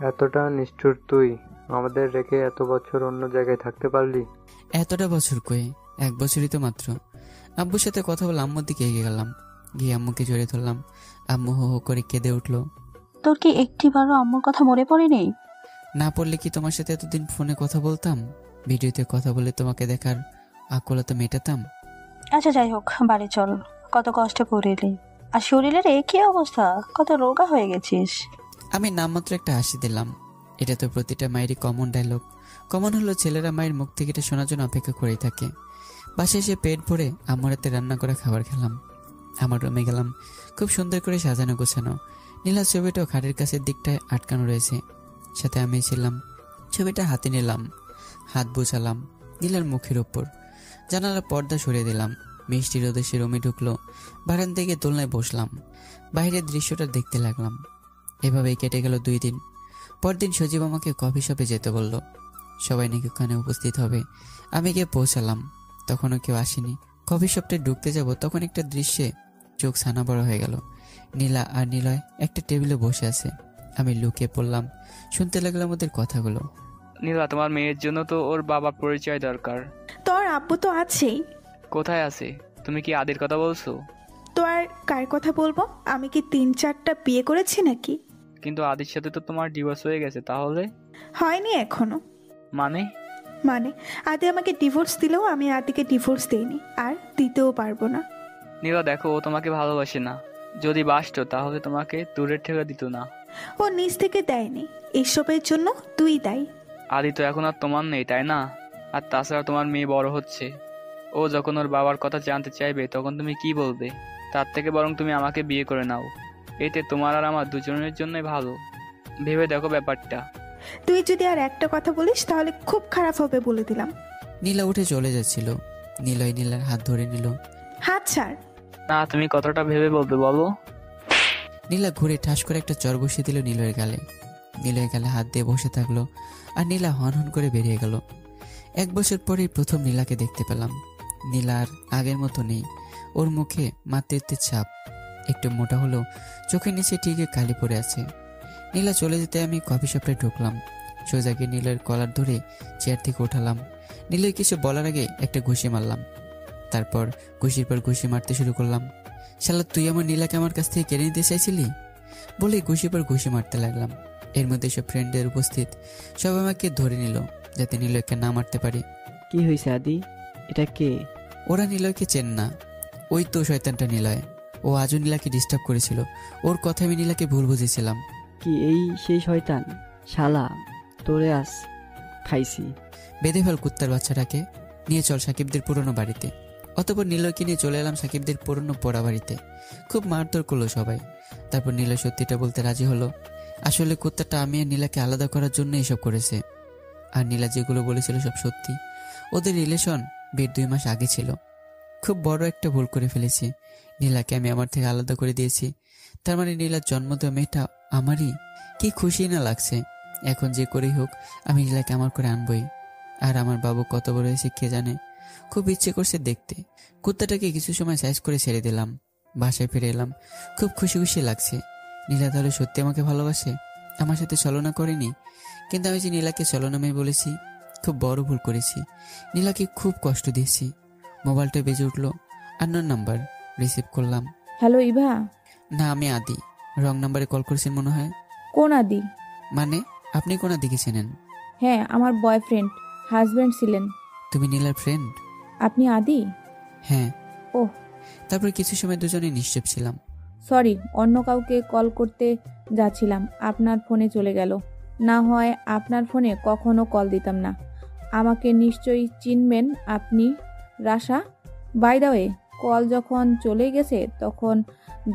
এতটা নিষ্ঠুর তুই, আমাদের রেখে এত বছর অন্য জায়গায় থাকতে পারলি? এতটা বছর কয়ে, 1 বছরই তো মাত্র। আব্বুর সাথে কথা বলে আম্মুর দিকে এগিয়ে গেলাম। গিয়ে আম্মুকে জড়িয়ে ধরলাম। আম্মু হো হো করে কেঁদে উঠলো। তোর কি একটিবারও আম্মুর কথা মনে পড়েনি? না পড়লে কি তোমার সাথে এতদিন ফোনে কথা বলতাম? ভিডিওতে কথা বলে তোমাকে দেখার আকুলতা মেটাতাম? আচ্ছা যাই হোক, বাড়ি চল। কত কষ্ট করে এলি, আর শরীরের কি অবস্থা, কত রোগা হয়ে গেছিস। আমি নামমাত্র একটা হাসি দিলাম। এটা তো প্রতিটা মায়েরই কমন ডায়লগ। কমন হলো ছেলেরা মায়ের মুখ থেকে এটা শোনার জন্য অপেক্ষা করেই থাকে। বাসায় এসে পেট ভরে আমার হাতে রান্না করা খাবার খেলাম। আমার রুমে গেলাম। খুব সুন্দর করে সাজানো গোছানো। নীলার ছবিটাও খাটের কাছের দিকটায় আটকানো রয়েছে, সাথে আমি ছিলাম। ছবিটা হাতে নিলাম, হাত বোঝালাম নীলার মুখের ওপর। জানালার পর্দা সরিয়ে দিলাম। মিষ্টি রোদে সে রুমে ঢুকলো। বারান্দা থেকে দোলনায় বসলাম। বাইরের দৃশ্যটা দেখতে লাগলাম। এভাবেই কেটে গেল 2 দিন। পরদিন সজীব আমাকে কফি শপে যেতে বলল। সবাই নাকি ওখানে উপস্থিত হবে। আমি গিয়ে পৌঁছালাম, তখনও কেউ আসেনি। কফি শপটায় ঢুকতে যাব, তখন একটা দৃশ্যে চোখ ছানা বড় হয়ে গেল। নীলা আর নিলয় একটা টেবিলে বসে আছে। আমি লুকিয়ে পড়লাম, শুনতে লাগলাম ওদের কথাগুলো। নীলা, তোমার মেয়ের জন্য তো ওর বাবার পরিচয় দরকার। তোর আব্বু তো আছেই। কোথায় আছে? তুমি কি আদির কথা বলছো? তো আর কার কথা বলবো? আমি কি 3-4টা বিয়ে করেছি নাকি? কিন্তু আদির সাথে তো তোমার ডিভোর্স হয়ে গেছে, তাহলে? হয়নি এখনো। মানে? মানে আদি আমাকে ডিভোর্স দিলেও আমি আদিকে ডিভোর্স দেইনি, আর দিতেও পারবো না। নীলা দেখো, ও তোমাকে ভালোবাসে না। যদি বাসতো তাহলে তোমাকে দূরে ঠেলে দিত না। ও নিজ থেকে দেয়নি, এসবের জন্য তুই দায়ী। আদি তো এখন আর তোমার নেই, তাই না? আর তাছাড়া তোমার মেয়ে বড় হচ্ছে। ও যখন ওর বাবার কথা জানতে চাইবে তখন তুমি কি বলবে? তার থেকে বরং তুমি আমাকে বিয়ে করে নাও। এতে তোমার আর আমার দুজনের জন্যই ভালো। ভেবে দেখো ব্যাপারটা। তুই যদি আর একটা কথা বলিস তাহলে খুব খারাপ হবে বলে দিলাম। নীলা উঠে চলে যাচ্ছিল। নিলয় নীলার হাত ধরে নিল। হাত ছাড়। না, তুমি কতটা ভেবে বলবে বলো? নীলা ঘুরে ঠাস করে একটা চর বসিয়ে দিল নিলয়ের গালে। নিলয়ের গালে হাত দিয়ে বসে থাকলো আর নীলা হন হন করে বেরিয়ে গেল। 1 বছর পরেই প্রথম নীলাকে দেখতে পেলাম। নীলা আর আগের মতো নেই। ওর মুখে মাতৃত্বের ছাপ, একটু মোটা হলেও চোখের নিচে ঠিকই কালি পড়ে আছে। নীলা চলে যেতে আমি কফি শপে ঢুকলাম। সোজা গিয়ে নীলয়ের কলার ধরে চেয়ার থেকে উঠালাম। নীলয় কিছু বলার আগে একটা ঘুষি মারলাম। তারপর ঘুষির পর ঘুষি মারতে শুরু করলাম। শালা, তুই আমার নীলাকে আমার কাছ থেকে কেড়ে নিতে চাইছিলি বলে ঘুষির পর ঘুষি মারতে লাগলাম। এর মধ্যে সব ফ্রেন্ডদের উপস্থিত সব আমাকে ধরে নিল যাতে নিলয়কে না মারতে পারি। কি হয়েছে আদি? এটা কে? ওরা নিলয়কে চেন না। ওই তো শয়তানটা নিলয়। ও আজও নীলাকে ডিস্টার্ব করেছিল। ওর কথা আমি নীলাকে ভুল বুঝেছিলাম। কি এই সেই শয়তান? শালা, তোরে আজ খাইছি। বেঁধে ফেল কুত্তার বাচ্চাটাকে, নিয়ে চল সাকিবদের পুরনো বাড়িতে। অতপর নিলয়কে নিয়ে চলে এলাম সাকিবদের পুরনো পোড়া বাড়িতে। খুব মারধর করলো সবাই। তারপর নিলয় সত্যিটা বলতে রাজি হলো। আসলে কুত্তাটা আমি আর নীলাকে আলাদা করার জন্য এসব করেছে। আর নীলা যেগুলো বলেছিল সব সত্যি। ওদের রিলেশন বিয়ের 2 মাস আগে ছিল। খুব বড় একটা ভুল করে ফেলেছি। নীলাকে আমি আমার থেকে আলাদা করে দিয়েছি। তার মানে নীলার জন্ম দেওয়া মেয়েটা আমারই। কি খুশি না লাগছে। এখন যে করেই হোক আমি নীলাকে আমার করে আনবই। আর আমার বাবু কত বড় হয়েছে কে জানে। খুব ইচ্ছে করছে দেখতে। কুত্তাটাকে কিছু সময় সাইজ করে ছেড়ে দিলাম। বাসায় ফিরে এলাম। খুব খুশি খুশি লাগছে। নীলা তাহলে সত্যি আমাকে ভালোবাসে, আমার সাথে ছলনা করেনি। কিন্তু আমি যে নীলাকে ছলনাময় বলেছি, খুব বড় ভুল করেছি। নীলাকে খুব কষ্ট দিয়েছি। মোবাইলটা বেজে উঠলো। Unknown number. রিসিভ করলাম। হ্যালো ইভা। না, আমি আদি। রং নাম্বারে কল করেছেন মনে হয়। কোন আদি? মানে আপনি কোন আদিকে চেনেন? হ্যাঁ, আমার বয়ফ্রেন্ড, হাজব্যান্ড ছিলেন। তুমি নীলার ফ্রেন্ড? আপনি আদি? হ্যাঁ। ওহ। তারপর কিছু সময় দুজনে নিশ্চুপ ছিলাম। সরি, অন্য কাউকে কল করতে যাচ্ছিলাম, আপনার ফোনে চলে গেল। না হয় আপনার ফোনে কখনো কল দিতাম না। আমাকে নিশ্চয়ই চিনবেন আপনি, রাশা। বাই দ্য ওয়ে, কল যখন চলে গেছে তখন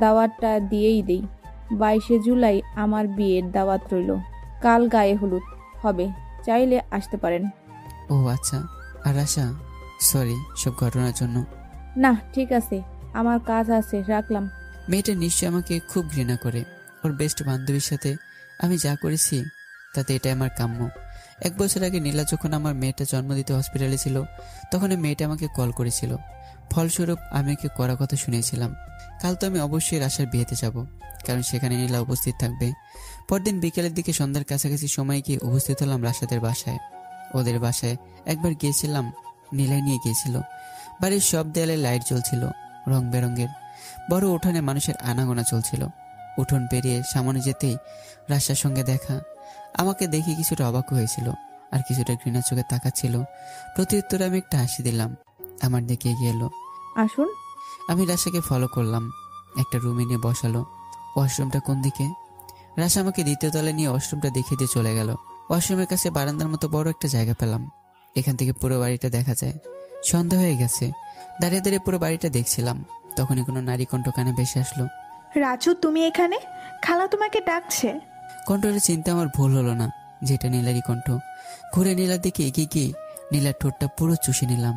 দাওয়াতটা দিয়েই দেই। 22শে জুলাই আমার বিয়ের দাওয়াত রইল। কাল গায়ে হলুদ হবে, চাইলে আসতে পারেন। ও আচ্ছা। আর আশা, সরি সব ঘটনার জন্য। না, ঠিক আছে, আমার কাজ আছে, রাখলাম। মেয়েটা নিশ্চয় আমাকে খুব ঘৃণা করে। ওর বেস্ট বান্ধবীর সাথে আমি যা করেছি তাতে এটাই আমার কাম্য। 1 বছর আগে নীলা যখন আমার মেয়েটা জন্ম দিতে হসপিটালে ছিল, তখন মেয়েটা আমাকে কল করেছিল। ফলস্বরূপ আমি ওকে কড়া কথা শুনেছিলাম। কাল তো আমি অবশ্যই রাশার বিয়েতে যাব, কারণ সেখানে নীলা উপস্থিত থাকবে। পরদিন বিকেলের দিকে সন্ধ্যার কাছাকাছি সময় গিয়ে উপস্থিত হলাম রাশাদের বাসায়। ওদের বাসায় একবার গিয়েছিলাম, নীলা নিয়ে গিয়েছিল। বাড়ির সব দেয়ালে লাইট জ্বলছিল রং বেরঙের। বড় উঠোনে মানুষের আনাগোনা চলছিল। উঠোন পেরিয়ে সামনে যেতেই রাশার সঙ্গে দেখা। আমাকে দেখে কিছুটা অবাক হয়েছিল আর কিছুটা ঘৃণা চোখে তাকাচ্ছিল। প্রত্যুত্তরে আমি একটা হাসি দিলাম। আমার দিকে এগিয়ে এলো। আসুন। আমি রাশাকে ফলো করলাম। একটা রুমে নিয়ে বসালো। ওয়াশরুমটা কোন দিকে? রাশা আমাকে 2য় তলায় নিয়ে ওয়াশরুমটা দেখিয়ে দিয়ে চলে গেল। ওয়াশরুমের কাছে বারান্দার মতো বড় একটা জায়গা পেলাম। এখান থেকে পুরো বাড়িটা দেখা যায়। সন্ধ্যা হয়ে গেছে। দাঁড়িয়ে দাঁড়িয়ে পুরো বাড়িটা দেখছিলাম। তখনই কোনো নারী কণ্ঠ কানে ভেসে আসলো। রাজু, তুমি এখানে? খালা তোমাকে ডাকছে। কণ্ঠটা চিনতে আমার ভুল হলো না, যেটা নীলারই কণ্ঠ। ঘুরে নীলার দিকে এগিয়ে গিয়ে নীলার ঠোঁটটা পুরো চুষে নিলাম।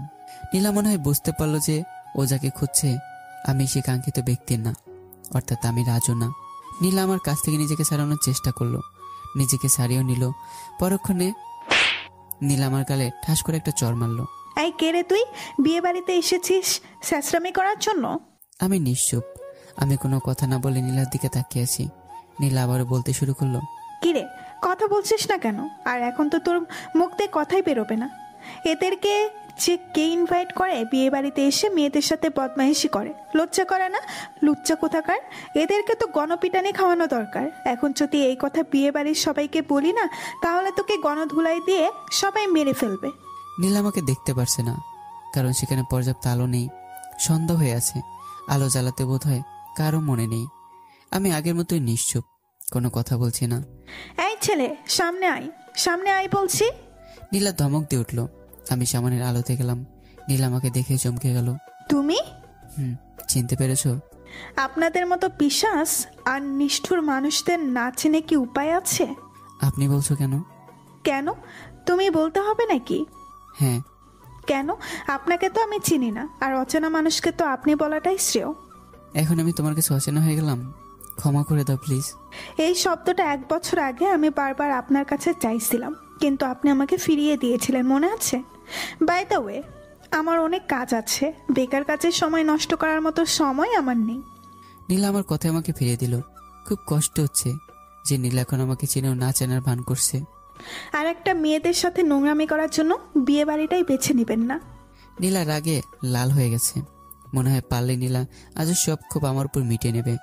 নীলা মনে হয় বুঝতে পারলো যে ও যাকে খুঁজছে আমি সে কাঙ্ক্ষিত ব্যক্তির না, অর্থাৎ আমি রাজু না। নীলা আমার কাছ থেকে নিজেকে সারানোর চেষ্টা করলো। নিজেকে সারিয়েও নিল। পরক্ষণে নীলা আমার গালে ঠাস করে একটা চড় মারলো। এই কে রে তুই? বিয়ে বাড়িতে এসেছিস স্যাঁচরামি করার জন্য? আমি নিশ্চুপ। আমি কোনো কথা না বলে নীলার দিকে তাকিয়ে আছি। নীলা আবারও বলতে শুরু করলো। কিরে, কথা বলছিস না কেন? আর এখন তো তোর মুখ দিয়ে কথাই বেরোবে না। এদেরকে যে কে ইনভাইট করে বিয়ে বাড়িতে এসে মেয়েদের সাথে বদমাইশি করে? লজ্জা করে না? লুচ্চা কোথাকার। এদেরকে তো গণপিটানি খাওয়ানো দরকার। এখন যদি এই কথা বিয়ে বাড়ির সবাইকে বলি না, তাহলে তোকে গণধুলাই দিয়ে সবাই মেরে ফেলবে। নীলা আমাকে দেখতে পারছে না, কারণ সেখানে পর্যাপ্ত আলো নেই। সন্ধ্যা হয়ে আছে। আলো জ্বালাতে বোধ হয় কারো মনে নেই। আমি আগের মতোই নিশ্চুপ, কোনো কথা বলছি না। এই ছেলে, সামনে আয়, সামনে আয় বলছি। নীলা ধমক দিয়ে উঠলো। আমি সামনের আলোতে গেলাম। নীলা আমাকে দেখে চমকে গেল। তুমি? চিনতে পেরেছো? আপনাদের মতো পিশাচ আর নিষ্ঠুর মানুষদের না চেনে কি উপায় আছে? আপনি বলছো কেন? কেন? তুমি বলতে হবে নাকি? হ্যাঁ। কেন? আপনাকে তো আমি চিনি না, আর অচেনা মানুষকে তো আপনি বলাটাই শ্রেয়। এখন আমি তোমার কাছে অচেনা হয়ে গেলাম? ক্ষমা করে দাও প্লিজ। এই শব্দটা 1 বছর আগে আমি বারবার আপনার কাছে চাইছিলাম, কিন্তু আপনি আমাকে ফিরিয়ে দিয়েছিলেন, মনে আছে? বাই দ্য ওয়ে, আমার অনেক কাজ আছে, বেকার কাজের সময় নষ্ট করার মতো সময় আমার নেই। নীলা আমার কথা আমাকে ফিরিয়ে দিল। খুব কষ্ট হচ্ছে যে নীলা এখন আমাকে চিনেও না চেনার ভান করছে। আর একটা মেয়েদের সাথে নোংরামি করার জন্য বিয়ে বাড়িটাই বেছে নেবেন না। নীলা রাগে লাল হয়ে গেছে। মনে হয় পারলে নীলা আজও সব ক্ষোভ আমার উপর মিটিয়ে নেবে।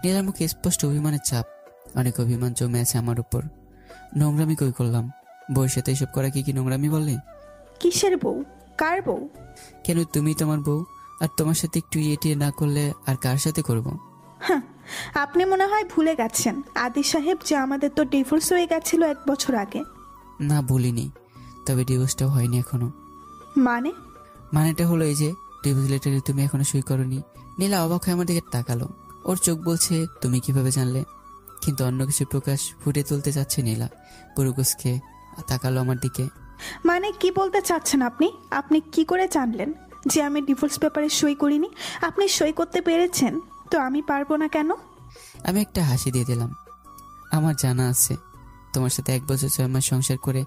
নীলার মুখে স্পষ্ট অভিমানের চাপ। অনেক অভিমান জমে আছে আমার উপর। নোংরামি কই করলাম? বউয়ের সাথে এসব করা কি নোংরামি বলে? কিসের বউ? কার বউ? কেন, তুমি তোমার বউ, আর তোমার সাথে একটু ইয়ে না করলে আর কার সাথে করব? হ্যাঁ, আপনি মনে হয় ভুলে গেছেন আদি সাহেব যে আমাদের তো ডিভোর্স হয়ে গেছিল 1 বছর আগে। না, ভুলিনি, তবে ডিভোর্সটাও হয়নি এখনো। মানেটা হলো এই যে ডিভোর্স লেটারে তুমি এখনো সই করনি। নীলা অবাক হয়ে আমার দিকে তাকালো। ওর চোখ বলছে তুমি কিভাবে জানলে, কিন্তু অন্য কিছু প্রকাশ ফুটে তুলতে চাচ্ছে নীলা। পুরুকুসকে তাকালো আমার দিকে। মানে কি বলতে চাচ্ছেন আপনি? আপনি কি করে জানলেন যে আমি ডিভোর্স পেপারে সই করিনি? আপনি সই করতে পেরেছেন তো আমি পারবো না কেন? আমি একটা হাসি দিয়ে দিলাম। আমার জানা আছে তোমার সাথে 1 বছর 6 মাস সংসার করে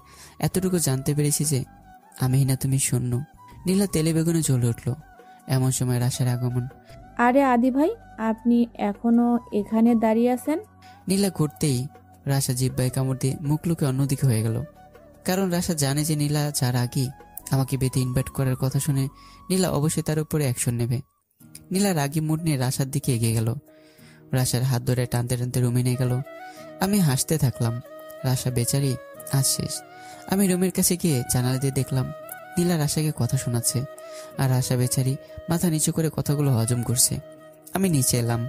এতটুকু জানতে পেরেছি যে আমি না তুমি শূন্য। নীলা তেলে বেগুনে জ্বলে উঠলো। এমন সময় রাশার আগমন। আরে আদি ভাই, আপনি এখনো এখানে দাঁড়িয়ে আছেন? নীলা ঘুরতেই রাশা জিব্বায় কামড় দিয়ে মুখ লুকে অন্যদিকে হয়ে গেল। কারণ রাশা জানে যে নীলা যার আগে আমাকে বেতে ইনভাইট করার কথা শুনে নীলা অবশ্যই তার উপরে অ্যাকশন নেবে। নীলা রাগি মুড নিয়ে রাশার দিকে এগিয়ে গেল। রাশার হাত ধরে টানতে টানতে রুমে নিয়ে গেল। আমি হাসতে থাকলাম। রাশা বেচারি আজ শেষ। আমি রুমের কাছে গিয়ে জানালা দিয়ে দেখলাম নীলা রাশাকে কথা শোনাচ্ছে, আর রাশা বেচারি মাথা নিচু করে কথাগুলো হজম করছে। আমি নিচে এলাম।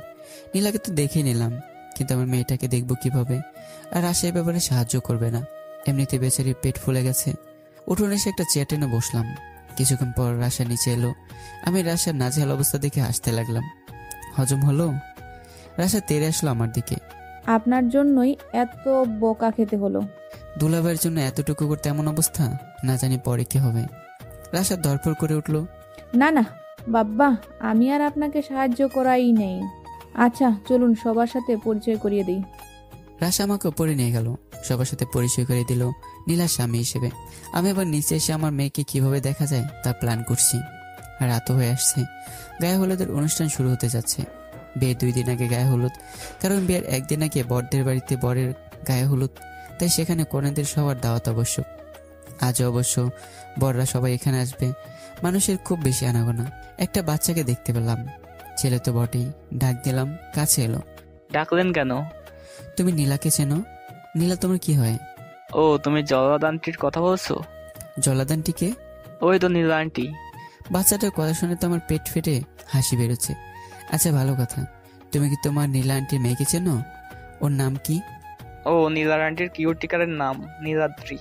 নীলাকে তো দেখে নিলাম, কিন্তু আমার মেয়েটাকে দেখবো কিভাবে? আর রাশা এ ব্যাপারে সাহায্য করবে না। এমনিতে বেচারি পেট ফুলে গেছে। উঠোনে এসে একটা চেয়ার টেনে বসলাম। কিছুক্ষণ পর রাশা নিচে এলো। আমি রাশার নাজেহাল অবস্থা দেখে হাসতে লাগলাম। হজম হলো? রাশা তেড়ে আসলো আমার দিকে। আপনার জন্যই এত বোকা খেতে হলো। দুলাভাইয়ের জন্য এতটুকু করতে এমন অবস্থা? না জানি পরে কি হবে। রাশা ধরপড় করে উঠলো। না না বাব্বা, আমি আর আপনাকে সাহায্য করাই নেই। আচ্ছা চলুন সবার সাথে পরিচয় করিয়ে দিই। রাশা আমাকে উপরে নিয়ে গেল, সবার সাথে পরিচয় করে দিল নীলার স্বামী হিসেবে। আমি এবার নিচে এসে আমার মেয়েকে কিভাবে দেখা যায় তার প্ল্যান করছি। রাতও হয়ে আসছে। গায়ে হলুদের অনুষ্ঠান শুরু হতে যাচ্ছে। বিয়ের 2 দিন আগে গায়ে হলুদ, কারণ বিয়ের 1 দিন আগে বরদের বাড়িতে বরের গায়ে হলুদ, তাই সেখানে কনেদের সবার দাওয়াত আবশ্যক। আজও অবশ্য বররা সবাই এখানে আসবে। মানুষের খুব বেশি আনাগোনা। একটা বাচ্চাকে দেখতে পেলাম, ছেলে তো বটেই। ডাক দিলাম, কাছে এলো। ডাকলেন কেন? তুমি নীলাকে চেনো? নীলা তোমার কি হয়? ও, তুমি জলাদ আন্টির কথা বলছো? জলাদানটিকে? ওই তো নীলা আন্টি। বাচ্চাটার কথা শুনে তো আমার পেট ফেটে হাসি বেরোচ্ছে। আচ্ছা ভালো কথা, তুমি কি তোমার নীলা আন্টির মেয়েকে চেনো? ওর নাম কি? ও, নীলা আন্টির কিউটিকারের নাম নীলাদ্রি।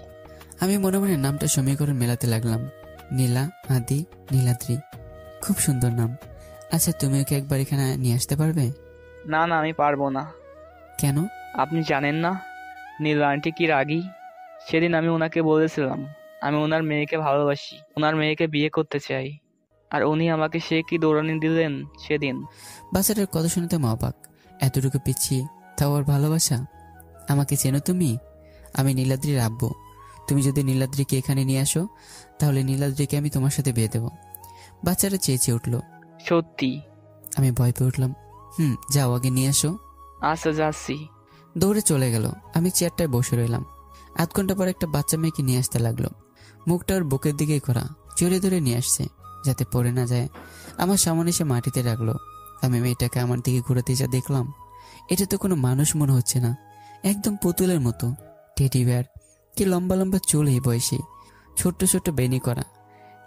আমি মনে মনে নামটা সমীকরণ মেলাতে লাগলাম। নীলা, আদি, নীলাদ্রি, খুব সুন্দর নাম। আচ্ছা তুমি ওকে একবার এখানে নিয়ে আসতে পারবে? না না, আমি পারবো না। কেন? আপনি জানেন না নীলা আন্টি কি রাগী? সেদিন আমি ওনাকে বলেছিলাম আমি ওনার মেয়েকে ভালোবাসি, ওনার মেয়েকে বিয়ে করতে চাই, আর উনি আমাকে সে কি দৌড়ানি দিলেন সেদিন। বাচ্চাটার কথা শুনতে মা অবাক। এতটুকু পিচ্ছি, তাও আর ভালোবাসা। আমাকে চেনো তুমি? আমি নীলাদ্রির আব্বু। তুমি যদি নীলাদ্রিকে এখানে নিয়ে আসো তাহলে নীলাদ্রিকে আমি তোমার সাথে বিয়ে দেবো। বাচ্চাটা চেঁচিয়ে উঠলো। সত্যি? আমি ভয় পেয়ে উঠলাম। যাও আগে নিয়ে আসো। আচ্ছা যাচ্ছি। দৌড়ে চলে গেল। আমি চেয়ারটায় বসে রইলাম। 8 ঘন্টা পর একটা বাচ্চা মেয়েকে নিয়ে আসতে লাগলো। মুখটা ওর বুকের দিকেই করা, জোরে ধরে নিয়ে আসছে যাতে পড়ে না যায়। আমার সামনে এসে মাটিতে রাখলো। আমি মেয়েটাকে আমার দিকে ঘুরাতে যা দেখলাম, এটা তো কোনো মানুষ মনে হচ্ছে না, একদম পুতুলের মতো। টেডি বিয়ার, কি লম্বা লম্বা চুল এই বয়সে, ছোট্ট ছোট্ট বেনি করা।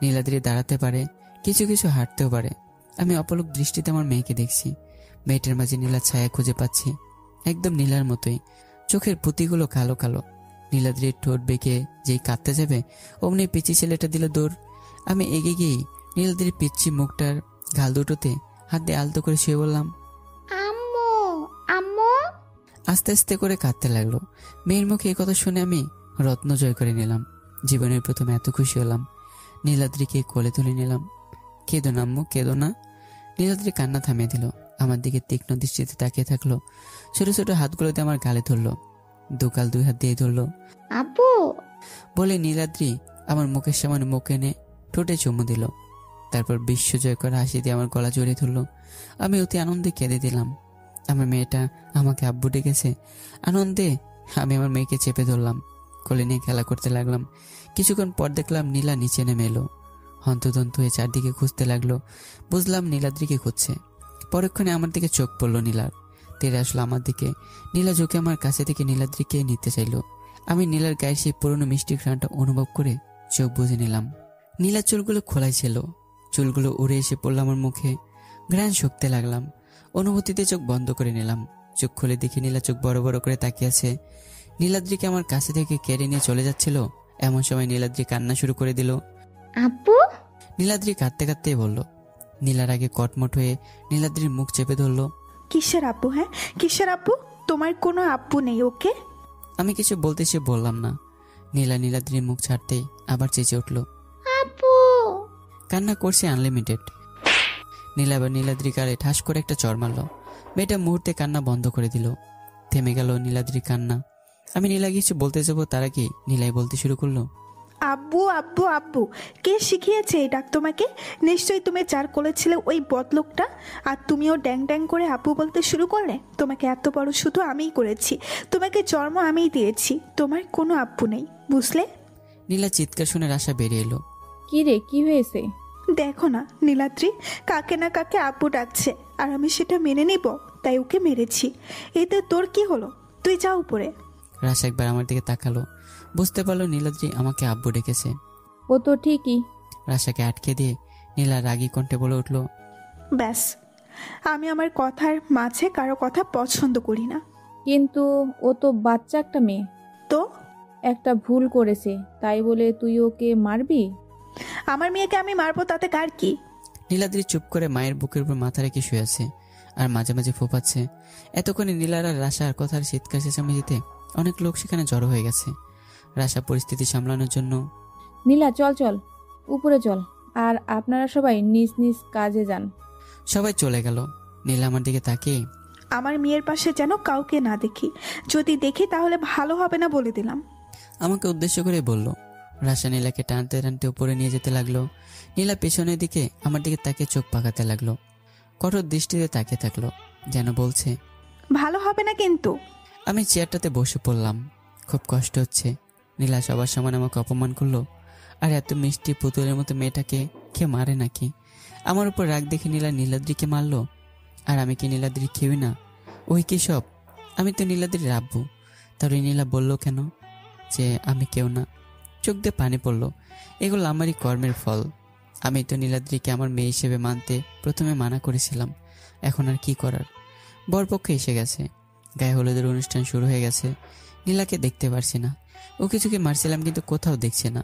নীলাদ্রি দাঁড়াতে পারে, কিছু কিছু হাঁটতেও পারে। আমি অপলক দৃষ্টিতে আমার মেয়েকে দেখছি। মেয়েটার মাঝে নীলার ছায়া খুঁজে পাচ্ছি, একদম নীলার মতোই। চোখের পুঁতিগুলো কালো কালো। নীলাদ্রির ঠোঁট বেঁকে যেই কাঁদতে যাবে অমনি পিচি ছেলেটা দিল দৌড়। আমি এগিয়ে গিয়েই নীলাদ্রির পিচ্ছি মুখটার গাল দুটোতে হাত দিয়ে আলতো করে শুয়ে বললাম, আস্তে আস্তে করে কাঁদতে লাগলো। মেয়ের মুখে এই কথা শুনে আমি রত্ন জয় করে নিলাম। জীবনের প্রথম এত খুশি হলাম। নীলাদ্রিকে কোলে তুলে নিলাম। কেঁদো না আম্মু, কেঁদো না। নীলাদ্রি কান্না থামিয়ে দিল। আমার দিকে তীক্ষ্ণ দৃষ্টিতে তাকিয়ে থাকলো। ছোট ছোট হাতগুলোতে আমার গালে ধরলো, দুকাল দুই হাত দিয়ে ধরলো। আব্বু, বলে নীলাদ্রি আমার মুখের সামনে মুখ এনে ঠোঁটে চুমু দিল। তারপর বিশ্বজয় করে হাসি দিয়ে আমার গলা জড়িয়ে ধরলো। আমি অতি আনন্দে কেঁদে দিলাম। আমার মেয়েটা আমাকে আব্বু ডেকেছে। আনন্দে আমি আমার মেয়েকে চেপে ধরলাম, কোলে নিয়ে খেলা করতে লাগলাম। কিছুক্ষণ পর দেখলাম নীলা নিচে নেমে এলো। হন্তদন্ত হয়ে চারদিকে খুঁজতে লাগলো। বুঝলাম নীলাদ্রিকে খুঁজছে। পরক্ষণে আমার দিকে চোখ পড়লো নীলার। তেরে আসলো আমার দিকে। নীলা ঝুঁকে আমার কাছে থেকে নীলাদ্রিকে নিতে চাইলো। আমি নীলার গায়ে সেই পুরনো মিষ্টি ঘ্রাণটা অনুভব করে চোখ বুজে নিলাম। নীলার চুলগুলো খোলাই ছিল। চুলগুলো উড়ে এসে পড়লো আমার মুখে। ঘ্রাণ শুকতে লাগলাম। অনুভূতিতে চোখ বন্ধ করে নিলাম। চোখ খুলে দেখি নীলা চোখ বড় বড় করে তাকিয়ে আছে। নীলাদ্রিকে আমার কাছে থেকে কেড়ে নিয়ে চলে যাচ্ছিল। এমন সময় নীলাদ্রি কান্না শুরু করে দিল। আব্বু, নীলাদ্রি কাঁদতে কাঁদতেই বলল। নীলার আগে কটমট হয়ে নীলাদ্রির মুখ চেপে ধরলো। কিসের আব্বু? হ্যাঁ, কিসের আব্বু? তোমার কোনো আব্বু নেই, ওকে? আমি কিছু বলতে সে বললাম না। নীলা নীলাদ্রির মুখ ছাড়তেই আবার চেঁচে উঠল। আব্বু, কান্না করছে আনলিমিটেড। নীলা আবার নীলাদ্রি গালে ঠাস করে একটা চড় মারল। মেয়েটা মুহূর্তে কান্না বন্ধ করে দিল। থেমে গেল নীলাদ্রির কান্না। আমি নীলা কিছু বলতে যাবো তার আগে নীলাই বলতে শুরু করলো। আব্বু আব্বু আব্বু, কে শিখিয়েছে এই ডাক তোমাকে? নিশ্চয়ই তুমি যার কোলেছিলে ওই বদলোকটা, আর তুমিও ড্যাং ড্যাং করে আব্বু বলতে শুরু করলে। তোমাকে এত বড় শুধু আমিই করেছি, তোমাকে জন্ম আমিই দিয়েছি, তোমার কোনো আব্বু নেই, বুঝলে? নীলা চিৎকার শুনে রাশা বেরিয়ে এলো। কি রে, কি হয়েছে? দেখো না নীলাদ্রি কাকে না কাকে আব্বু ডাকছে, আর আমি সেটা মেনে নিব, তাই ওকে মেরেছি। এতে তোর কি হলো? তুই যা উপরে। রাশা একবার আমার দিকে তাকালো। বুঝতে পারলো নীলাদ্রি আমাকে আব্বু ডেকেছে। ও তো ঠিকই। রাশাকে আটকে দিয়ে নীলা রাগী কণ্ঠে বলে উঠল। ব্যাস, আমি আমার কথার মাঝে কারো কথা পছন্দ করি না। কিন্তু ও তো বাচ্চা একটা মেয়ে। তো একটা ভুল করেছে, তাই বলে তুই ওকে মারবি? আমার মেয়েকে আমি মারবো, তাতে কার কি? নীলাদ্রি চুপ করে মায়ের বুকের উপর মাথা রেখে শুয়ে আছে আর মাঝে মাঝে ফোপাচ্ছে। এতক্ষণে নীলার আর রাশার কথার চিৎকার চেঁচামেচিতে অনেক লোক সেখানে জড়ো হয়ে গেছে। রাশা পরিস্থিতি সামলানোর জন্য, নীলা চল চল, উপরে চল, আর আপনারা সবাই নিজ নিজ কাজে যান। সবাই চলে গেল। নীলা আমার দিকে তাকিয়ে, আমার মেয়ের পাশে যেন কাউকে না দেখি, যদি দেখি তাহলে ভালো হবে না বলে দিলাম। আমাকে উদ্দেশ্য করে বলল। রাশা নীলাকে টানতে টানতে উপরে নিয়ে যেতে লাগলো। নীলা পেছনের দিকে আমার দিকে তাকিয়ে চোখ পাকাতে লাগলো। কঠোর দৃষ্টিতে তাকিয়ে থাকলো, যেন বলছে ভালো হবে না কিন্তু। আমি চেয়ারটাতে বসে পড়লাম। খুব কষ্ট হচ্ছে। নীলা সবার সামনে আমাকে অপমান করলো। আর এত মিষ্টি পুতুলের মতো মেয়েটাকে কে মারে নাকি? আমার উপর রাগ দেখে নীলা নীলাদ্রিকে মারলো। আর আমি কি নীলাদ্রি খেউই না? ওই কি সব? আমি তো নীলাদ্রির আব্বু। তাহলে নীলা বললো কেন যে আমি কেউ না? চোখ দিয়ে পানি পড়লো। এগুলো আমারই কর্মের ফল। আমি তো নীলাদ্রিকে আমার মেয়ে হিসেবে মানতে প্রথমে মানা করেছিলাম। এখন আর কি করার? বরপক্ষ এসে গেছে। গায়ে হলুদের অনুষ্ঠান শুরু হয়ে গেছে। নীলাকে দেখতে পারছি না। ও কিছুকে মারছিলাম কিন্তু কোথাও দেখছি না।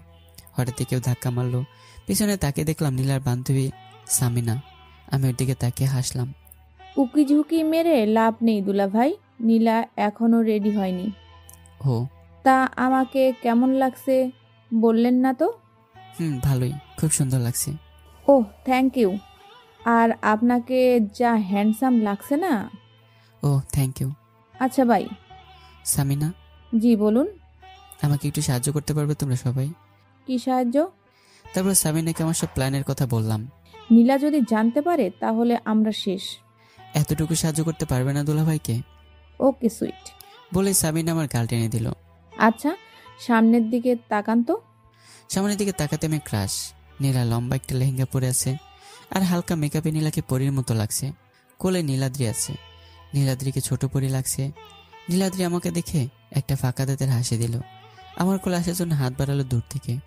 হঠাৎ কেউ ধাক্কা মারলো। পিছনে তাকে দেখলাম নীলার বান্ধবী সামিনা। আমি ওর দিকে তাকিয়ে হাসলাম। উকি ঝুঁকি মেরে লাভ নেই দুলা ভাই, নীলা এখনো রেডি হয়নি। ও, তা আমাকে কেমন লাগছে বললেন না তো? ভালোই, খুব সুন্দর লাগছে। ওহ, থ্যাংক ইউ। আর আপনাকে যা হ্যান্ডসাম লাগছে না। ও, থ্যাংক ইউ। আচ্ছা ভাই। সামিনা, জি বলুন। আমাকে একটু সাহায্য করতে পারবে তোমরা সবাই? কি সাহায্য? তারপর সামিনাকে আমার সব প্ল্যানের কথা বললাম। নীলা যদি জানতে পারে তাহলে আমরা শেষ। এতটুকু সাহায্য করতে পারবে না দুলাভাইকে? ওকে সুইট। বলে সামিনা আমার গাল টেনে দিল। আচ্ছা, সামনের দিকে তাকান তো। সামনের দিকে তাকাতে আমি ক্রাশ। নীলা লম্বা একটা লেহেঙ্গা পরে আছে আর হালকা মেকআপে নীলাকে পরীর মতো লাগছে। কোলে নীলাদ্রি আছে। নীলাদ্রিকে ছোট পরী লাগছে। নীলাদ্রি আমাকে দেখে একটা ফাঁকা দাঁতের হাসি দিল। আমার কোলে আসার জন্য হাত বাড়ালো দূর থেকে।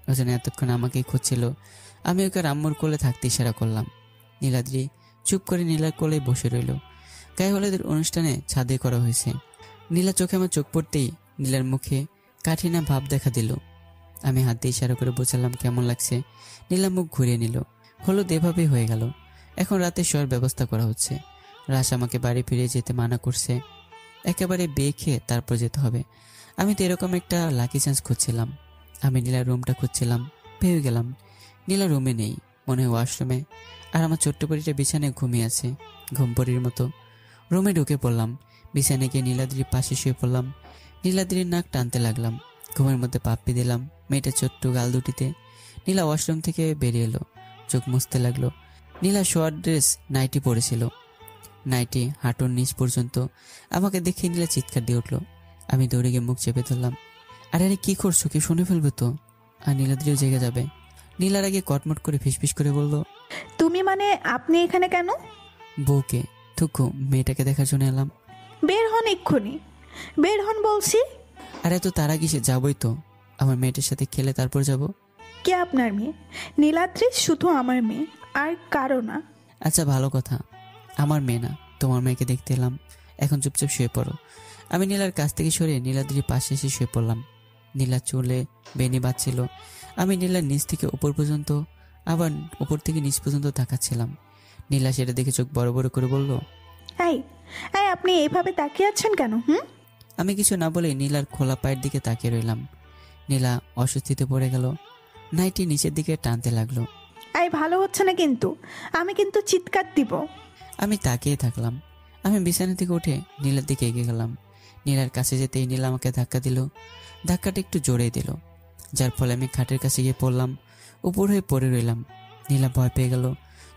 ও যেন এতক্ষণ আমাকেই খুঁজছিল। আমি ওকে আম্মুর কোলে থাকতে ইশারা করলাম। নীলাদ্রি চুপ করে নীলার কোলে বসে রইল। গায়ে হলুদের অনুষ্ঠানে ছাদে করা হয়েছে। নীলা চোখে আমার চোখ পড়তেই নীলার মুখে কাঠিনা ভাব দেখা দিল। আমি হাত দিয়ে ইশারা করে বোঝালাম কেমন লাগছে। নীলা মুখ ঘুরিয়ে নিল। হলুদ এভাবেই হয়ে গেল। এখন রাতে শোয়ার ব্যবস্থা করা হচ্ছে। রাশ আমাকে বাড়ি ফিরে যেতে মানা করছে। একেবারে বিয়ে খেয়ে তারপর যেতে হবে। আমি তো এরকম একটা লাকি চান্স খুঁজছিলাম। আমি নীলার রুমটা খুঁজছিলাম, পেয়ে গেলাম নীলা রুমে নেই, মনে হয় ওয়াশরুমে। আর আমার ছোট্ট পরীটা বিছানায় ঘুমিয়ে আছে ঘুমপড়ির মতো। রুমে ঢুকে পড়লাম, বিছানায় গিয়ে নীলাদ্রির পাশে শুয়ে পড়লাম। নীলাদ্রির নাক টানতে লাগলাম, ঘুমের মধ্যে পাপ্পি দিলাম মেয়েটার ছোট্ট গাল দুটিতে। নীলা ওয়াশরুম থেকে বেরিয়ে এলো, চোখ মুছতে লাগলো। নীলা শর্ট ড্রেস নাইটি পরেছিল, নাইটি হাঁটুর নিচ পর্যন্ত। আমাকে দেখে নীলা চিৎকার দিয়ে উঠলো। আমি দৌড়ে গিয়ে মুখ চেপে ধরলাম। আরে আরে কি করছো, কি শুনে ফেলবে তো, আর নীলাদ্রিও জেগে যাবে। নীলার আগে কটমট করে ফিসফিস করে বলল, তুমি মানে আপনি এখানে কেন? বউকে থুকু মেয়েটাকে দেখার জন্য এলাম। বের হন এক্ষুনি, বের হন বলছি। আরে তো তার আগে সে যাবই তো, আমার মেয়েটার সাথে খেলে তারপর যাব। কে আপনার মেয়ে? নীলাদ্রি শুধু আমার মেয়ে, আর কারো না। আচ্ছা ভালো কথা, আমার মেয়ে না, তোমার মেয়েকে দেখতে এলাম। এখন চুপচাপ শুয়ে পড়ো। আমি নীলার কাছ থেকে সরে নীলাদ্রির পাশে এসে শুয়ে পড়লাম। নীলা চুলে বেনি বাজছিল। আমি নীলার নিচ থেকে উপর পর্যন্ত, আবার উপর থেকে নিচ পর্যন্ত তাকাচ্ছিলাম। নীলা সেটা দেখে চোখ বড় বড় করে বলল, এই এই আপনি এইভাবে তাকিয়ে আছেন কেন? আমি কিছু না বলে নীলার খোলা পায়ের দিকে তাকিয়ে রইলাম। নীলা অস্বস্তিতে পড়ে গেল, নাইটি নিচের দিকে টানতে লাগলো। এই ভালো হচ্ছে না কিন্তু, আমি কিন্তু চিৎকার দিব। আমি তাকিয়ে থাকলাম। আমি বিছানা থেকে উঠে নীলার দিকে এগিয়ে গেলাম। নীলার কাছে যেতেই নীলা আমাকে ধাক্কা দিল। ধাক্কাটা একটু জোরে দিল, যার ফলে আমি খাটের কাছে গিয়ে পড়লাম। উপর হয়ে পড়ে রইলাম। নীলা ভয় পেয়ে গেল,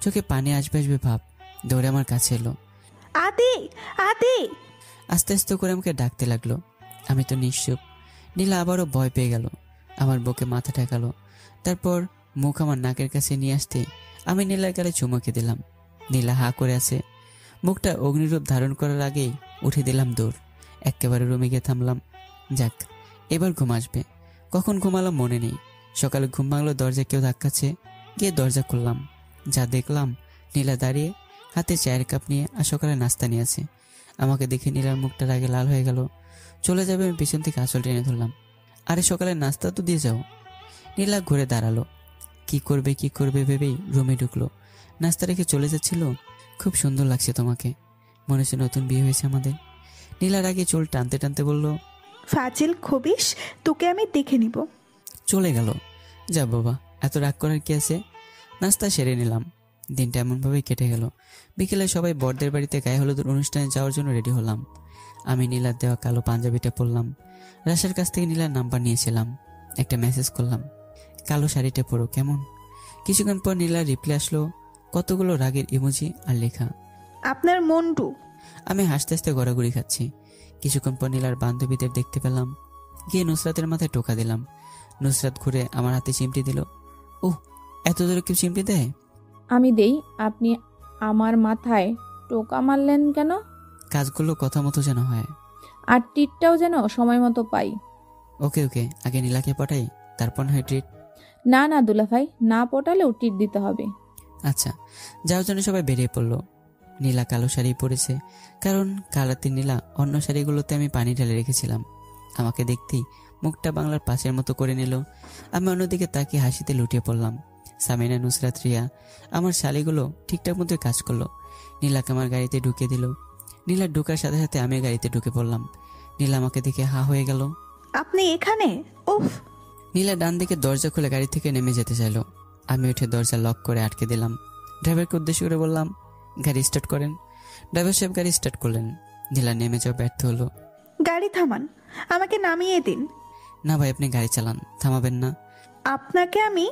চোখে পানি আসবে আসবে ভাব, দৌড়ে আমার কাছে এলো। আদি, আদি! আস্তে আস্তে করে আমাকে ডাকতে লাগলো। আমি তো নিশ্চুপ। নীলা আবারও ভয় পেয়ে গেল, আমার বুকে মাথা ঠেকালো। তারপর মুখ আমার নাকের কাছে নিয়ে আসতে আমি নীলার গালে চুমুকে দিলাম। নীলা হা করে আছে। মুখটা অগ্নিরূপ ধারণ করার আগেই উঠে দিলাম দৌড়। একেবারে রুমে গিয়ে থামলাম। যাক, এবার ঘুম আসবে। কখন ঘুমালাম মনে নেই। সকালে ঘুম ভাঙলো, দরজা কেউ ধাক্কাচ্ছে। গিয়ে দরজা খুললাম, যা দেখলাম নীলা দাঁড়িয়ে হাতে চায়ের কাপ নিয়ে আর সকালে নাস্তা নিয়ে আছে। আমাকে দেখে নীলার মুখটা রাগে লাল হয়ে গেল। চলে যাবে আমি পিছন থেকে আঁচল টেনে ধরলাম। আরে সকালে নাস্তা তো দিয়ে যাও। নীলা ঘুরে দাঁড়ালো, কি করবে ভেবেই রুমে ঢুকলো। নাস্তা রেখে চলে যাচ্ছিল। খুব সুন্দর লাগছে তোমাকে, মনে হচ্ছে নতুন বিয়ে হয়েছে আমাদের। নীলার আগে চুল টানতে টানতে বলল, ফাজিল খবিস, তোকে আমি দেখে নিব। চলে গেল। যা বাবা, এত রাগ করার কি আছে। নাস্তা সেরে নিলাম। দিনটা এমনভাবেই কেটে গেল। বিকেলে সবাই বড়দের বাড়িতে গায়ে হলুদের অনুষ্ঠানে যাওয়ার জন্য রেডি হলাম। আমি নীলার দেওয়া কালো পাঞ্জাবিটা পরলাম। রাশার কাছ থেকে নীলার নাম্বার নিয়েছিলাম। একটা মেসেজ করলাম, কালো শাড়িটা পরো কেমন। কিছুক্ষণ পর নীলার রিপ্লাই আসলো, কতগুলো রাগের ইমোজি আর লেখা, আপনার মন্টু। আমি হাসতে হাসতে গড়াগড়ি খাচ্ছি। কিছুক্ষণ পর নীলার বান্ধবীদের দেখতে পেলাম। গিয়ে নুসরাতের মাথায় টোকা দিলাম। নুসরাত ঘুরে আমার হাতে চিমটি দিল। ওহ, এত দূরে কেউ চিমটি দেয়? আমি দেই, আপনি আমার মাথায় টোকা মারলেন কেন? কাজগুলো কথা মতো যেন হয়, আর টিটটাও যেন সময় মতো পাই। ওকে ওকে, আগে নীলাকে পটাই, তারপর হয় ট্রিট। না না দুলাভাই, না পটালেও টিট দিতে হবে। আচ্ছা, যাওয়ার জন্য সবাই বেরিয়ে পড়লো। নীলা কালো শাড়ি পরেছে, কারণ কাল রাতে নীলা অন্য শাড়িগুলোতে আমি পানি ঢেলে রেখেছিলাম। আমাকে দেখতেই মুখটা বাংলার পাশের মতো করে নিল। আমি অন্যদিকে তাকিয়ে হাসিতে লুটিয়ে পড়লাম। সামিনা, নুসরাত, রিয়া, আমার শাড়িগুলো ঠিকঠাক মতো কাজ করলো। নীলাকে আমার গাড়িতে ঢুকিয়ে দিল। নীলা ঢোকার সাথে সাথে আমি গাড়িতে ঢুকে পড়লাম। নীলা আমাকে দেখে হা হয়ে গেল। আপনি এখানে? উফ! নীলা ডান দিকে দরজা খুলে গাড়ি থেকে নেমে যেতে চাইলো। আমি উঠে দরজা লক করে আটকে দিলাম। ড্রাইভারকে উদ্দেশ্য করে বললাম, গাড়ি স্টার্ট করেন। ড্রাইভার সাহেব গাড়ি স্টার্ট করলেন। নীলা নেমে যাওয়া ব্যর্থ হলো। গাড়ি থামান, আমাকে নামিয়ে দিন। না ভাই, আপনি গাড়ি চালান, থামাবেন না। আপনাকে আমি...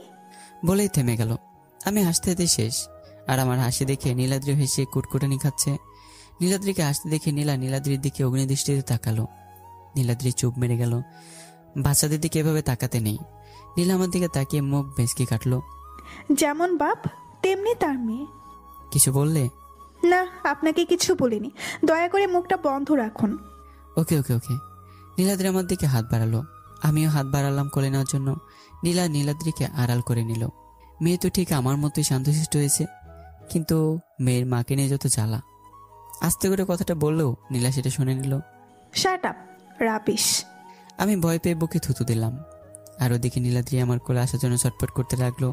বলেই থেমে গেল। আমি হাসতে হাসতে শেষ। আর আমার হাসি দেখে নীলাদ্রি হেসে কুটকুটানি খাচ্ছে। নীলাদ্রিকে হাসতে দেখে নীলা নীলাদ্রির দিকে অগ্নিদৃষ্টিতে তাকালো। নীলাদ্রি চুপ মেরে গেল। বাচ্চাদের দিকে এভাবে তাকাতে নেই। নীলা আমার দিকে তাকিয়ে মুখ ভেসকি কাটলো। যেমন বাপ তেমনি তার মেয়ে। কিছু বললে? না, আপনাকে কিছু বলিনি, দয়া করে মুখটা বন্ধ রাখুন। ওকে ওকে ওকে। নীলাদ্রি আমার দিকে হাত বাড়ালো। আমিও হাত বাড়ালাম কোলে নেওয়ার জন্য। নীলা নীলাদ্রিকে আড়াল করে নিল। মেয়ে তো ঠিক আমার মতোই শান্তশিষ্ট হয়েছে, কিন্তু মেয়ের মাকে নিয়ে যত জ্বালা। আস্তে করে কথাটা বললেও নীলা সেটা শুনে নিল। Shut up, rubbish! আমি ভয় পেয়ে বুকে থুতু দিলাম। আর ওদিকে নীলাদ্রি আমার কোলে আসার জন্য ছটফট করতে লাগলো।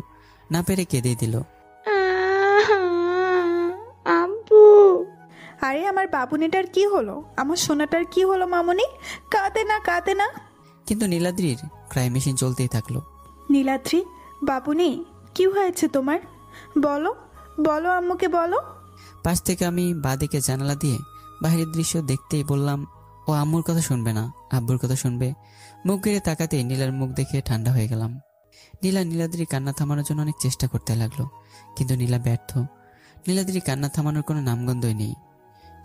না পেরে কেঁদেই দিল। আব্বু! আরে আমার বাবুনিটার কি হলো, আমার সোনাটার কি হলো মামুনি? কাঁদে না কাঁদে না। কিন্তু নীলাদ্রির ক্রাই মেশিন চলতেই থাকলো। নীলাদ্রি, বাবুনি কি হয়েছে তোমার? বলো বলো, আম্মুকে বলো। পাশ থেকে আমি বাঁদিকে জানালা দিয়ে বাইরের দৃশ্য দেখতেই বললাম, ও আম্মুর কথা শুনবে না, আব্বুর কথা শুনবে। মুখ ঘিরে তাকাতেই নীলার মুখ দেখে ঠান্ডা হয়ে গেলাম। নীলা নীলাদ্রির কান্না থামানোর জন্য অনেক চেষ্টা করতে লাগলো, কিন্তু নীলা ব্যর্থ। নীলাদ্রির কান্না থামানোর কোনো নামগন্ধই নেই।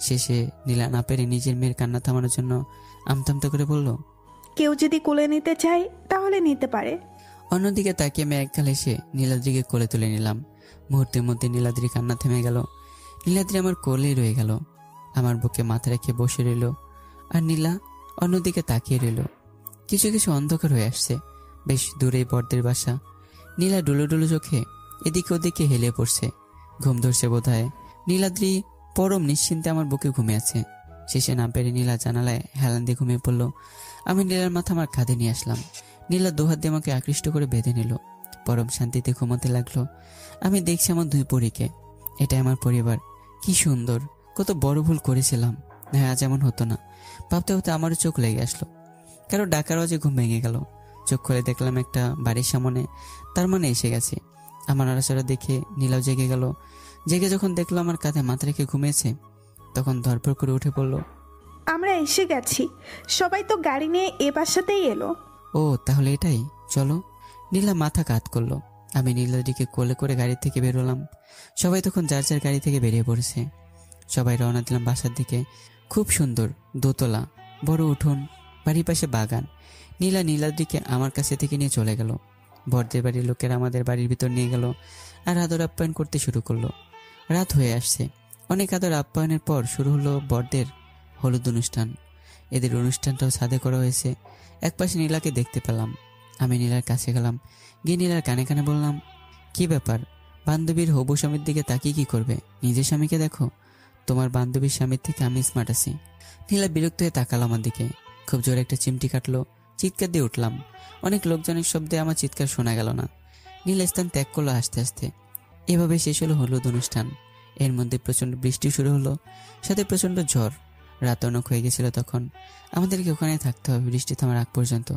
শেষে নীলা না পেরে নিজের মেয়ের কান্না থামানোর জন্য আমতামতা করে বলল, কেউ যদি কোলে নিতে চায় তাহলে নিতে পারে। অন্যদিকে তাকিয়ে আমি একগাল এসে নীলাদ্রিকে কোলে তুলে নিলাম। মুহূর্তের মধ্যে নীলাদ্রি কান্না থেমে গেল। নীলাদ্রি আমার কোলেই রয়ে গেল, আমার বুকে মাথা রেখে বসে রইল। আর নীলা অন্যদিকে তাকিয়ে রইল। কিছু কিছু অন্ধকার হয়ে আসছে, বেশ দূরেই বড়দের বাসা। নীলা ডুলো ডুলো চোখে এদিকে ওদিকে হেলে পড়ছে, ঘুম ধরছে বোধহয়। নীলাদ্রি পরম নিশ্চিন্তে আমার বুকে ঘুমিয়ে আছে। শেষে না পেরে নীলা জানালায় হেলান দিয়ে ঘুমিয়ে পড়লো। আমি নীলার মাথা আমার কাঁধে নিয়ে আসলাম। নীলা দুহাত দিয়ে আমাকে আকৃষ্ট করে বেঁধে নিল, পরম শান্তিতে ঘুমাতে লাগলো। আমি দেখছি আমার দুই পরীকে, এটা আমার পরিবার। কি সুন্দর, কত বড় ভুল করেছিলাম। হ্যাঁ, আজ এমন হতো না। ভাবতে ভাবতে আমারও চোখ লেগে আসলো। কারো ডাকার আওয়াজে ঘুম ভেঙে গেল। চোখ খুলে দেখলাম একটা বাড়ির সামনে, তার মানে এসে গেছে। আমার নাড়াচাড়া দেখে নীলাও জেগে গেল। জেগে যখন দেখলো আমার কাঁধে মাথা রেখে ঘুমিয়েছে, তখন ধরপড় করে উঠে পড়লো, আমরা এসে গেছি, সবাই তো গাড়ি নিয়ে এ বাসাতেই এলো। ও তাহলে এটাই, চলো। নীলা মাথা কাত করলো। আমি নীলাদিকে কোলে করে গাড়ি থেকে বেরোলাম। সবাই তখন যার যার গাড়ি থেকে বেরিয়ে পড়েছে। সবাই রওনা দিলাম বাসার দিকে। খুব সুন্দর দোতলা, বড় উঠোন, বাড়ির পাশে বাগান। নীলা নীলাদ্রিকে আমার কাছে থেকে নিয়ে চলে গেল। বড়দের বাড়ির লোকেরা আমাদের বাড়ির ভিতর নিয়ে গেল আর আদর আপ্যায়ন করতে শুরু করলো। রাত হয়ে আসছে। অনেক আদর আপ্যায়নের পর শুরু হলো বড়দের হলুদ অনুষ্ঠান। এদের অনুষ্ঠানটাও ছাদে করা হয়েছে। একপাশে নীলাকে দেখতে পেলাম। আমি নীলার কাছে গেলাম, গিয়ে নীলার কানে কানে বললাম, কি ব্যাপার, বান্ধবীর হবু স্বামীর দিকে তাকিয়ে কি করবে? নিজের স্বামীকে দেখো, তোমার বান্ধবীর স্বামীর থেকে আমি স্মার্ট আছি। নীলা বিরক্ত হয়ে তাকালো আমার দিকে, খুব জোরে একটা চিমটি কাটলো। চিৎকার দিয়ে উঠলাম। অনেক লোকজনের শব্দে আমার চিৎকার শোনা গেল না। নীলা স্থান ত্যাগ করলো আস্তে আস্তে। এভাবে শেষ হলো হলুদ অনুষ্ঠান। এর মধ্যে প্রচন্ড বৃষ্টি শুরু হলো, সাথে প্রচন্ড ঝড়। রাত অনেক হয়ে গেছিল তখন। আমাদেরকে ওখানে থাকতে হবে বৃষ্টি থামার আগ পর্যন্ত।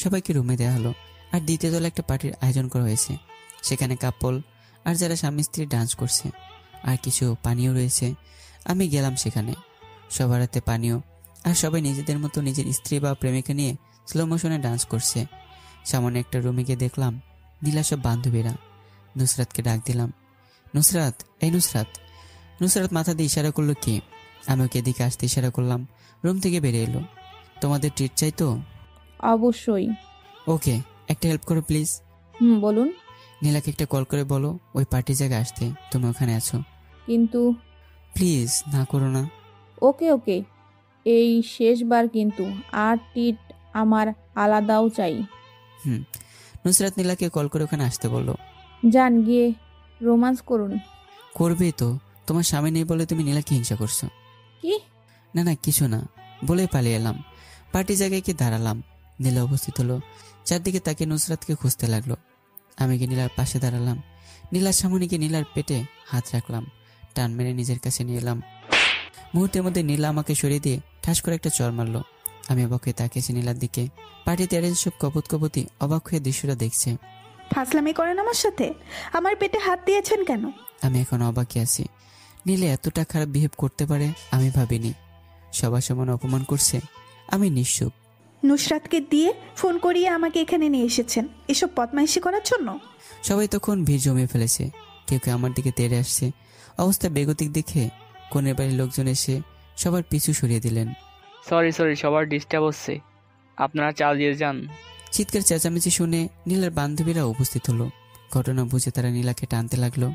সবাইকে রুমে দেওয়া হলো। আর দ্বিতীয় দলে একটা পার্টির আয়োজন করা হয়েছে। সেখানে কাপল আর যারা স্বামী স্ত্রী ডান্স করছে, আর কিছু পানীয় রয়েছে। আমি গেলাম সেখানে। সবার হাতে পানীয়, আর সবাই নিজেদের মতো নিজের স্ত্রী বা প্রেমিকা নিয়ে স্লো মোশনে ডান্স করছে। সামনে একটা রুমে গিয়ে দেখলাম নীলা সব বান্ধবীরা। নুসরাতকে ডাক দিলাম, নুসরাত, এই নুসরাত। নুসরাত মাথা দিয়ে ইশারা করলো কি। আমি ওকে এদিকে আসতে ইশারা করলাম। রুম থেকে বেরিয়ে এলো। তোমাদের ট্রিট চাই তো? অবশ্যই। ওকে, একটা হেল্প করো প্লিজ। বলুন। নীলাকে একটা কল করে বলো ওই পার্টি জায়গায় আসতে, তুমি ওখানে আছো। কিন্তু প্লিজ না করো না। ওকে ওকে, এই শেষবার কিন্তু, আর টিট আমার আলাদাও চাই। নুসরাত নীলাকে কল করে ওখানে আসতে বললো। যান, গিয়ে রোমান্স করুন। করবেই তো, তোমার স্বামী নেই বলে তুমি নীলাকে হিংসা করছো। কি? না না, কিছু না বলে পালিয়ে এলাম। পার্টি জায়গায় গিয়ে দাঁড়ালাম। নীলা উপস্থিত হলো। চারদিকে তাকে নুসরাতকে খুঁজতে লাগলো। আমি গিয়ে নীলার পাশে দাঁড়ালাম। নীলার সামনে গিয়ে নীলার পেটে হাত রাখলাম। টান মেরে নিজের কাছে নিয়ে এলাম। মুহূর্তের মধ্যে নীলা আমাকে সরিয়ে দিয়ে ঠাস করে একটা চড় মারলো। আমি অবাক হয়ে তাকিয়েছি নীলার দিকে। পার্টিতে অ্যারেঞ্জ সব কপত কপতি অবাক হয়ে দৃশ্যটা দেখছে। ফাজলামি করেন আমার সাথে? আমার পেটে হাত দিয়েছেন কেন? আমি এখন অবাকই আছি। নীলা এতটা খারাপ বিহেভ করতে পারে আমি ভাবিনি। সবার সমান অপমান করছে। আমি নিশ্চুপ। নুসরাতকে দিয়ে ফোন করিয়ে আমাকে এখানে নিয়ে এসেছেন এসব বদমাইশি করার জন্য? সবাই তখন ভিড় জমিয়ে ফেলেছে। কেউ কেউ আমার দিকে তেড়ে আসছে। অবস্থা বেগতিক দেখে কোনের বাড়ির লোকজন এসে সবার পিছু সরিয়ে দিলেন। সরি সবার ডিস্টার্ব হচ্ছে, আপনারা চালিয়ে যান। চিৎকার চেঁচামেচি শুনে নীলার বান্ধবীরা উপস্থিত হলো। ঘটনা বুঝে তারা নীলাকে টানতে লাগলো।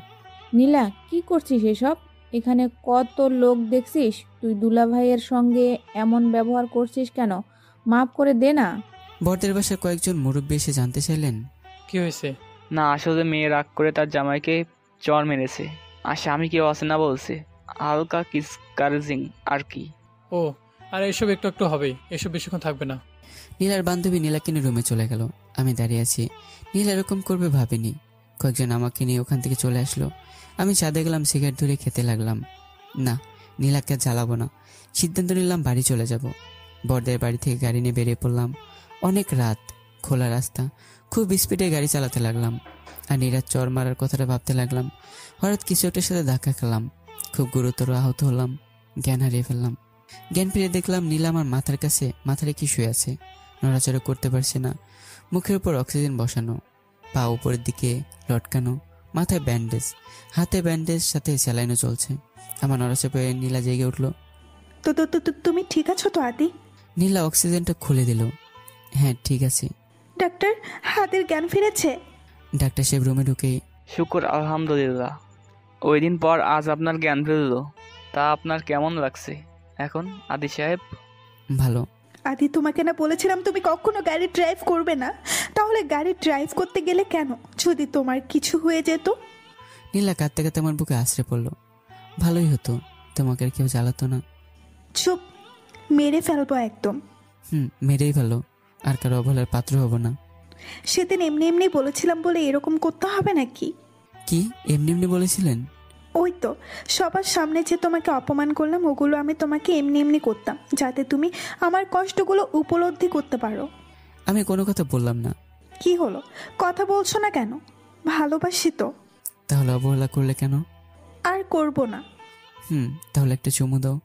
নীলা, কি করছিস এসব? এখানে কত লোক দেখছিস, তুই দুলা ভাইয়ের সঙ্গে এমন ব্যবহার করছিস কেন? মাফ করে দে না। বরদের বাসার কয়েকজন মুরব্বী এসে জানতে চাইলেন, কি হয়েছে? না, আসলে মেয়ে রাগ করে তার জামাইকে চর মেরেছে, আর স্বামী কেউ আছে না বলছে, হালকা কিসকারজিং আর কি। ও, আর এসব একটু একটু হবেই, এসব বেশিক্ষণ থাকবে না। নীলার বান্ধবী নীলাকে নিয়ে রুমে চলে গেল। আমি দাঁড়িয়ে আছি। নীলা এরকম করবে ভাবিনি। কয়েকজন আমাকে নিয়ে ওখান থেকে চলে আসলো। আমি ছাদে গেলাম, সিগারেট ধরে খেতে লাগলাম। না, নীলাকে আর জ্বালাবো না। সিদ্ধান্ত নিলাম বাড়ি চলে যাব। বড়দের বাড়ি থেকে গাড়ি নিয়ে বেরিয়ে পড়লাম। অনেক রাত, খোলা রাস্তা, খুব স্পিডে গাড়ি চালাতে লাগলাম। আর নীলার চর মারার কথাটা ভাবতে লাগলাম। হঠাৎ কিছু একটার সাথে ধাক্কা খেলাম, খুব গুরুতর আহত হলাম, জ্ঞান হারিয়ে ফেললাম। জ্ঞান ফিরে দেখলাম নীলা আমার মাথার কাছে মাথা রেখে শুয়ে আছে, নড়াচড়া করতে পারছে না। মুখের উপর অক্সিজেন বসানো, পা উপরের দিকে লটকানো, মাথায় ব্যান্ডেজ, হাতে ব্যান্ডেজ, সাথে স্যালাইনও চলছে। আমার নড়াচড়া পেয়ে নীলা জেগে উঠলো। তুমি ঠিক আছো তো আদি? নীলা অক্সিজেনটা খুলে দিল। হ্যাঁ ঠিক আছে। ডাক্তার, হাতের জ্ঞান ফিরেছে? ডাক্তার সাহেব রুমে ঢুকেই, শুকুর আলহামদুলিল্লাহ, ওই দিন পর আজ আপনার জ্ঞান ফিরল। তা আপনার কেমন লাগছে এখন আদি সাহেব? ভালো। আদি, তোমাকে না বলেছিলাম তুমি কখনো গাড়ি ড্রাইভ করবে না? তাহলে গাড়ি ড্রাইভ করতে গেলে কেন? যদি তোমার কিছু হয়ে যেত? নীলা কাঁদতে কাঁদতে আমার বুকে আশ্রে পড়লো। ভালোই হতো, তোমাকে আর কেউ জ্বালাতো না। চুপ, মেরে ফেলবো একদম। মেরেই ভালো, আর কারো অবহেলার পাত্র হব না। সেদিন এমনি এমনি বলেছিলাম বলে এরকম করতে হবে নাকি? কি এমনি এমনি বলেছিলেন? ওই তো, সবার সামনে যে তোমাকে অপমান করলাম, ওগুলো আমি তোমাকে এমনি এমনি করতাম যাতে তুমি আমার কষ্টগুলো উপলব্ধি করতে পারো। আমি কোনো কথা বললাম না। কি হলো, কথা বলছো না কেন? ভালোবাসি তো। তাহলে অবহেলা করলে কেন? আর করব না। তাহলে একটা চুমু দাও।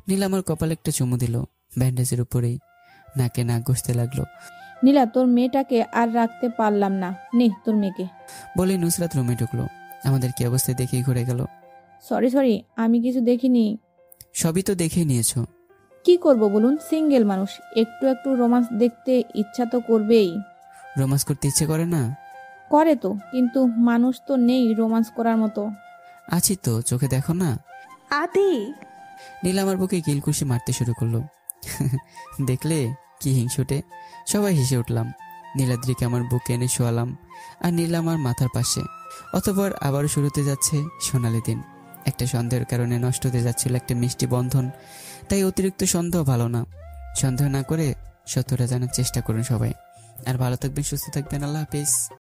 নীলা আমার কপালে একটা চুমু দিল, ব্যান্ডেজের উপরেই। নাকে নাক ঘষতে লাগলো। নীলা, তোর মেয়েটাকে আর রাখতে পারলাম না, নে তোর মেয়েকে। বলে নুসরাত রুমে ঢুকলো। আমাদের কি অবস্থায় দেখেই ঘুরে গেল। সরি, আমি কিছু দেখিনি। সবই তো দেখেই নিয়েছো। কি করব বলুন, সিঙ্গেল মানুষ, একটু একটু রোমান্স দেখতে ইচ্ছা তো করবেই। রোমান্স করতে ইচ্ছে করে না? করে তো, কিন্তু মানুষ তো নেই রোমান্স করার মতো। আছি তো, চোখে দেখো না। আদি। নীলা আমার বুকে কিলকুশি মারতে শুরু করলো। দেখলে কি হিংসুটে? সবাই হেসে উঠলাম। নীলাদ্রিকে আমার বুকে এনে শোয়ালাম, আর নীলা আমার মাথার পাশে। অতঃপর আবারও শুরুতে যাচ্ছে সোনালি দিন। একটা সন্দেহের কারণে নষ্ট হতে যাচ্ছিল একটা মিষ্টি বন্ধন। তাই অতিরিক্ত সন্দেহ ভালো না। সন্দেহ না করে সত্যটা জানার চেষ্টা করুন সবাই। আর ভালো থাকবেন, সুস্থ থাকবেন। আল্লাহ হাফিজ।